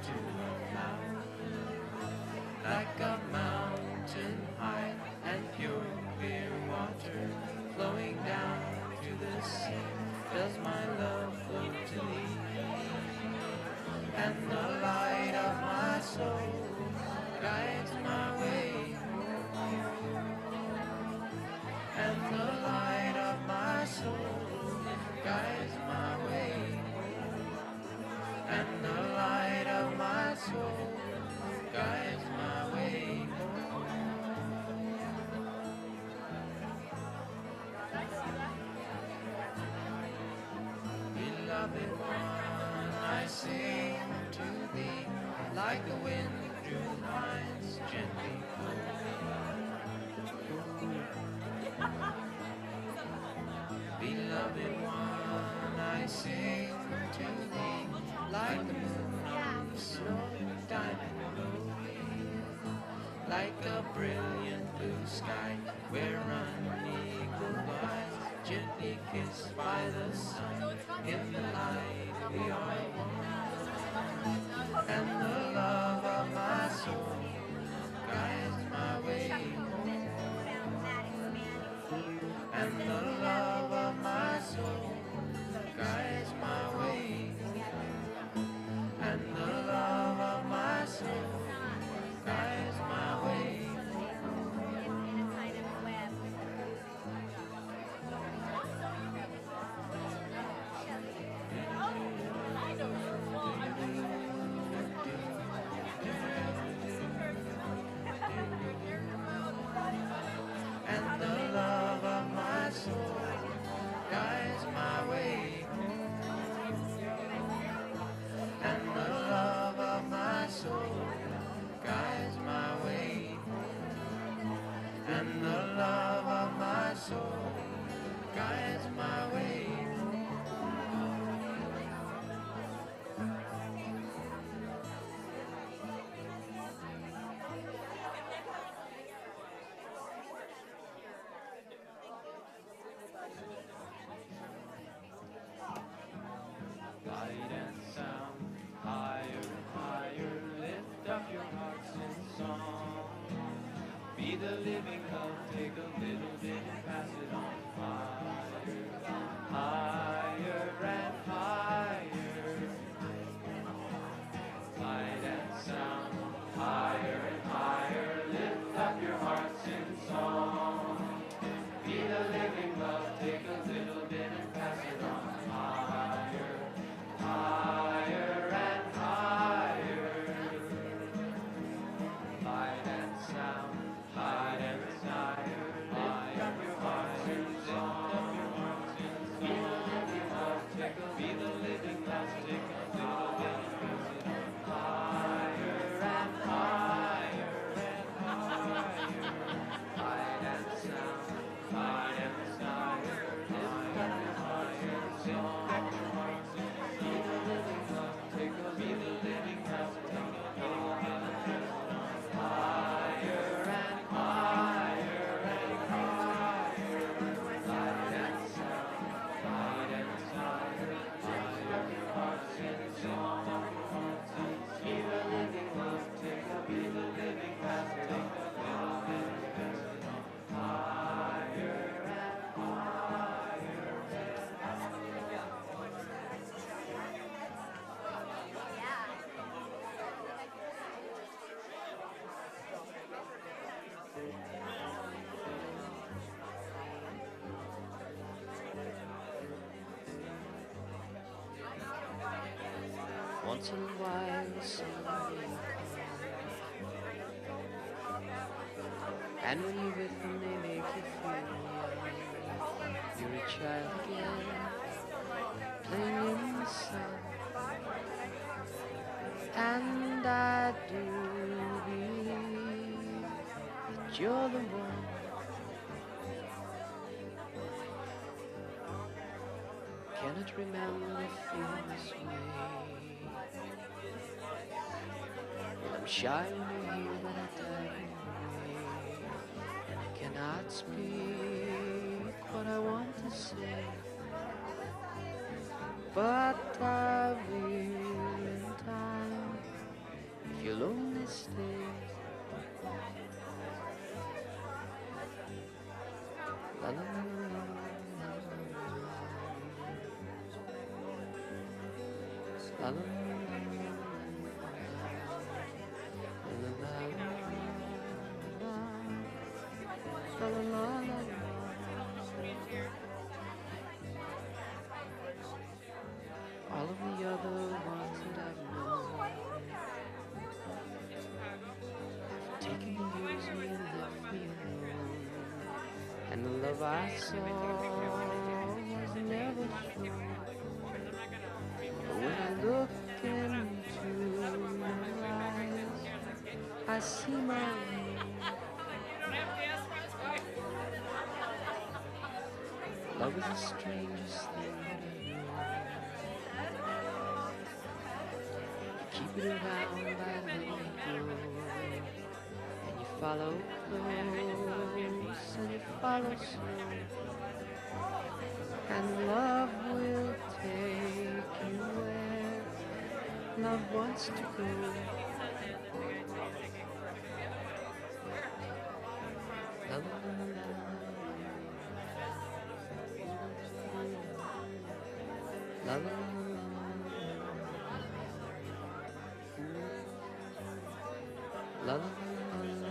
to a mountain, like a mountain high and pure clear water flowing down to the sea. Does my love flow to thee? And the light of my soul guides my way home. And the light of my soul guides my way home. And the light of my soul guides my way home. Beloved one, I sing to thee like the wind through the pines gently Beloved one, I sing to thee like the moon on the snow diamond glowing, like a brilliant blue sky where unequal eyes gently kissed by the sun. In the light we are one, and the love of my soul guides my way home. And the love of my soul guides my way home. And the love of my soul guides my way And the love of my soul guides my way home. And the love of my soul guides my way home. And the love of my soul guides my way home. Light and sound, higher and higher, lift up your hearts in song. Be the living love, take a little bit and pass it on. Higher, higher and higher. Light and sound, higher and higher, lift up your hearts in song. Be the living love, take a little bit and pass it on. Higher, higher and higher. Light and sound, light and higher. Lift up your hearts and song. Be the living love, take a be the living love, take a little bit and pass it on. Higher and higher and higher. Light and sound, light and higher. Lift up your hearts and song. Be the living love, take a be the living love, take a little bit and pass it on. Higher and higher and higher. Light and sound, light and higher. Lift up your hearts and song. Be the living love, take a be the living love, take a little bit and pass it on. Higher and higher Once in a while, somebody and when you're with them, they make you feel you're a child again, playing in the sun. And I do believe that you're the one. Cannot remember feeling this way. When I'm shy when you're here, but I die away. And I cannot speak what I want to say, but I will in time. stays. La la la la la la la all of the other ones that I've known have taken and used me and left me alone. And the love I saw was never shown. But when I look into your eyes, I see my own. Love is the strangest thing that I know. You keep it around by letting it go, and you follow close and you follow slow, and love will take you where love wants to go. La, la, la, la. La la la la la la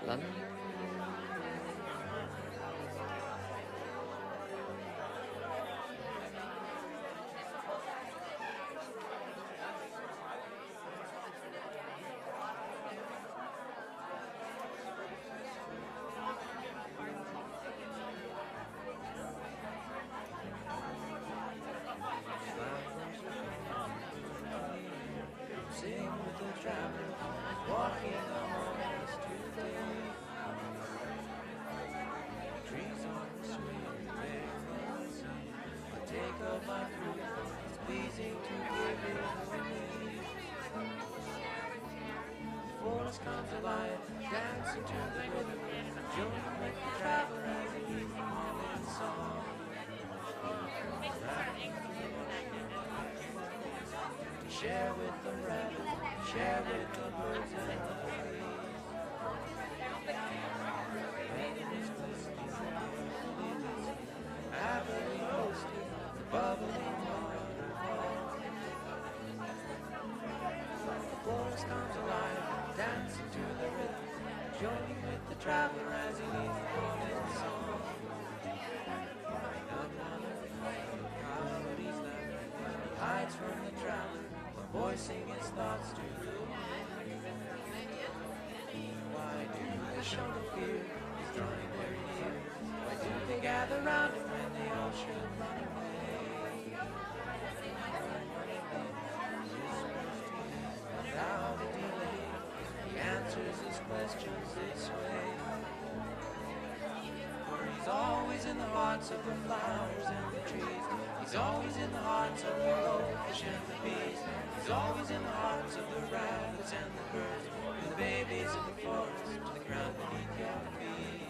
la la. Sing with the traveler, walking the mountains today. Trees on the swing, bears I take up my fruit, it's pleasing to give it away. The forest comes alive, dancing to the rhythm, joining with the traveler as he leads them all in song. Share with the rabbit, share with the birds and the bees. Happily hosted the bubbling waterfall. The forest comes alive, dancing to the rhythm, joining with the traveler as he leads the all in song. Coyotes laughing, hides from the traveler, voicing his thoughts to you. Why do they show no fear? He's drawing very near. Why do they gather round him when they all should run away? Without a delay, he answers his questions this way. For he's always in the hearts of the flowers and the trees. He's always in the hearts of the goldfish and the bees. He's always in the hearts of the rabbits and the birds, and the babies of the forest, to the ground beneath your feet.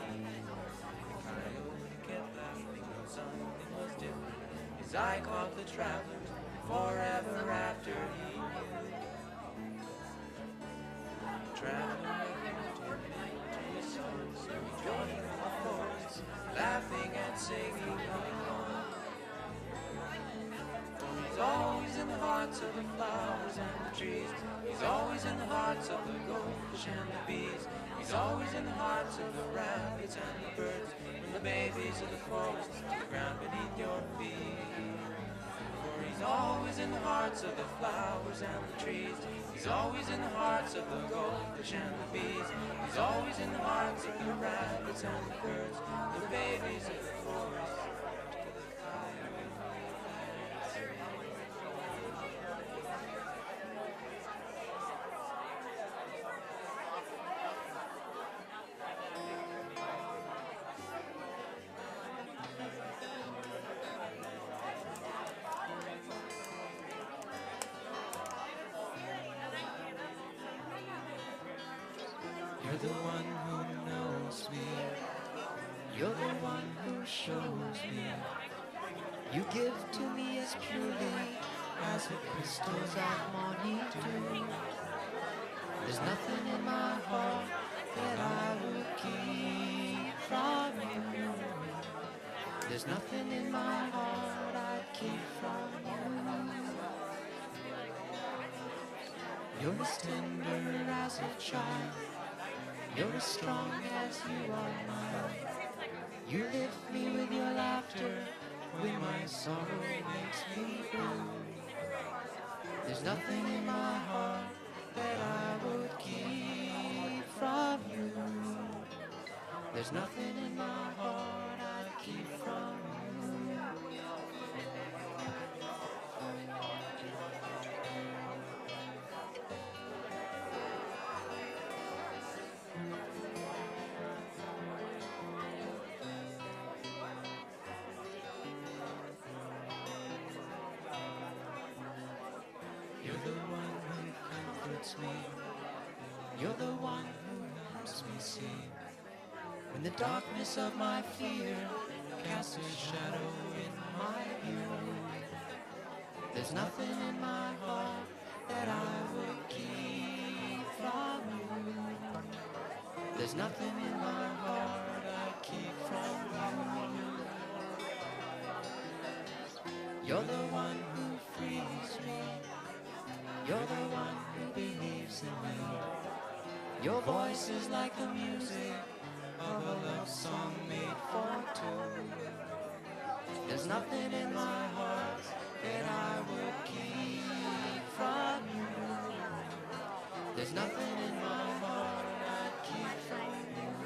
The coyote kept laughing when something was different. His eye caught the traveler forever after he knew. The traveler left him to his songs, joining the forest, laughing and singing along. He's always in the hearts of the flowers and the trees. He's always in the hearts of the goldfish and the bees. He's always in the hearts of the rabbits and the birds, and the babies of the forest, to the ground beneath your feet. For he's always in the hearts of the flowers and the trees. He's always in the hearts of the goldfish and the bees. He's always in the hearts of the rabbits and the birds, and the babies of the forest. You're the one who knows me. You're the one who shows me. You give to me as purely as the crystals of morning dew. There's nothing in my heart that I would keep from you. There's nothing in my heart I'd keep from you. You're as tender as a child. You're as strong as you are mine. You lift me with your laughter when my sorrow makes me blue. There's nothing in my heart that I would keep from you. There's nothing in my heart I'd keep from you. You're the one who comforts me. You're the one who helps me see. When the darkness of my fear casts a shadow in my view, there's nothing in my heart that I would keep from you. There's nothing in my heart I'd keep from you. You're the one who frees me. You're the one who believes in me. Your voice is like the music of a love song made for two. There's nothing in my heart that I would keep from you. There's nothing in my heart I'd keep from you.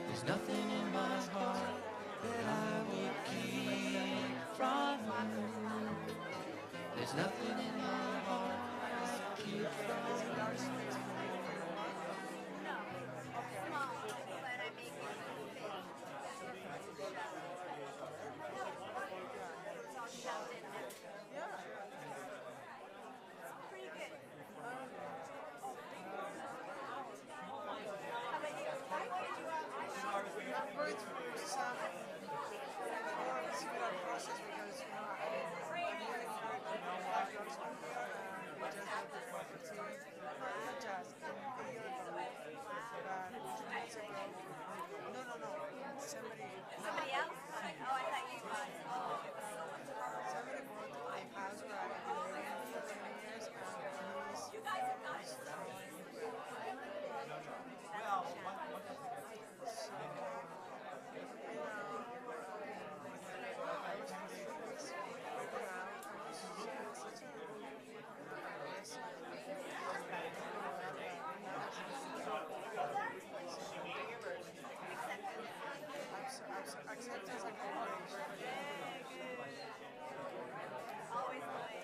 There's nothing in my heart that I would keep from you. There's nothing in my heart I'd keep from you. Somebody else? Oh, I thought you guys. Oh, somebody bought a house where I've been living for 10 years. You guys have got it. Acceptance and cooperation. Always the way.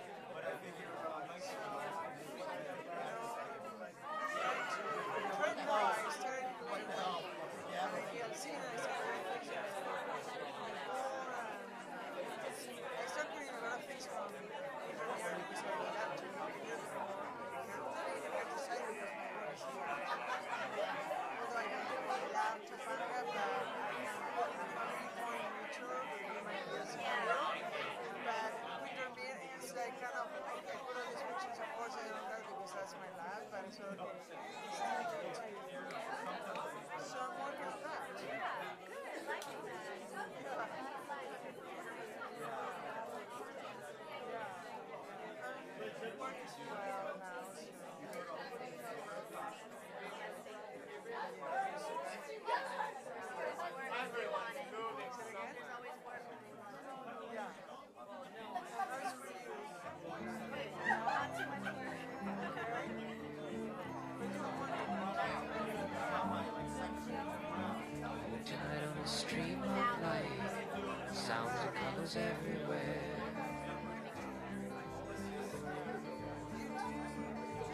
Tonight on a stream of light, sounds and colors everywhere.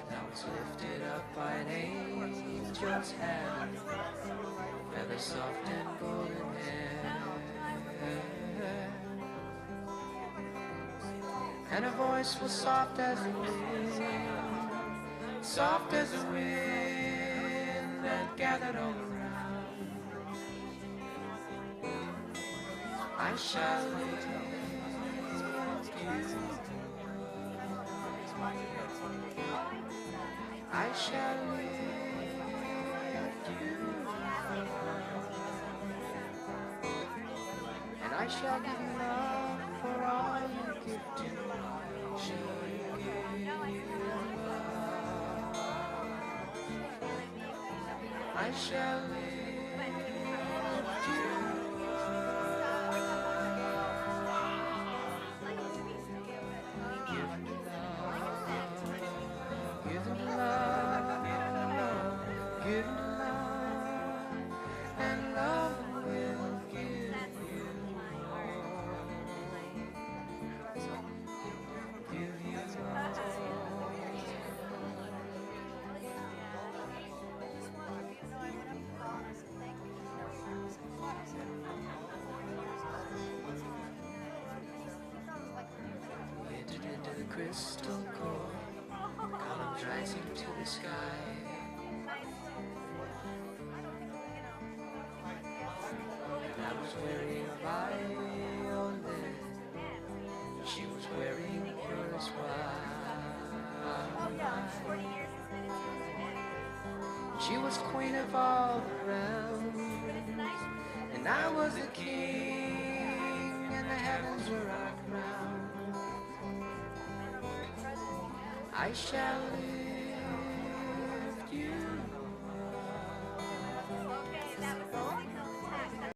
Now it's lifted up by an angel's hand, feather soft and golden hair. And her voice was soft as the wind, soft as the wind that gathered all around. I shall live I shall lift you, and I shall give you love for all you give to me. Shall give love. I shall lift you. Give love, give love, and love will give you give you love. Entered into the crystal core, columns rising to the sky. And I was wearing a violet, she was wearing hers white. She was queen of all the realms, and I was a king, and the heavens were our crown. I shall live